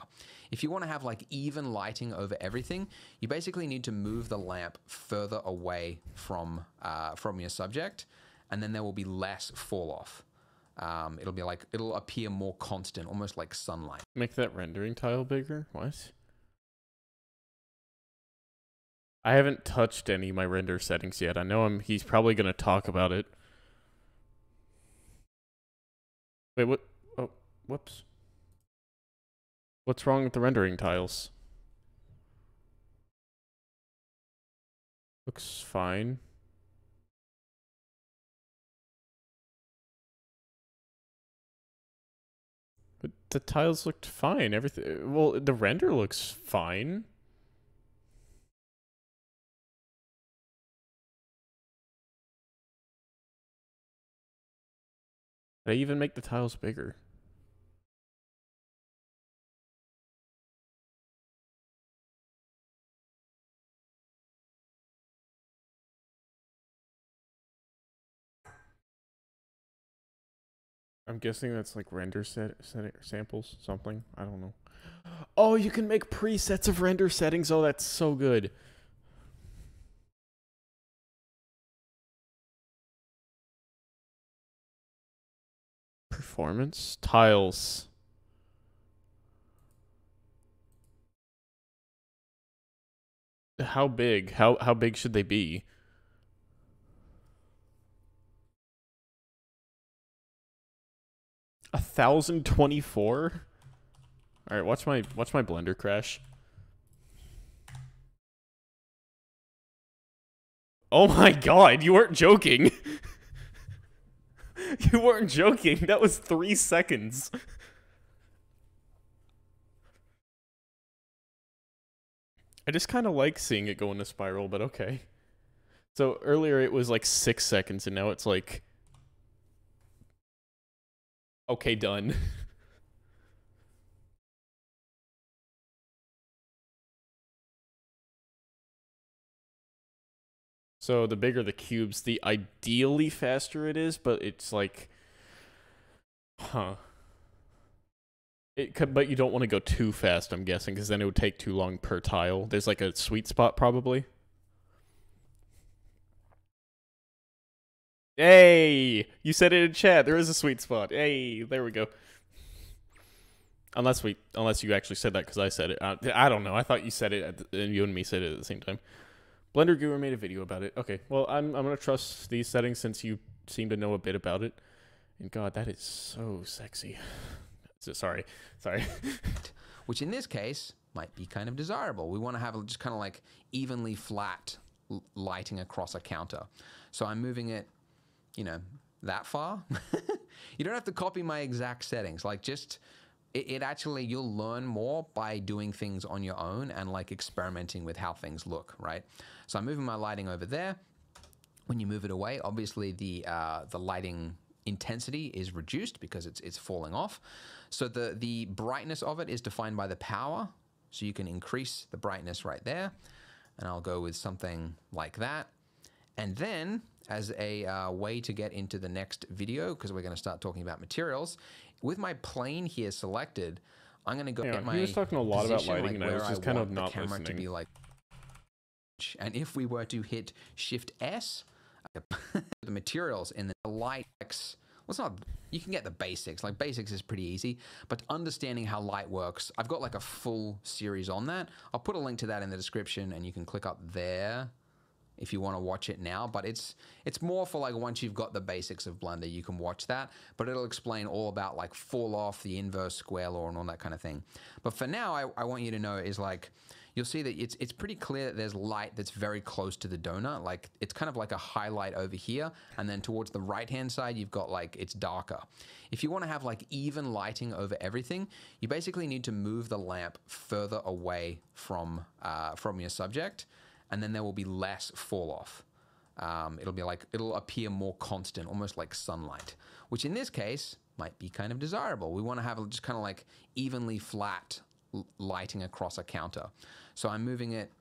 If you want to have like even lighting over everything, you basically need to move the lamp further away from your subject, and then there will be less fall off. It'll be like, it'll appear more constant, almost like sunlight. Make that rendering tile bigger? What? I haven't touched any of my render settings yet. I know he's probably going to talk about it. Wait, what? Oh, whoops. What's wrong with the rendering tiles? Looks fine. But the tiles looked fine. Everything. Well, the render looks fine. Did I even make the tiles bigger? I'm guessing that's like render samples, something. I don't know. Oh, you can make presets of render settings. Oh, that's so good. Performance tiles. How big? How big should they be? A 1024? All right, watch my Blender crash. Oh my god, you weren't joking. You weren't joking. That was 3 seconds. I just kind of like seeing it go in a spiral, but okay. So earlier it was like 6 seconds, and now it's like... Okay, done. So the bigger the cubes, the ideally faster it is, but it's like... Huh. But you don't want to go too fast, I'm guessing, because then it would take too long per tile. There's like a sweet spot, probably. Hey! You said it in chat. There is a sweet spot. Hey, there we go. Unless you actually said that because I said it. I don't know. I thought you said it, and you and me said it at the same time. Blender Guru made a video about it. Okay, well, I'm gonna trust these settings since you seem to know a bit about it. And God, that is so sexy. Sorry. Which in this case might be kind of desirable. We want to have just kind of like evenly flat lighting across a counter. So I'm moving it, you know, that far. You don't have to copy my exact settings. Like just, it actually, you'll learn more by doing things on your own and like experimenting with how things look, right? So I'm moving my lighting over there. When you move it away, obviously the lighting intensity is reduced because it's falling off. So the brightness of it is defined by the power. So you can increase the brightness right there. And I'll go with something like that. And then as a way to get into the next video, because we're going to start talking about materials, with my plane here selected, I'm going to go get my he was talking a lot about lighting, like and I was just kind of not camera listening. to be like, and if we were to hit Shift S, the materials in the light, well, it's not, you can get the basics. Like basics is pretty easy, but understanding how light works, I've got like a full series on that. I'll put a link to that in the description, and you can click up there if you want to watch it now. But it's more for like once you've got the basics of Blender, you can watch that. But it'll explain all about like fall off, the inverse square law, and all that kind of thing. But for now, I want you to know is like, you'll see that it's pretty clear that there's light that's very close to the donut. Like it's kind of like a highlight over here, and then towards the right-hand side, you've got like it's darker. If you want to have like even lighting over everything, you basically need to move the lamp further away from your subject, and then there will be less fall off. It'll appear more constant, almost like sunlight, which in this case might be kind of desirable. We want to have just kind of like evenly flat lighting across a counter. So I'm moving it,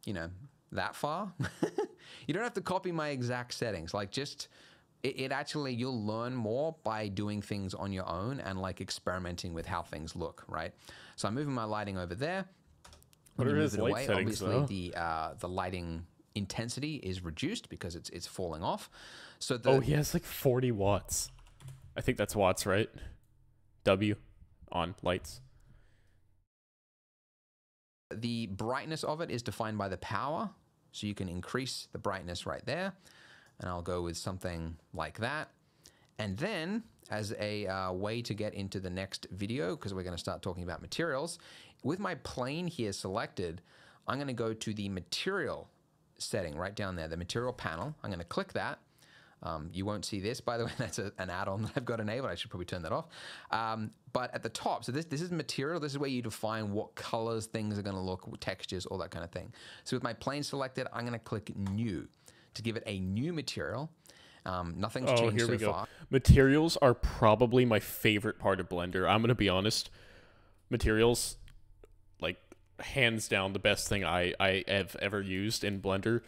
you know, that far. You don't have to copy my exact settings. Like just, it actually, you'll learn more by doing things on your own and like experimenting with how things look, right? So I'm moving my lighting over there. What are his light settings, obviously the lighting intensity is reduced because it's falling off. So oh, he has like 40 watts. I think that's watts, right? W on lights. The brightness of it is defined by the power. So you can increase the brightness right there. And I'll go with something like that. And then as a way to get into the next video, because we're going to start talking about materials, with my plane here selected, I'm going to go to the material setting right down there, the material panel. I'm going to click that. You won't see this, by the way. That's an add-on that I've got enabled. I should probably turn that off. But at the top, so this is material. This is where you define what colors things are going to look, textures, all that kind of thing. So with my plane selected, I'm going to click New to give it a new material. Nothing's changed so far. Materials are probably my favorite part of Blender. I'm going to be honest. Materials, like, hands down the best thing I have ever used in Blender.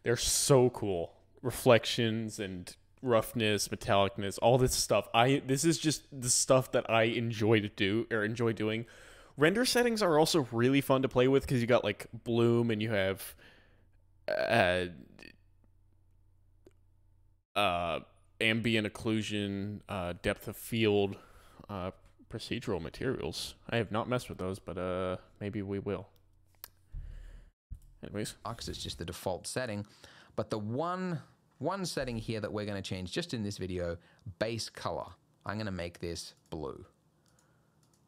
They're so cool. Reflections and roughness, metallicness, all this stuff. This is just the stuff that I enjoy doing. Render settings are also really fun to play with because you got like bloom and you have ambient occlusion, depth of field, procedural materials. I have not messed with those, but maybe we will. Anyways, because it's just the default setting. But the one setting here that we're going to change just in this video, base color. I'm going to make this blue,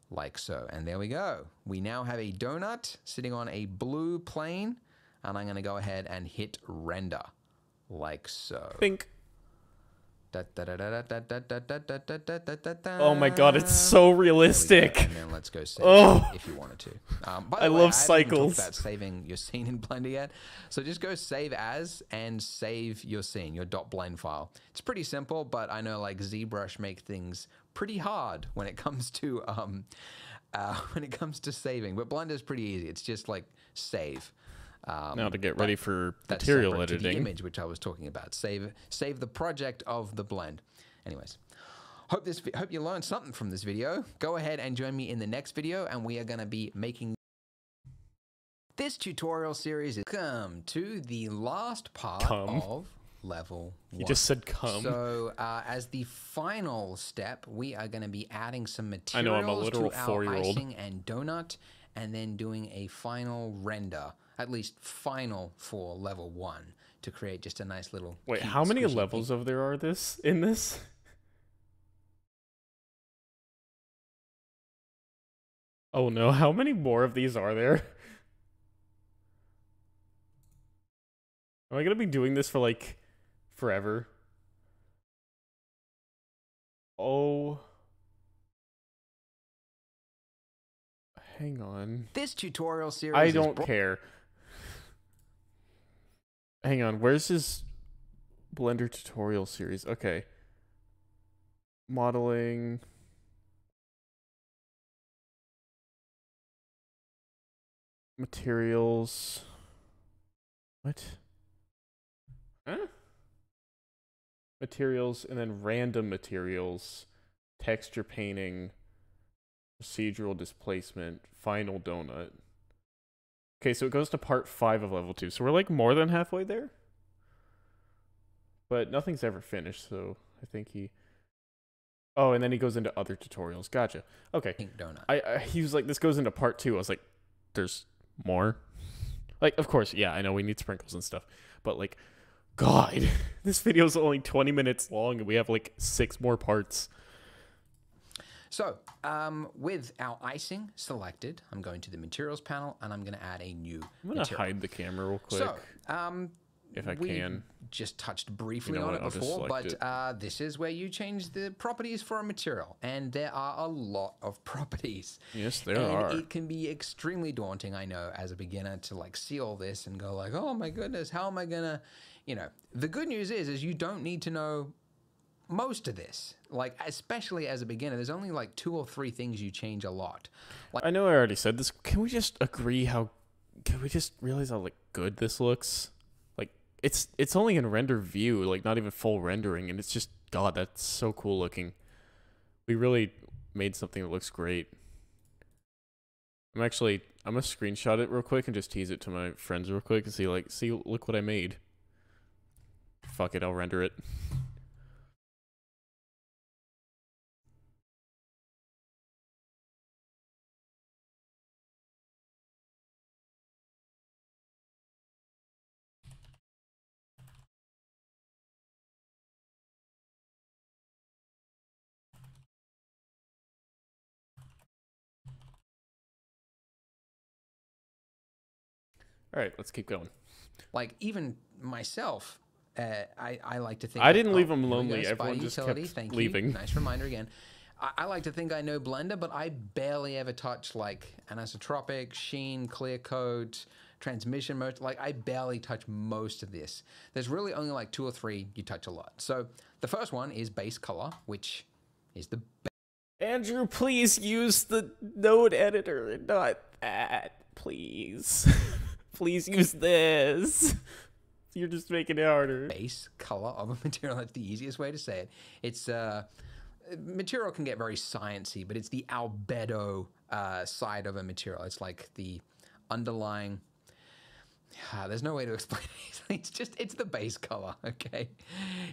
like so. And there we go. We now have a donut sitting on a blue plane, and I'm going to go ahead and hit render, like so. Think. Oh my god, it's so realistic. And then let's go save if you wanted to. By the I way, love I cycles. haven't talked about saving your scene in Blender yet. So just go save as and save your scene, your .blend file. It's pretty simple, but I know like ZBrush make things pretty hard when it comes to saving. But Blender's pretty easy. It's just like save. Now to get ready for material editing. To the image which I was talking about. Save the project of the blend. Anyways, hope you learned something from this video. Go ahead and join me in the next video, and we are going to be making this tutorial series. Come to the last part of level 1. You just said come. So as the final step, we are going to be adding some materials I know, I'm a literal to our 4-year-old. icing and donut, and then doing a final render. At least final for level 1 to create just a nice little. Wait, how many levels of there are in this? Oh no, how many more of these are there? Am I gonna be doing this for like forever? Oh. Hang on. This tutorial series I don't care. Hang on, where's his Blender tutorial series? Okay. Modeling. Materials. What? Huh? Materials, and then random materials. Texture painting. Procedural displacement. Final donut. Okay, so it goes to part 5 of level 2. So we're like more than halfway there. But nothing's ever finished, so I think he... Oh, and then he goes into other tutorials. Gotcha. Okay. Pink donut. He was like, this goes into part 2. I was like, there's more? Like, of course, yeah, I know we need sprinkles and stuff. But like, God, this video's only 20 minutes long and we have like 6 more parts. So, with our icing selected, I'm going to the materials panel and I'm going to add a new I'm going to hide the camera real quick. So, if I we can. just touched briefly You know on what, it I'll just before, select but this is where you change the properties for a material, and there are a lot of properties. Yes, there and are. it can be extremely daunting, I know, as a beginner to like see all this and go like, oh my goodness, how am I gonna, you know? The good news is you don't need to know most of this. Like, especially as a beginner, there's only like 2 or 3 things you change a lot. Like, I know I already said this. Can we just agree can we just realize how like good this looks? Like it's only in render view, like not even full rendering, and it's just God, that's so cool looking. We really made something that looks great. I'm gonna screenshot it real quick and just tease it to my friends real quick and see look what I made. Fuck it, I'll render it. All right, let's keep going. like even myself, I like to think I didn't leave them them lonely. Everyone just kept Thank leaving. You. Nice reminder again. I like to think I know Blender, but I barely ever touch like anisotropic, sheen, clear coat, transmission mode. Like I barely touch most of this. There's really only like 2 or 3 you touch a lot. So the first one is base color, which is the Andrew, please use the node editor and not that, please. Please use this. You're just making it harder. base color of a material. That's the easiest way to say it. It's material can get very sciencey, but it's the albedo side of a material. It's like the underlying. There's no way to explain it. It's the base color, okay?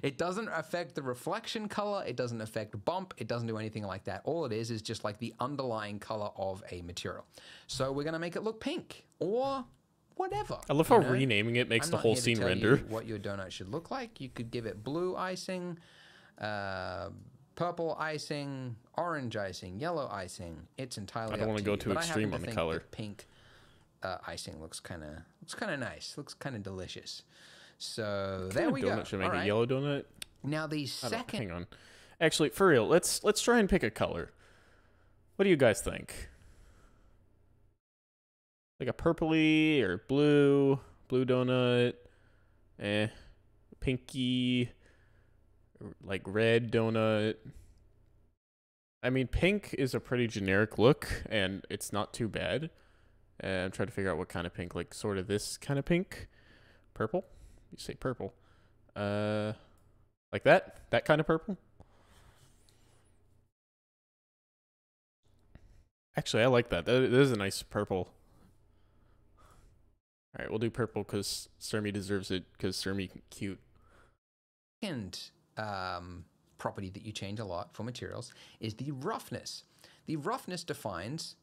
It doesn't affect the reflection color. It doesn't affect bump. It doesn't do anything like that. All it is just like the underlying color of a material. So we're gonna make it look pink or whatever. I love how renaming it makes the whole scene render. What your donut should look like. You could give it blue icing, purple icing, orange icing, yellow icing. It's entirely. I don't want to go too extreme on the color. Pink icing looks kind of nice. Looks kind of delicious. So there we go. Should I make a yellow donut? Now the second. Hang on. Actually, for real, let's try and pick a color. What do you guys think? Like a purpley or blue donut, pinky, like red donut. I mean, pink is a pretty generic look, and it's not too bad. I'm trying to figure out what kind of pink, like sort of this kind of pink. Purple? You say purple. Like that kind of purple? Actually, I like that. That is a nice purple. All right, we'll do purple because Surmy deserves it because Surmy cute. Second property that you change a lot for materials is the roughness. The roughness defines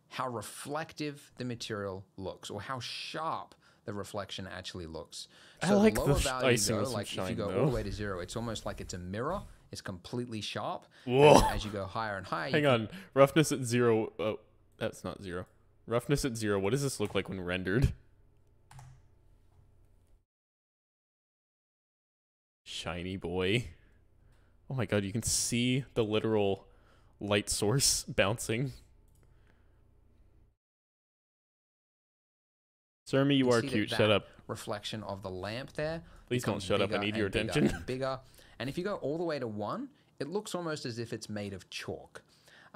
how reflective the material looks or how sharp the reflection actually looks. So I like the the lower value icing you go, with like some if you shine, go though. all the way to 0, it's almost like it's a mirror. It's completely sharp. Whoa. And as you go higher and higher, Hang on. Roughness at 0. Oh, that's not 0. Roughness at 0. What does this look like when rendered? Shiny boy. Oh my god, you can see the literal light source bouncing. Surmy, you are cute. Shut up. Reflection of the lamp there. Please don't shut up. I need your attention. And bigger. And if you go all the way to 1, it looks almost as if it's made of chalk.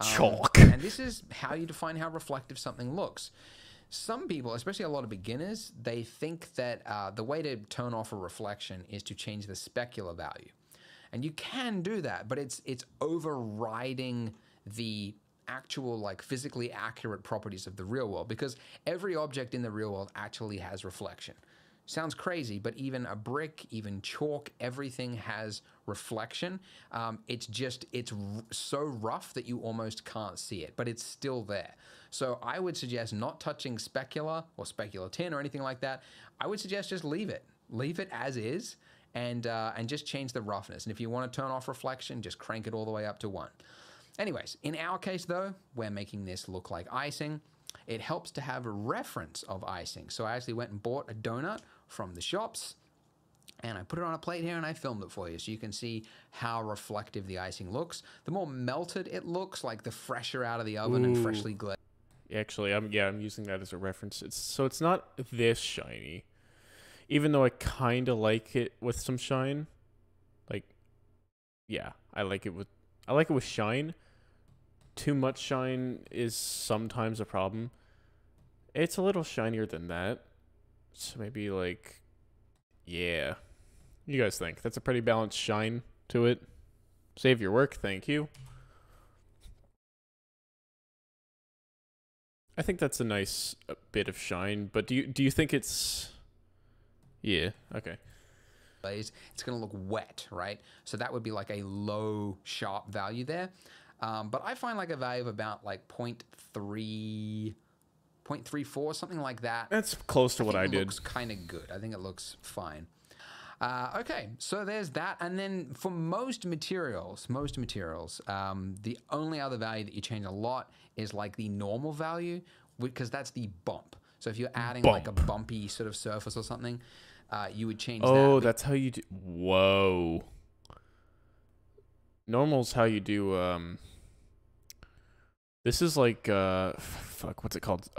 Chalk. And this is how you define how reflective something looks. Some people, especially a lot of beginners, they think that the way to turn off a reflection is to change the specular value. And you can do that, but it's overriding the actual like physically accurate properties of the real world, because every object in the real world actually has reflection. Sounds crazy, but even a brick, even chalk, everything has reflection. It's so rough that you almost can't see it, but it's still there. So I would suggest not touching specular or specular tin or anything like that. I would suggest just leave it as is, and just change the roughness. And if you want to turn off reflection, just crank it all the way up to 1. Anyways, in our case though, we're making this look like icing. It helps to have a reference of icing. So I actually went and bought a donut from the shops, And I put it on a plate here and I filmed it for you so you can see how reflective the icing looks. The more melted it looks, like the fresher out of the oven and freshly glazed. Actually, I'm using that as a reference. It's not this shiny. Even though I kind of like it with some shine. Like, yeah, I like it with shine. Too much shine is sometimes a problem. It's a little shinier than that. So maybe like, yeah. You guys think that's a pretty balanced shine to it? Save your work, thank you. I think that's a nice bit of shine, but do you think it's... Yeah, okay. It's going to look wet, right? So that would be like a low sharp value there. But I find like a value of about like 0.3, 0.34, something like that. That's close to what I did. It looks kind of good. I think it looks fine. Okay, so there's that. And then for most materials, the only other value that you change a lot is like the normal value, because that's the bump. So if you're adding like a bumpy sort of surface or something, you would change that. Oh, that's how you do... Whoa. Normal's how you do... This is like... fuck, what's it called?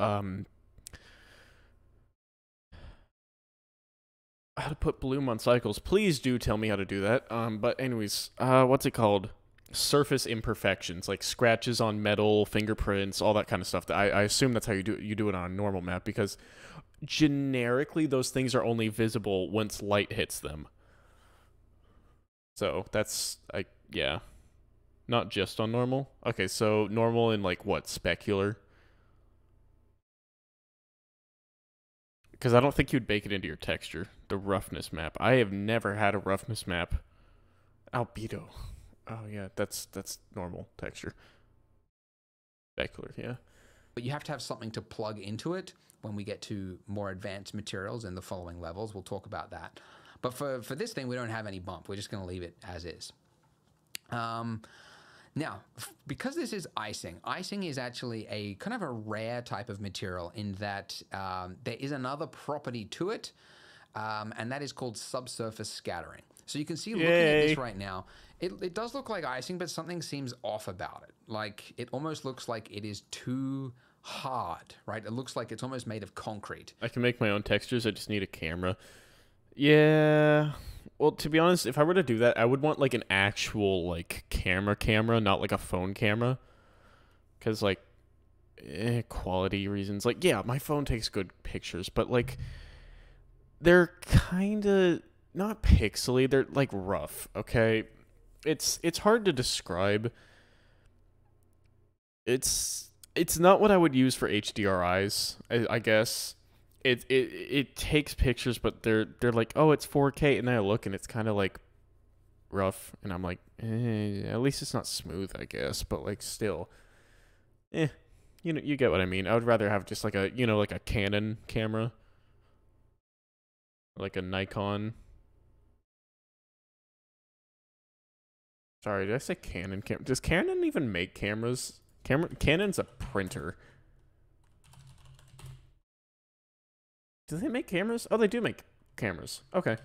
How to put bloom on cycles. Please do tell me how to do that. But anyways, what's it called? Surface imperfections, like scratches on metal, fingerprints, all that kind of stuff. I assume that's how you do it. You do it on a normal map, because generically those things are only visible once light hits them. So that's, yeah. Not just on normal. Okay, so normal and like what? Specular? Because I don't think you'd bake it into your texture. The roughness map. I have never had a roughness map. Albedo. Oh yeah, that's normal texture. Specular, yeah. But you have to have something to plug into it when we get to more advanced materials in the following levels. We'll talk about that. But for this thing, we don't have any bump. We're just going to leave it as is. Now, because this is icing, icing is actually a kind of a rare type of material in that there is another property to it, and that is called subsurface scattering. So you can see looking at this right now, it does look like icing, but something seems off about it. Like, it almost looks like it is too hard, right? It looks like it's almost made of concrete. I can make my own textures. I just need a camera. Yeah. Well, to be honest, if I were to do that, I would want like an actual like camera, not like a phone camera. Because like, quality reasons. Like, yeah, my phone takes good pictures, but like, they're kind of not pixely. They're like rough. Okay, it's hard to describe. It's not what I would use for HDRIs, I guess. It takes pictures, but they're like, oh, it's 4K, and then I look and it's kind of like rough, and I'm like, at least it's not smooth, I guess, but like still, you know, you get what I mean. I would rather have just like a, you know, like a Canon camera, like a Nikon. Sorry, did I say Canon camera? Does Canon even make cameras? Canon's a printer. Do they make cameras? Oh, they do make cameras. Okay.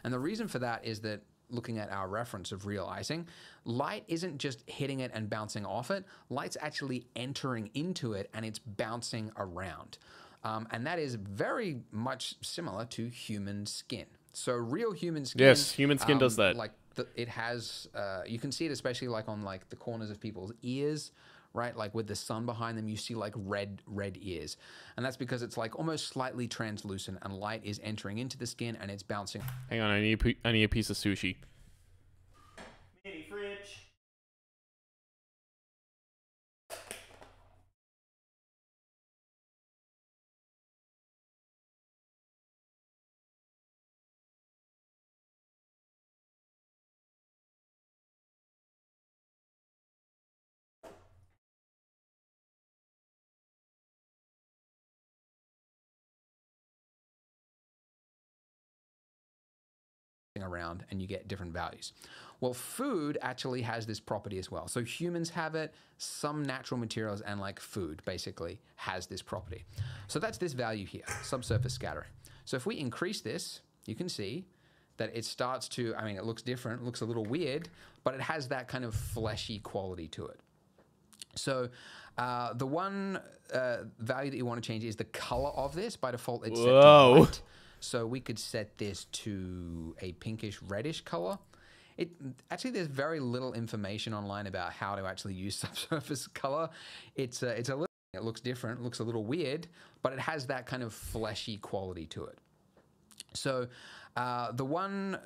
And the reason for that is that, looking at our reference of real icing, light isn't just hitting it and bouncing off it. Light's actually entering into it and it's bouncing around. And that is very much similar to human skin. So real human skin... Yes, human skin does that. Like it has... you can see it especially like on like the corners of people's ears, right? Like with the sun behind them, you see like red ears. And that's because it's like almost slightly translucent and light is entering into the skin and it's bouncing. Hang on, I need a piece of sushi. Mini fridge. Around and you get different values. Well, food actually has this property as well. So humans have it, some natural materials, and like food basically has this property. So that's this value here, subsurface scattering. So if we increase this, you can see that it starts to, I mean, it looks different, it looks a little weird, but it has that kind of fleshy quality to it. So the one value that you want to change is the color of this. By default, it's set to white. So we could set this to a pinkish reddish color. Actually, there's very little information online about how to actually use subsurface color. It's a little, it looks different, looks a little weird, but it has that kind of fleshy quality to it. So the one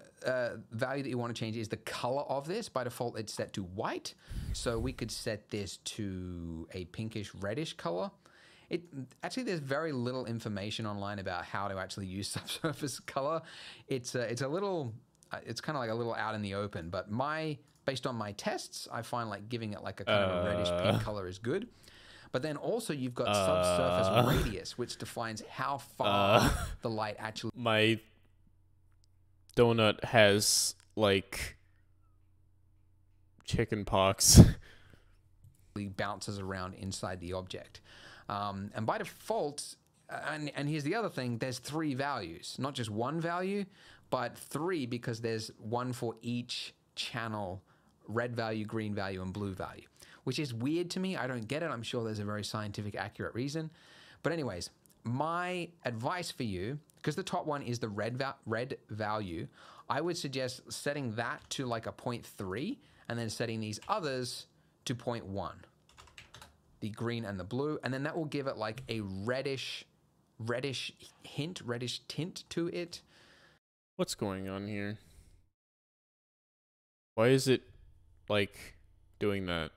value that you want to change is the color of this. By default, it's set to white. So we could set this to a pinkish reddish color. Actually, there's very little information online about how to actually use subsurface color. It's a little, it's kind of like a little out in the open, but based on my tests, I find like giving it like a kind of a reddish pink color is good. But then also you've got subsurface radius, which defines how far the light actually... My donut has, like, chicken pox. bounces around inside the object. And by default, and here's the other thing, there's 3 values. Not just one value, but 3 because there's one for each channel, red value, green value, and blue value. Which is weird to me. I don't get it. I'm sure there's a very scientific, accurate reason. But anyways, my advice for you, because the top one is the red value, I would suggest setting that to like a 0.3 and then setting these others to 0.1. The green and the blue. And then that will give it like a reddish hint, reddish tint to it. What's going on here? Why is it like doing that?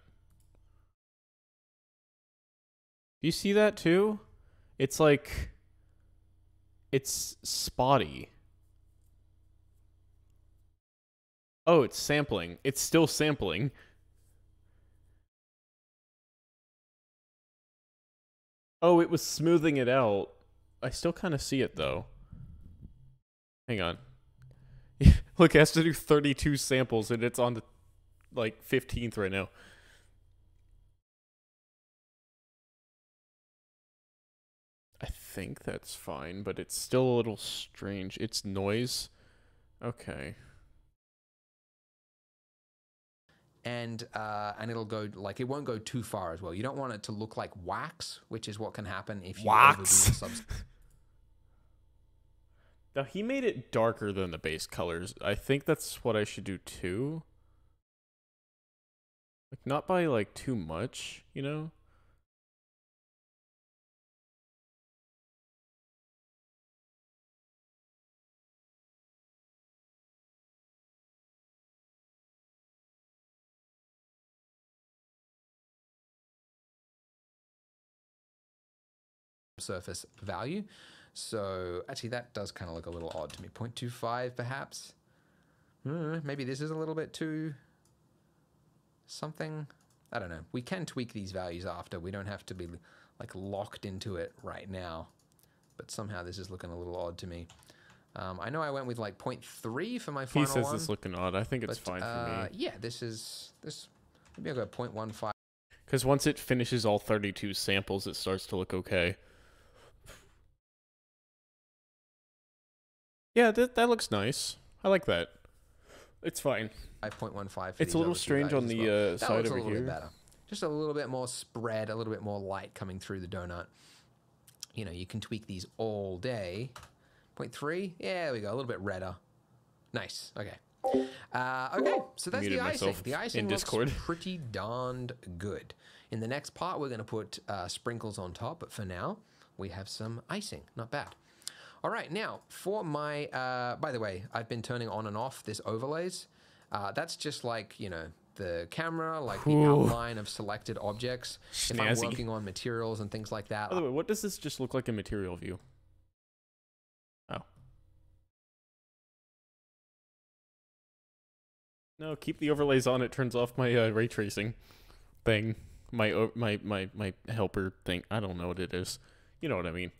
Do you see that too? It's like, it's spotty. Oh, it's sampling. It's still sampling. Oh, it was smoothing it out. I still kind of see it though. Hang on. Look, it has to do 32 samples and it's on the like 15th right now. I think that's fine, but it's still a little strange. It's noise. Okay. And it'll go, like, it won't go too far as well. You don't want it to look like wax, which is what can happen if you overdo the substance. Now, he made it darker than the base colors. I think that's what I should do too. Like, not by, like, too much, you know? Surface value. So actually that does kind of look a little odd to me. 0.25 perhaps. Maybe this is a little bit too something. I don't know. We can tweak these values after. We don't have to be like locked into it right now. But somehow this is looking a little odd to me. I know I went with like 0.3 for my final one. He says it's looking odd. I think it's fine for me. Yeah, maybe I'll go 0.15. Because once it finishes all 32 samples, it starts to look okay. Yeah, that looks nice. I like that. It's fine. 5.15. It's a little strange on the side over here. A little bit better. Just a little bit more spread, a little bit more light coming through the donut. You know, you can tweak these all day. 0.3. Yeah, there we go. A little bit redder. Nice. Okay. Okay, so that's the icing. The icing looks pretty darned good. In the next part, we're going to put sprinkles on top, but for now, we have some icing. Not bad. All right, now for my, by the way, I've been turning on and off this overlays. That's just like, you know, the camera, like the outline of selected objects. Snazzy. If I'm working on materials and things like that. By the way, what does this just look like in material view? Oh. No, keep the overlays on. It turns off my ray tracing thing. My helper thing. I don't know what it is. You know what I mean.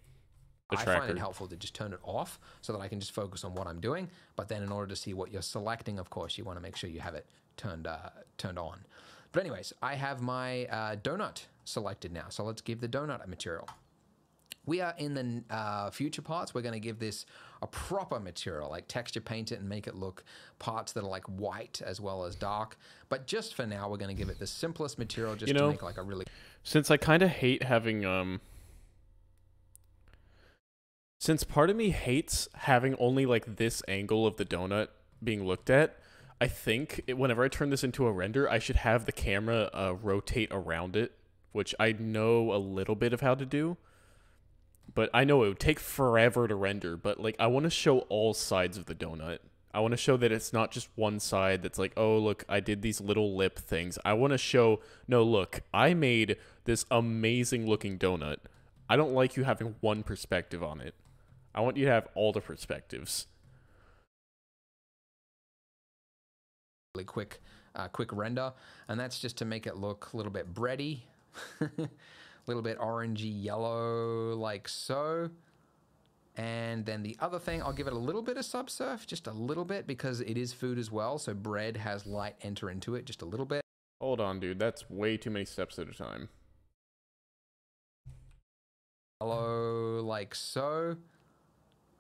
I find it helpful to just turn it off so that I can just focus on what I'm doing. But then in order to see what you're selecting, of course, you want to make sure you have it turned on. But anyways, I have my donut selected now. So let's give the donut a material. We are in the future parts. We're going to give this a proper material, like texture paint it and make it look parts that are like white as well as dark. But just for now, we're going to give it the simplest material just to make like a really... Since I kind of hate having, since part of me hates having only like this angle of the donut being looked at, I think whenever I turn this into a render, I should have the camera rotate around it, which I know a little bit of how to do. But I know it would take forever to render, but like I want to show all sides of the donut. I want to show that it's not just one side that's like, oh, look, I did these little lip things. I want to show, no, look, I made this amazing looking donut. I don't like you having one perspective on it. I want you to have all the perspectives. Really quick render, and that's just to make it look a little bit bready. Little bit orangey yellow, like so. And then the other thing, I'll give it a little bit of subsurf, just a little bit, because it is food as well, so bread has light enter into it, just a little bit. Hold on, dude, that's way too many steps at a time. Yellow, like so.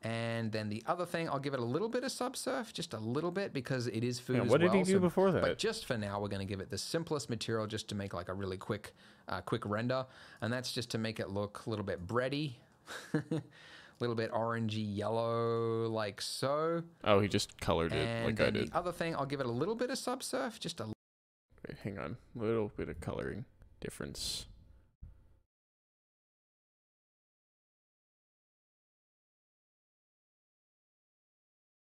And then the other thing, I'll give it a little bit of subsurf, just a little bit, because it is food as well. What did he do before that? But just for now, we're going to give it the simplest material just to make like a really quick render. And that's just to make it look a little bit bready. Little bit orangey yellow, like so. Oh, he just colored it like I did. And the other thing, I'll give it a little bit of subsurf, just a... Wait, hang on. A little bit of coloring difference.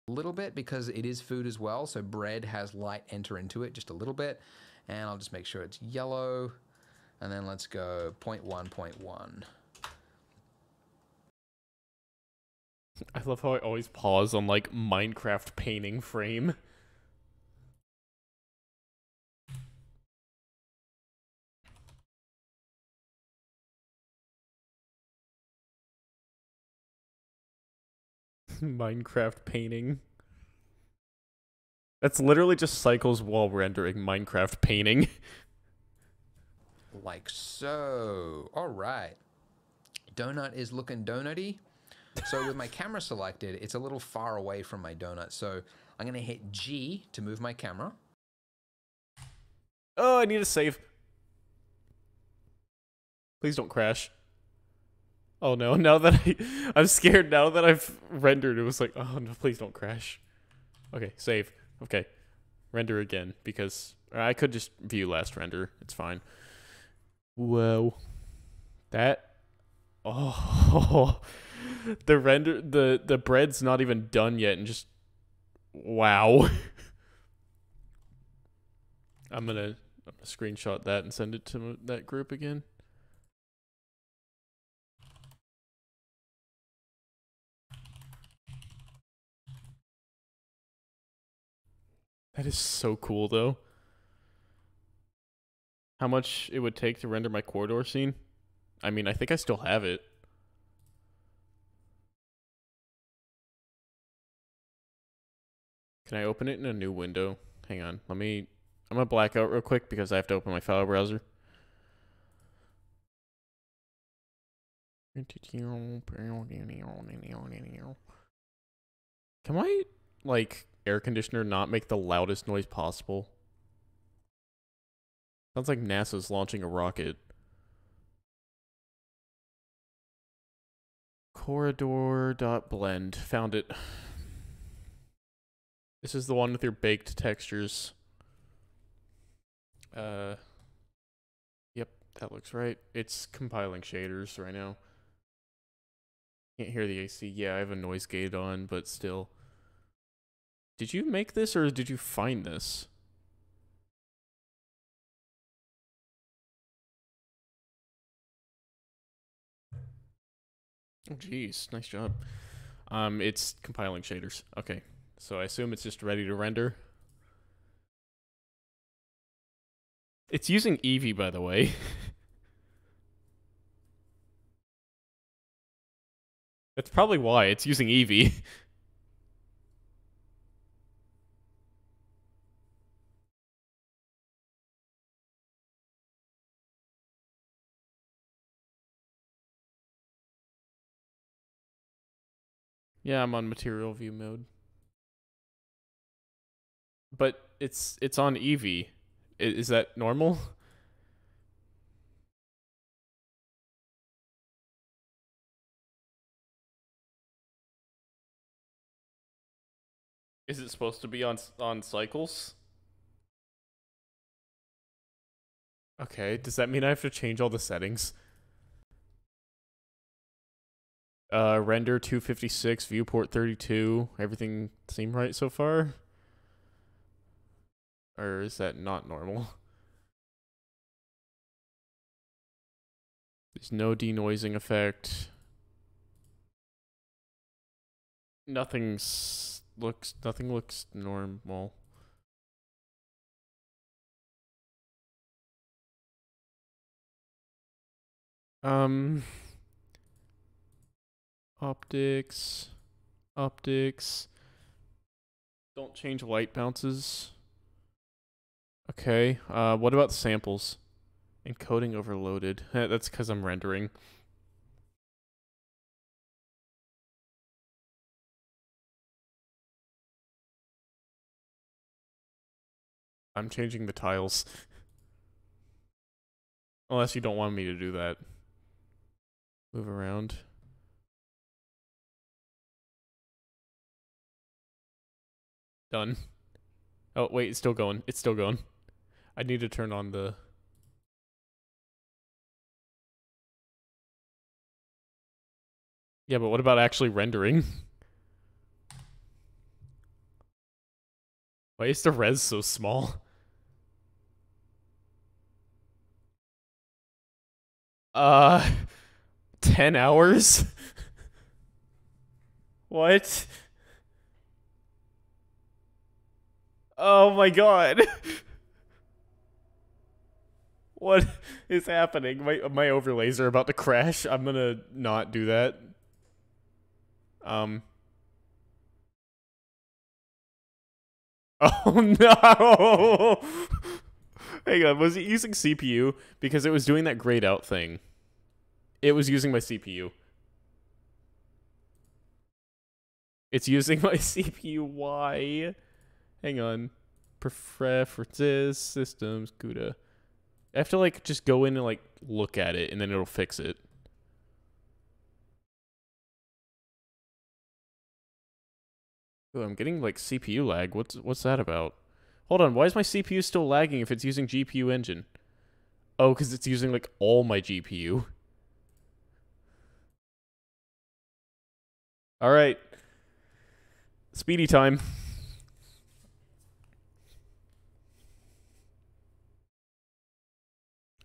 Little bit, because it is food as well, so bread has light enter into it, just a little bit. And I'll just make sure it's yellow. And then let's go 0.1, 0.1. I love how I always pause on like Minecraft painting frame. Minecraft painting. That's literally just cycles while rendering Minecraft painting. Like so. All right. Donut is looking donutty. So with my camera selected, it's a little far away from my donut. So I'm going to hit G to move my camera. Oh, I need a save. Please don't crash. Oh no, now that I'm scared now that I've rendered, it was like, oh no, please don't crash. Okay, save. Okay. Render again, because I could just view last render. It's fine. Whoa. That... Oh... The bread's not even done yet, and just... Wow. I'm gonna screenshot that and send it to that group again. That is so cool, though. How much it would take to render my corridor scene? I mean, I think I still have it. Can I open it in a new window? Hang on, I'm gonna black out real quick because I have to open my file browser. Can my, like, air conditioner not make the loudest noise possible? Sounds like NASA's launching a rocket. Corridor.blend. Found it. This is the one with your baked textures. Yep, that looks right. It's compiling shaders right now. Can't hear the AC. Yeah, I have a noise gate on, but still. Did you make this or did you find this? Oh, geez. Nice job. It's compiling shaders. Okay. So I assume it's just ready to render. It's using Eevee, by the way. That's probably why it's using Eevee. Yeah, I'm on material view mode. But it's on Eevee. Is that normal? Is it supposed to be on cycles? Okay, does that mean I have to change all the settings? Render 256, viewport 32. Everything seem right so far? Or is that not normal? There's no denoising effect. Nothing looks normal. Um, optics. Don't change light bounces. Okay. What about samples? Encoding overloaded. That's because I'm rendering. I'm changing the tiles. Unless you don't want me to do that. Move around. Done. Oh, wait, it's still going. It's still going. I need to turn on the... Yeah, but what about actually rendering? Why is the res so small? 10 hours? What? Oh my god. What is happening? My overlays are about to crash. I'm gonna not do that. Oh no! Hang on, was it using CPU? Because it was doing that grayed out thing. It was using my CPU. It's using my CPU. Why? Hang on. Preferences, systems, CUDA. I have to like just go in and like look at it and then it'll fix it. Oh, I'm getting like CPU lag. What's that about? Hold on, why is my CPU still lagging if it's using GPU engine? Oh, because it's using like all my GPU. All right. Speedy time.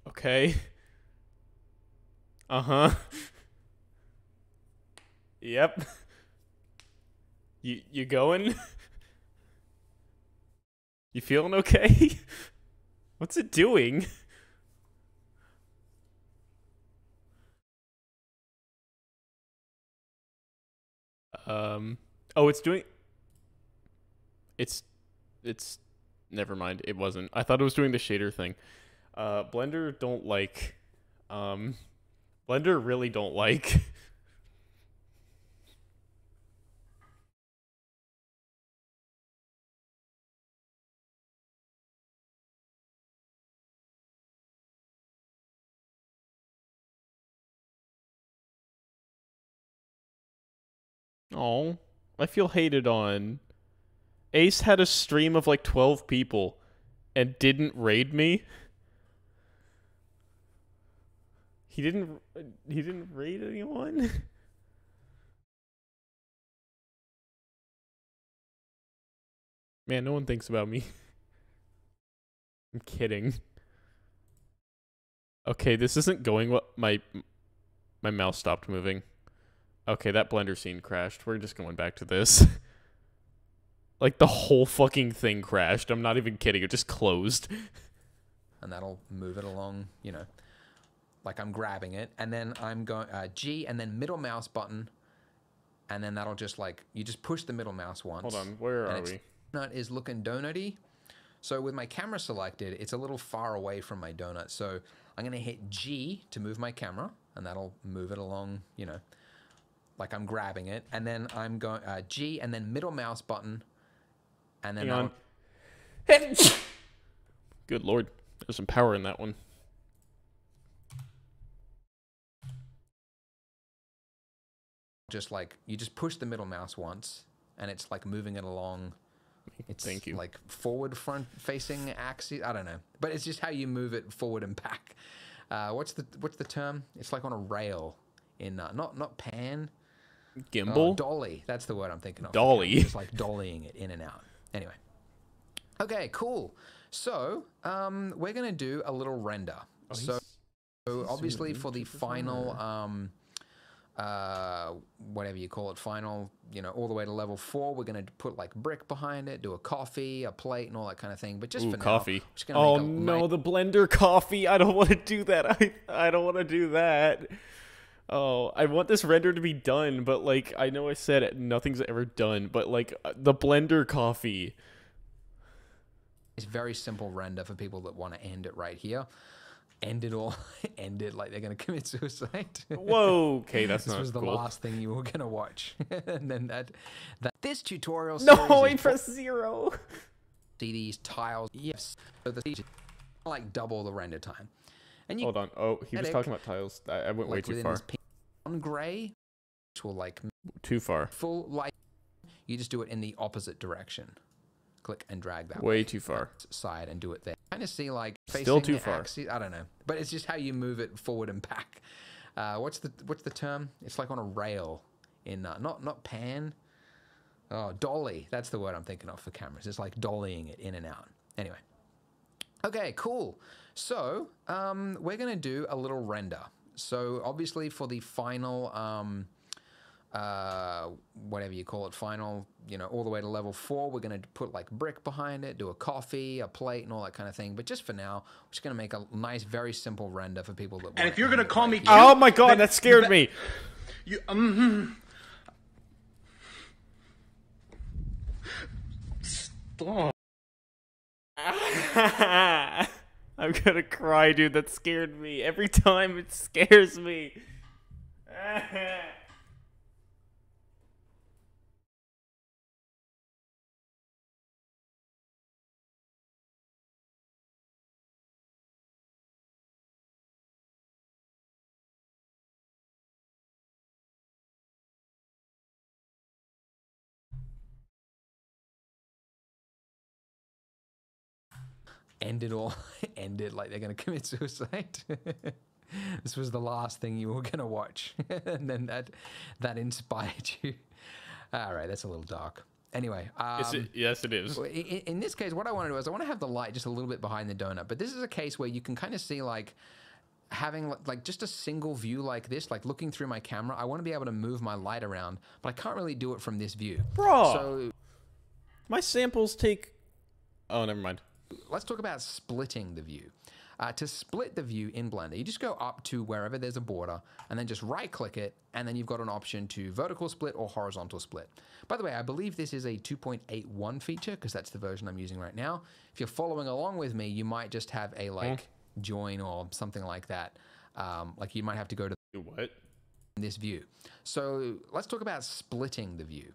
Okay. Uh-huh. Yep. You going? You feeling okay? What's it doing? Oh, it's doing it's never mind. It wasn't. I thought it was doing the shader thing. Blender don't like um Blender really don't like. Oh, I feel hated on. Ace had a stream of like 12 people and didn't raid me. He didn't raid anyone? Man, no one thinks about me. I'm kidding. Okay, this isn't going what my mouse stopped moving. Okay, that Blender scene crashed. We're just going back to this. Like the whole fucking thing crashed. I'm not even kidding. It just closed. And that'll move it along, you know, like I'm grabbing it, and then I'm going G and then middle mouse button, and then that'll just like, you just push the middle mouse once. Hold on, where are we? Donut is looking donutty. So with my camera selected, it's a little far away from my donut. So I'm gonna hit G to move my camera, and that'll move it along, you know, like I'm grabbing it, and then I'm going G, and then middle mouse button, and then Hang on. Good lord, there's some power in that one. Just like you just push the middle mouse once, and it's like moving it along. It's Thank you. like forward front facing axis. I don't know, but it's just how you move it forward and back. What's the term? It's like on a rail in not pan. Gimbal? Dolly. That's the word I'm thinking of. Dolly. It's like dollying it in and out. Anyway. Okay, cool. So we're gonna do a little render. So obviously for the final whatever you call it, final, all the way to level 4, we're going to put like brick behind it, do a coffee, a plate, and all that kind of thing. But just for coffee. now, just gonna oh make a no, the blender coffee. I don't want to do that. I don't want to do that. Oh, I want this render to be done, but like I know I said nothing's ever done, but like the blender coffee. It's very simple render for people that want to end it right here. End it all, end it like they're going to commit suicide. Whoa, okay, that's not cool. This was the last thing you were going to watch. And then this tutorial series No, I pressed 0. See these tiles. Yes. So the like double the render time. And you Hold on. Oh, he was talking about tiles. I went way too far. On gray, which will like too far. Full light. You just do it in the opposite direction. Click and drag that way. Way too far. Side and do it there. Kind of see like still too far. Axis, I don't know, but it's just how you move it forward and back. What's the term? It's like on a rail in not pan. Oh, dolly. That's the word I'm thinking of for cameras. It's like dollying it in and out. Anyway. Okay, cool. So we're gonna do a little render. So obviously for the final whatever you call it, final, all the way to level 4, we're going to put like brick behind it, do a coffee, a plate, and all that kind of thing. But just for now, we're just going to make a nice, very simple render for people that want. And if you're going to call me cute, oh my god, that scared me. You Stop. I'm gonna cry, dude. That scared me. Every time it scares me. End it all, end it like they're going to commit suicide. This was the last thing you were going to watch. And then that inspired you. All right, that's a little dark. Anyway. Yes, it is. In this case, what I want to do is I want to have the light just a little bit behind the donut. But this is a case where you can kind of see like having like just a single view like this, like looking through my camera. I want to be able to move my light around, but I can't really do it from this view. Bro, so my samples take... Oh, never mind. Let's talk about splitting the view. To split the view in Blender, you just go up to wherever there's a border and then just right click it, and then you've got an option to vertical split or horizontal split. By the way, I believe this is a 2.81 feature because that's the version I'm using right now. If you're following along with me, you might just have a like join or something like that. Like you might have to go to what? This view. So let's talk about splitting the view.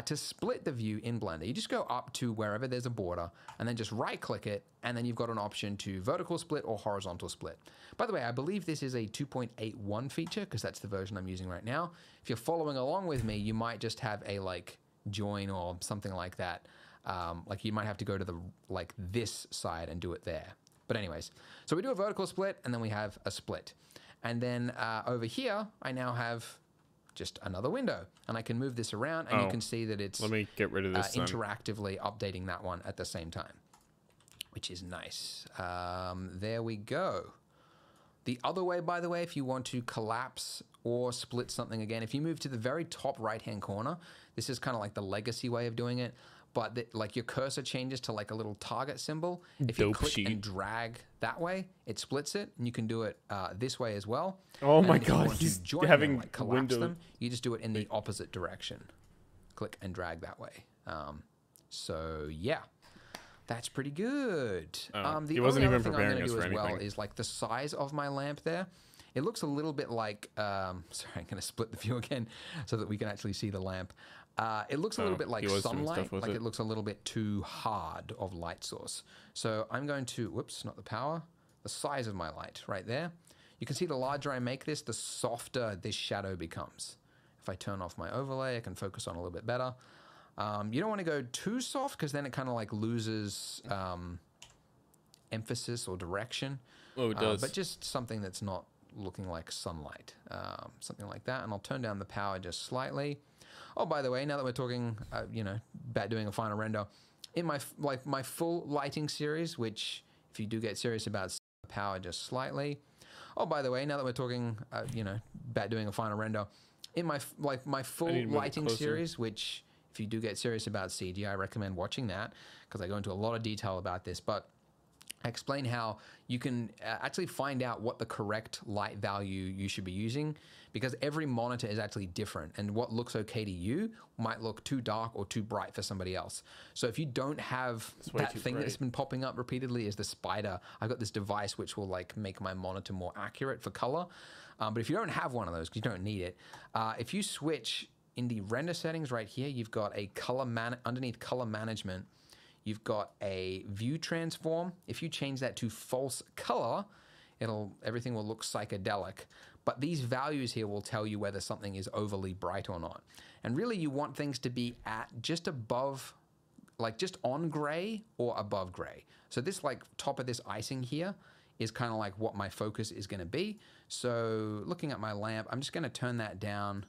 To split the view in Blender, you just go up to wherever there's a border and then just right click it, and then you've got an option to vertical split or horizontal split. By the way, I believe this is a 2.81 feature because that's the version I'm using right now. If you're following along with me, you might just have a like join or something like that. Like you might have to go to the like this side and do it there. But anyways, so we do a vertical split and then we have a split. And then over here, I now have just another window, and I can move this around, and you can see that it's let me get rid of this interactively updating that one at the same time, which is nice. There we go. The other way, by the way, if you want to collapse or split something again, if you move to the very top right-hand corner, this is kind of like the legacy way of doing it, but like your cursor changes to like a little target symbol. If you click and drag that way, it splits it, and you can do it this way as well. Oh my god, god, you want he's to join having them, like collapse them, you just do it in the opposite direction. Click and drag that way. So yeah, that's pretty good. The he wasn't only even other thing I'm preparing going us to do for as well anything. is like the size of my lamp there. It looks a little bit like, sorry, I'm going to split the view again so that we can actually see the lamp. It looks a little bit like sunlight, like it looks a little bit too hard of light source. So I'm going to, whoops, not the power, the size of my light right there. You can see the larger I make this, the softer this shadow becomes. If I turn off my overlay, I can focus on a little bit better. You don't want to go too soft because then it kind of like loses emphasis or direction. Oh, it does. But just something that's not looking like sunlight, something like that. And I'll turn down the power just slightly. Oh, by the way, now that we're talking, about doing a final render, in my full lighting series, which if you do get serious about power just slightly. Oh, by the way, now that we're talking, about doing a final render, in my full lighting series, which if you do get serious about CG, I recommend watching that because I go into a lot of detail about this, but I explain how you can actually find out what the correct light value you should be using because every monitor is actually different and what looks okay to you might look too dark or too bright for somebody else. So if you don't have that thing that's been popping up repeatedly is the spider, I've got this device which will like make my monitor more accurate for color. But if you don't have one of those, because you don't need it, if you switch in the render settings right here, you've got a underneath color management, you've got a view transform. If you change that to false color, everything will look psychedelic. But these values here will tell you whether something is overly bright or not. And really you want things to be at just above, like just on gray or above gray. So this like top of this icing here is kind of like what my focus is going to be. So looking at my lamp, I'm just going to turn that down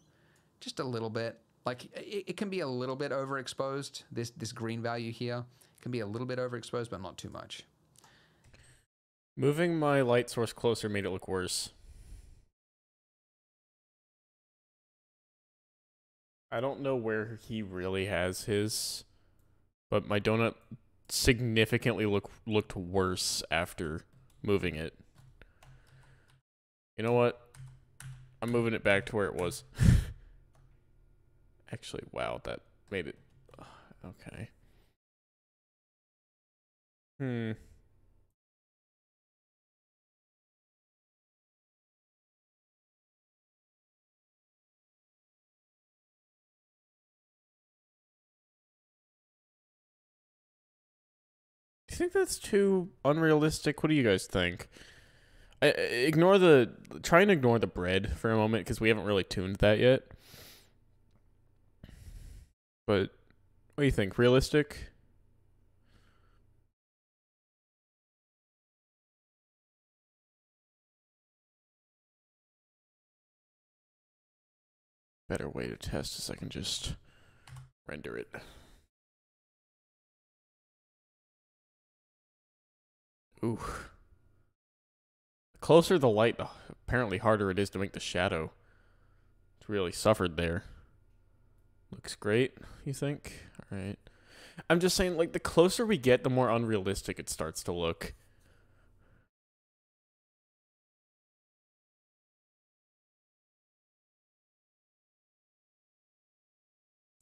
just a little bit. Like it can be a little bit overexposed. This green value here can be a little bit overexposed, but not too much. Moving my light source closer made it look worse. I don't know where he really has his, but my donut significantly looked worse after moving it. You know what? I'm moving it back to where it was. Actually, wow, that made it... okay. Do you think that's too unrealistic? What do you guys think? Try and ignore the bread for a moment because we haven't really tuned that yet. But what do you think? Realistic? Better way to test is I can just render it. Ooh. The closer the light, apparently harder it is to make the shadow. It's really suffered there. Looks great, you think? Alright. I'm just saying, like, the closer we get, the more unrealistic it starts to look.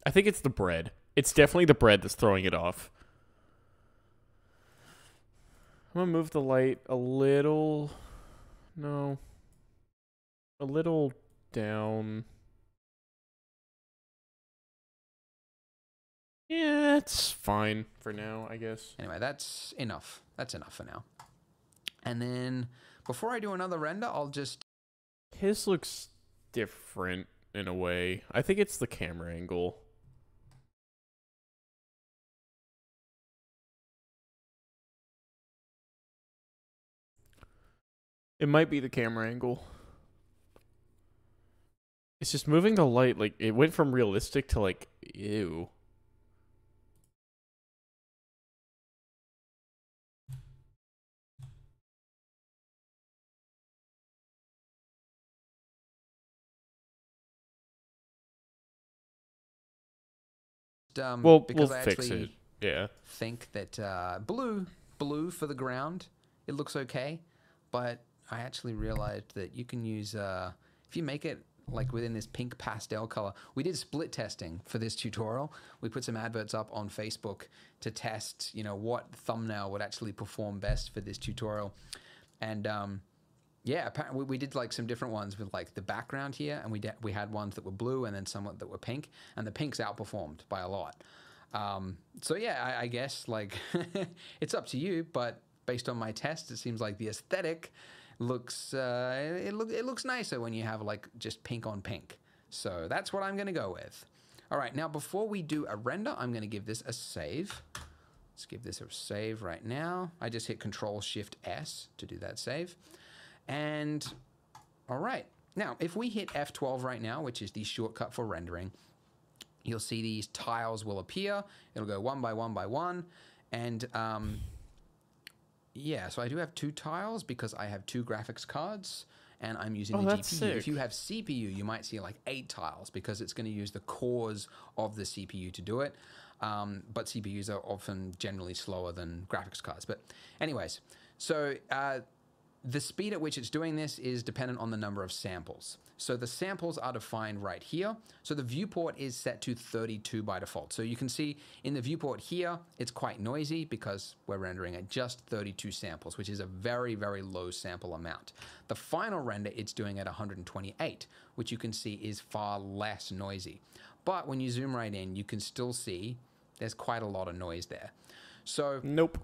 I think it's the bread. It's definitely the bread that's throwing it off. I'm gonna move the light a little... no. A little down. Yeah, it's fine for now, I guess. Anyway, that's enough. That's enough for now. And then before I do another render, I'll just... His looks different in a way. I think it's the camera angle. It might be the camera angle. It's just moving the light, like, it went from realistic to, like, ew. We'll fix it. Yeah. Think that blue for the ground, it looks okay, but I actually realized that you can use if you make it like within this pink pastel color. We did split testing for this tutorial. We put some adverts up on Facebook to test, what thumbnail would actually perform best for this tutorial, and Yeah, apparently we did like some different ones with like the background here, and we had ones that were blue and then some that were pink, and the pinks outperformed by a lot. So yeah, I guess like it's up to you, but based on my test, it seems like the aesthetic looks it looks nicer when you have like just pink on pink. So that's what I'm gonna go with. All right, now before we do a render, I'm gonna give this a save. Let's give this a save right now. I just hit Control-Shift-S to do that save. And all right, now if we hit F12 right now, which is the shortcut for rendering, you'll see these tiles will appear. It'll go one by one by one. And yeah, so I do have 2 tiles because I have 2 graphics cards and I'm using the GPU. Sick. If you have CPU, you might see like 8 tiles because it's going to use the cores of the CPU to do it. But CPUs are often generally slower than graphics cards. But anyways, so the speed at which it's doing this is dependent on the number of samples. So the samples are defined right here. So the viewport is set to 32 by default. So you can see in the viewport here, it's quite noisy because we're rendering at just 32 samples, which is a very, very low sample amount. The final render, it's doing at 128, which you can see is far less noisy. But when you zoom right in, you can still see there's quite a lot of noise there. So Nope.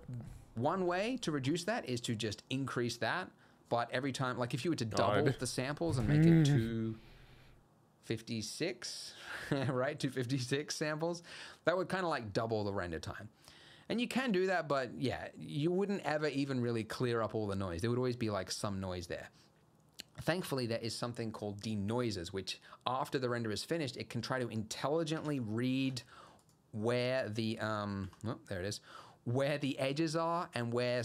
one way to reduce that is to just increase that. But every time, like if you were to double the samples and make it 256, right? 256 samples, that would kind of like double the render time. And you can do that, but yeah, you wouldn't ever even really clear up all the noise. There would always be like some noise there. Thankfully, there is something called denoisers, which after the render is finished, it can try to intelligently read where the, there it is, where the edges are and where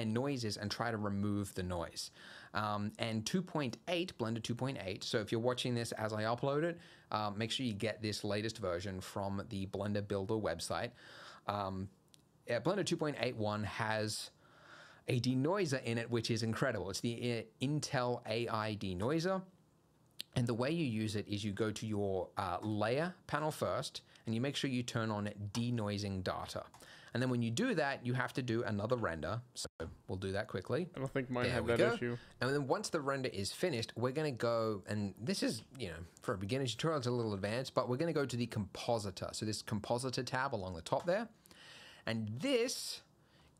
noise is and try to remove the noise. And 2.8, Blender 2.8, so if you're watching this as I upload it, make sure you get this latest version from the Blender Builder website. Blender 2.81 has a denoiser in it, which is incredible. It's the Intel AI denoiser. And the way you use it is you go to your layer panel first, and you make sure you turn on denoising data. And then when you do that, you have to do another render. So we'll do that quickly. I don't think mine There had we that go. issue. And then once the render is finished, we're going to go, and this is, you know, for a beginner tutorial, it's a little advanced, but we're going to go to the compositor. So this compositor tab along the top there. And this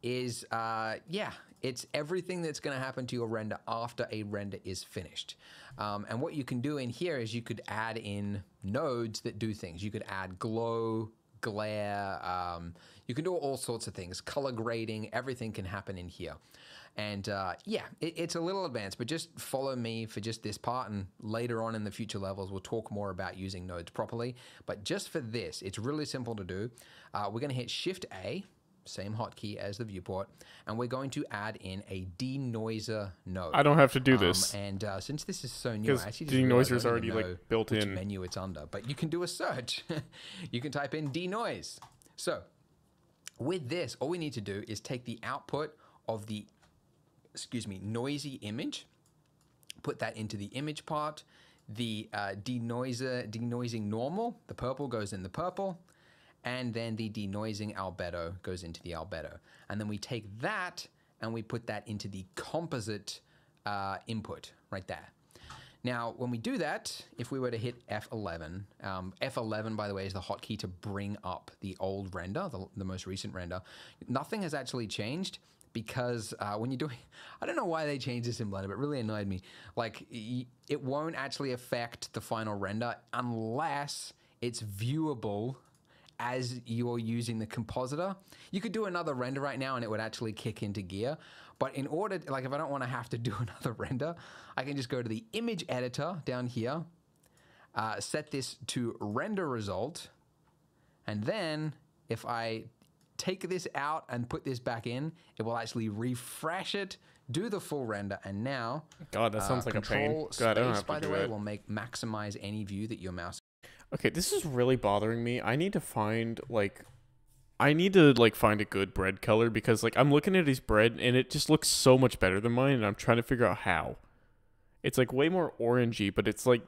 is, yeah, it's everything that's going to happen to your render after a render is finished. And what you can do in here is you could add in nodes that do things. You could add glow, glare, you can do all sorts of things, color grading, everything can happen in here. And yeah, it's a little advanced, but just follow me for just this part, and later on in the future levels, we'll talk more about using nodes properly. But just for this, it's really simple to do. We're gonna hit Shift-A, same hotkey as the viewport, and we're going to add in a denoiser node. I don't have to do this. And since this is so new, I actually just denoiser's realized I don't already even know like built which in. menu it's under, but you can do a search. You can type in denoise. So with this, all we need to do is take the output of the, noisy image, put that into the image part, the denoising normal, the purple goes in the purple, and then the denoising albedo goes into the albedo. And then we take that and we put that into the composite input right there. Now, when we do that, if we were to hit F11, F11, by the way, is the hotkey to bring up the old render, the most recent render. Nothing has actually changed because when you're doing, I don't know why they changed this in Blender, but it really annoyed me. Like, it won't actually affect the final render unless it's viewable as you're using the compositor. You could do another render right now and it would actually kick into gear. But in order, like if I don't want to have to do another render, I can just go to the image editor down here, set this to render result. And then if I take this out and put this back in, it will actually refresh it, do the full render. And now, God, that sounds like a pain. Control God, I don't space, have to by the do way, that. will maximize any view that your mouse. Okay, this is really bothering me. I need to find, like, find a good bread color because, like, I'm looking at his bread and it just looks so much better than mine, and I'm trying to figure out how. It's, like, way more orangey, but it's, like,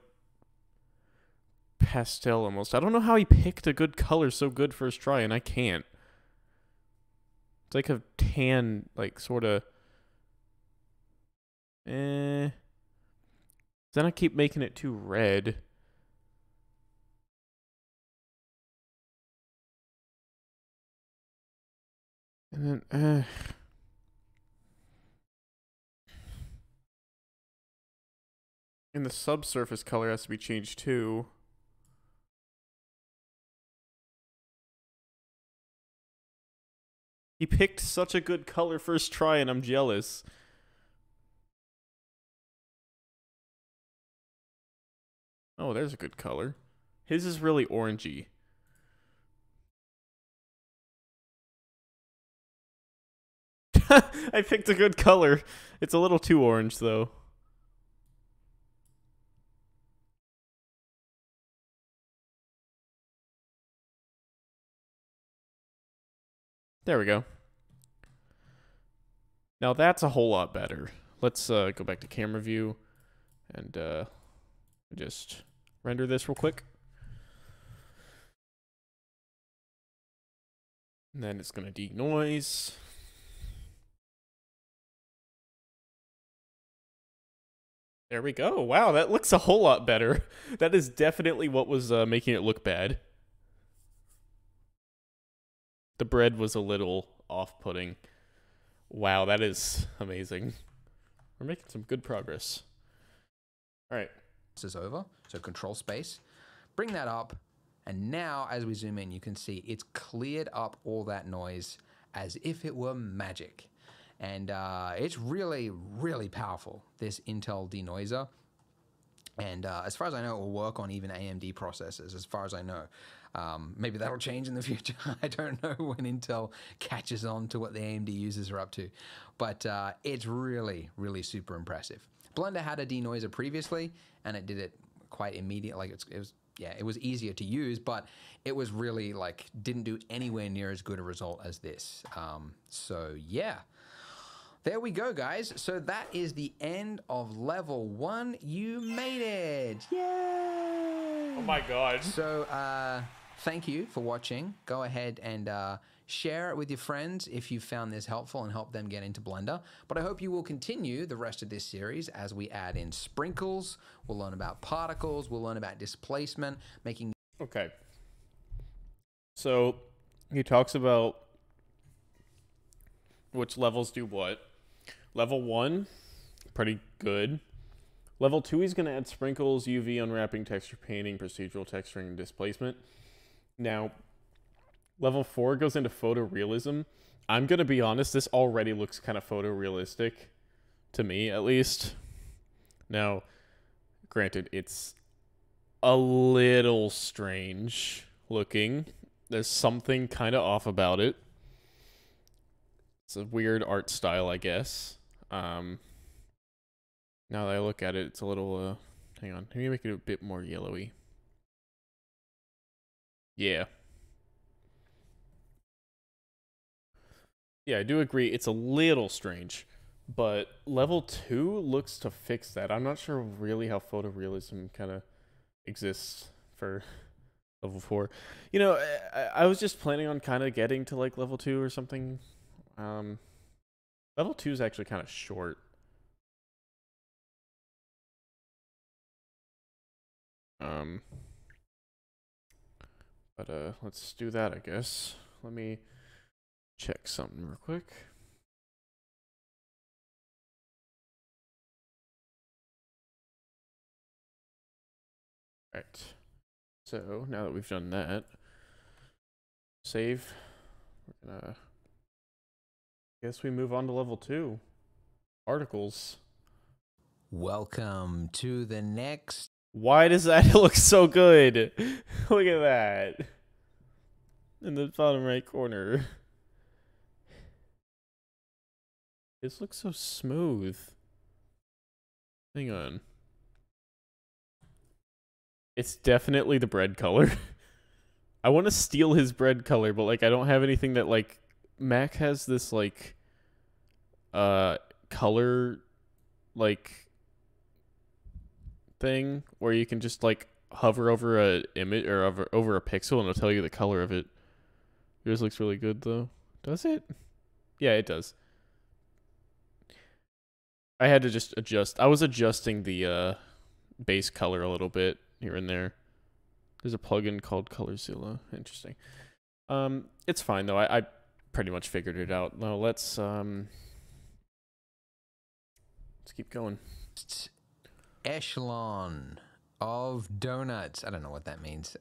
pastel almost. I don't know how he picked a good color so good first try, and I can't. It's like a tan, like, sort of... Then I keep making it too red. And then, and the subsurface color has to be changed too. He picked such a good color first try, and I'm jealous. Oh, there's a good color. His is really orangey. I picked a good color. It's a little too orange, though. There we go. Now that's a whole lot better. Let's go back to camera view and just render this real quick. And then it's going to denoise. There we go. Wow, that looks a whole lot better. That is definitely what was making it look bad. The bread was a little off-putting. Wow, that is amazing. We're making some good progress. All right. This is over. So control space. Bring that up. And now, as we zoom in, you can see it's cleared up all that noise as if it were magic. And it's really, really powerful, this Intel denoiser. And as far as I know, it will work on even AMD processors, as far as I know. Maybe that'll change in the future. I don't know when Intel catches on to what the AMD users are up to. But it's really, really super impressive. Blender had a denoiser previously, and it did it quite immediate. Like it was easier to use, but it was really like didn't do anywhere near as good a result as this. So yeah. There we go, guys. So that is the end of level 1. You made it. Yay! Oh my god. So thank you for watching. Go ahead and share it with your friends if you found this helpful and help them get into Blender. But I hope you will continue the rest of this series as we add in sprinkles. We'll learn about particles. We'll learn about displacement, making... Okay. So he talks about which levels do what. Level 1, pretty good. Level 2, he's going to add sprinkles, UV unwrapping, texture painting, procedural texturing, and displacement. Now, level 4 goes into photorealism. I'm going to be honest, this already looks kind of photorealistic. To me, at least. Now, granted, it's a little strange looking. There's something kind of off about it. It's a weird art style, I guess. Now that I look at it, it's a little, hang on. Let me make it a bit more yellowy. Yeah. Yeah, I do agree. It's a little strange. But level 2 looks to fix that. I'm not sure really how photorealism kind of exists for level 4. You know, I was just planning on kind of getting to, like, level 2 or something. Level 2 is actually kind of short. But let's do that, I guess. Let me check something real quick. Right. So now that we've done that, save. We're gonna. Guess we move on to level 2. Articles. Welcome to the next... Why does that look so good? Look at that. In the bottom right corner. This looks so smooth. Hang on. It's definitely the bread color. I want to steal his bread color, but like I don't have anything that like Mac has this like color like thing where you can just like hover over a image or over a pixel and it'll tell you the color of it. Yours looks really good though. Does it? Yeah, it does. I had to just adjust. I was adjusting the base color a little bit here and there. There's a plugin called Colorzilla. Interesting. It's fine though. I pretty much figured it out. Now let's keep going. Echelon of donuts. I don't know what that means.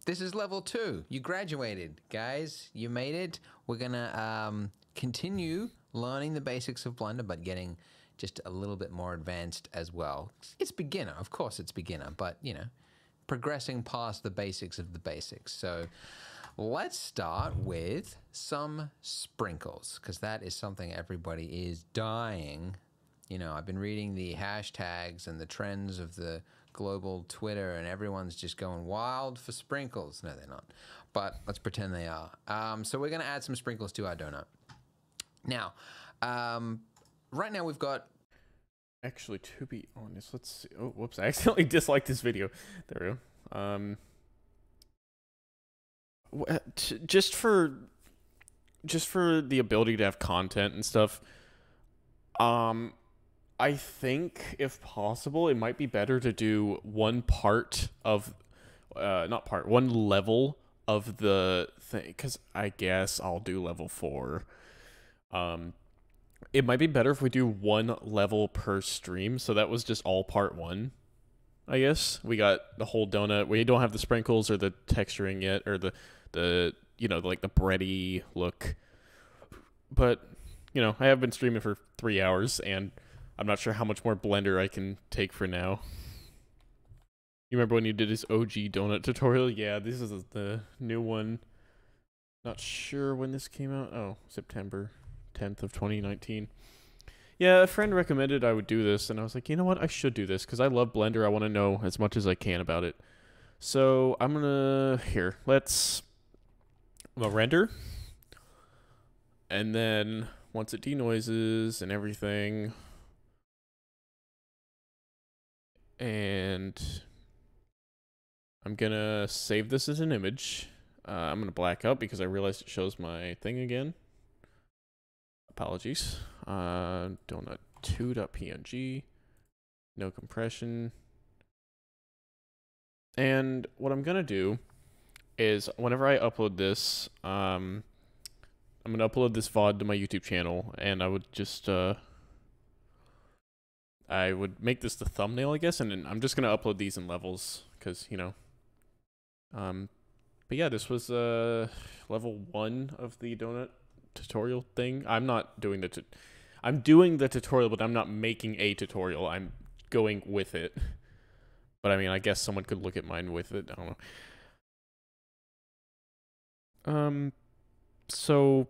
This is level 2. You graduated, guys. You made it. We're gonna continue learning the basics of Blender, but getting just a little bit more advanced as well. It's beginner, of course. It's beginner, but you know, progressing past the basics of the basics. So let's start with some sprinkles, because that is something everybody is dying. You know, I've been reading the hashtags and the trends of the global Twitter, and everyone's just going wild for sprinkles. No, they're not, but let's pretend they are. So we're going to add some sprinkles to our donut. Now, right now we've got... Actually, to be honest, let's see. Oh, whoops. I accidentally disliked this video. There we go. Just for the ability to have content and stuff, I think if possible, it might be better to do one level of the thing, because I guess I'll do level 4. It might be better if we do one level per stream, so that was just all part 1. I guess we got the whole donut. We don't have the sprinkles or the texturing yet, or the you know, like the bready look. But you know, I have been streaming for 3 hours, and I'm not sure how much more Blender I can take for now. You remember when you did this OG donut tutorial? Yeah, this is the new one. Not sure when this came out. Oh, September 10th of 2019. Yeah, a friend recommended I would do this, and I was like, you know what? I should do this, because I love Blender. I want to know as much as I can about it. So I'm gonna... Here, I'm gonna render. And then, once it denoises and everything... And I'm gonna save this as an image. I'm gonna black out because I realized it shows my thing again. Apologies. Donut2.png. No compression. And what I'm gonna do is whenever I upload this, I'm gonna upload this VOD to my YouTube channel, and I would just I would make this the thumbnail, I guess, and then I'm just gonna upload these in levels, because, you know. But yeah, this was level 1 of the donut tutorial thing. I'm not doing I'm doing the tutorial, but I'm not making a tutorial. I'm going with it. But I mean, I guess someone could look at mine with it. I don't know. So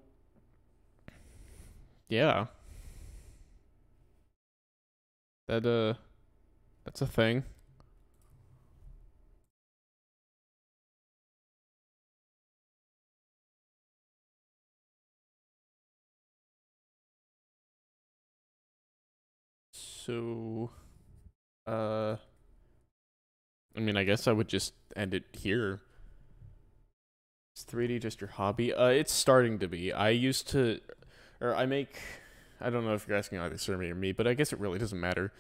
yeah. That's a thing. So, I mean, I guess I would just end it here. Is 3D just your hobby? It's starting to be. I used to, or I make, I don't know if you're asking either Survey or me, but I guess it really doesn't matter.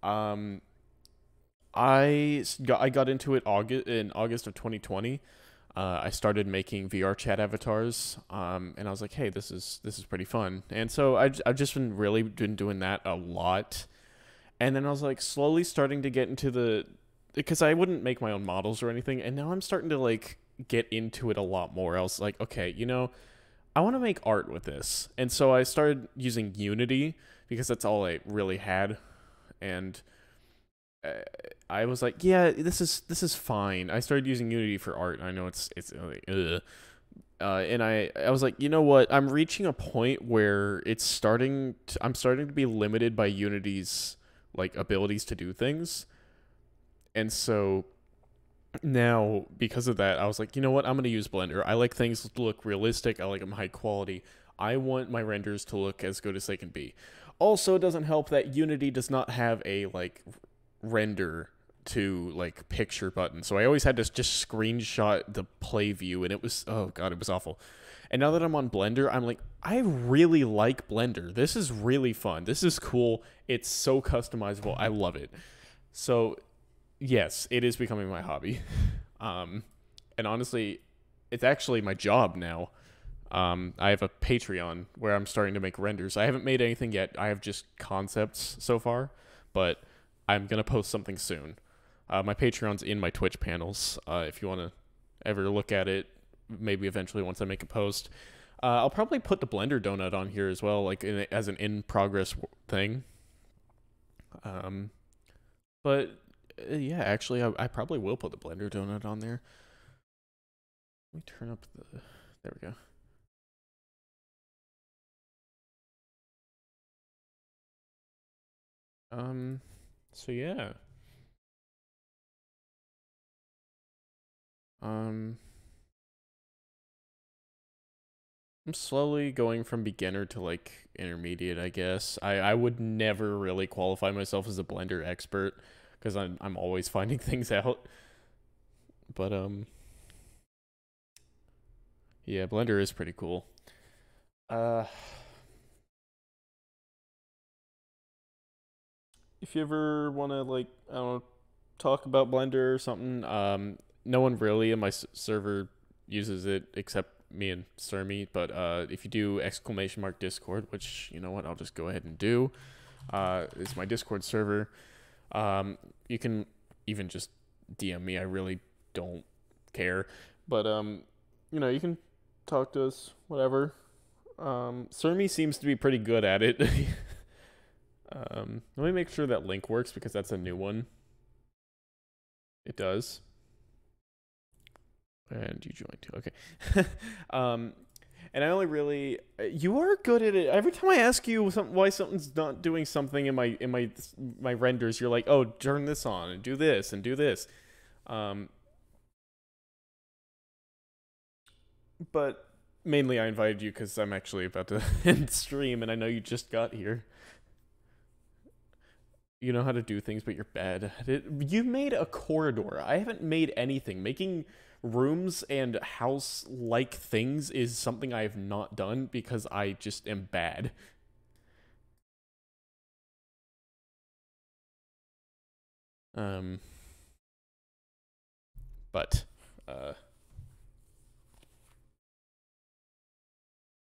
I got into it in August of 2020. I started making VR chat avatars, and I was like, hey, this is pretty fun. And so I've just been doing that a lot. And then I was like slowly starting to get into because I wouldn't make my own models or anything, and now I'm starting to like get into it a lot more. I was like, okay, you know, I want to make art with this. And so I started using Unity because that's all I really had. And I was like, yeah, this is fine. I started using Unity for art. I know it's like, ugh. And I was like, you know what? I'm reaching a point where I'm starting to be limited by Unity's like abilities to do things. And so now, because of that, I was like, you know what? I'm going to use Blender. I like things to look realistic. I like them high quality. I want my renders to look as good as they can be. Also, it doesn't help that Unity does not have a like render to like picture button. So I always had to just screenshot the play view, and it was, oh god, it was awful. And now that I'm on Blender, I'm like, I really like Blender. This is really fun. This is cool. It's so customizable. I love it. So yes, it is becoming my hobby. And honestly, it's actually my job now. I have a Patreon where I'm starting to make renders. I haven't made anything yet. I have just concepts so far, but I'm gonna post something soon. My Patreon's in my Twitch panels. If you want to ever look at it, maybe eventually once I make a post. I'll probably put the Blender donut on here as well, like as an in-progress thing. But yeah, actually, I probably will put the Blender donut on there. Let me turn up the... There we go. So yeah. I'm slowly going from beginner to like intermediate, I guess. I would never really qualify myself as a Blender expert because I'm always finding things out. But yeah, Blender is pretty cool. If you ever want to like I don't know, talk about Blender or something, no one really in my server uses it except me and Surmy. But if you do !Discord, which you know what, I'll just go ahead and do. It's my Discord server. You can even just DM me. I really don't care. But you know, you can talk to us, whatever. Surmy seems to be pretty good at it. Let me make sure that link works because that's a new one. It does. And you joined too. Okay. And I only really you are good at it. Every time I ask you why something's not doing something in my renders, you're like, "Oh, turn this on and do this and do this." But mainly I invited you because I'm actually about to end stream and I know you just got here. You know how to do things, but you're bad at it. You made a corridor. I haven't made anything. Making rooms and house-like things is something I have not done because I just am bad. But,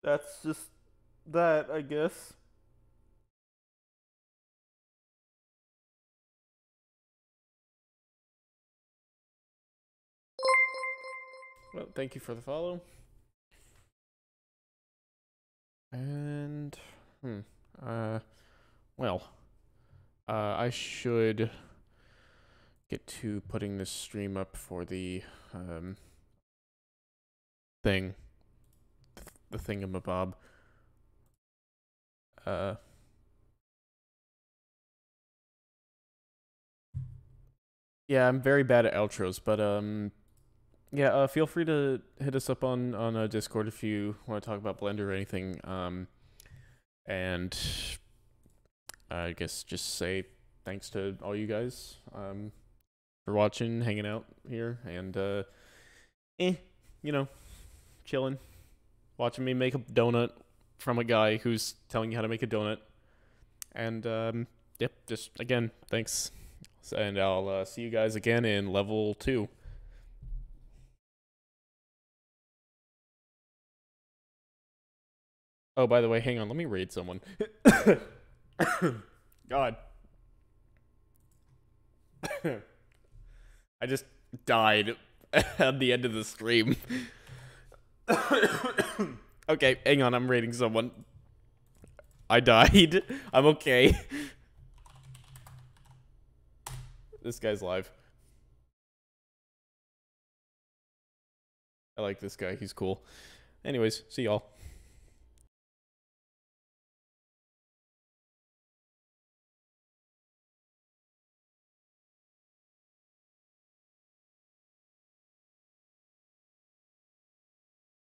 that's just that, I guess. Well, thank you for the follow. And, well, I should get to putting this stream up for the, thing. The thingamabob. Yeah, I'm very bad at outros, but, yeah, feel free to hit us up on Discord if you want to talk about Blender or anything. And I guess just say thanks to all you guys for watching, hanging out here, and you know, chilling, watching me make a donut from a guy who's telling you how to make a donut. And yep, just again, thanks, and I'll see you guys again in level 2. Oh, by the way, hang on. Let me raid someone. God. I just died at the end of the stream. Okay, hang on. I'm raiding someone. I died. I'm okay. This guy's live. I like this guy. He's cool. Anyways, see y'all.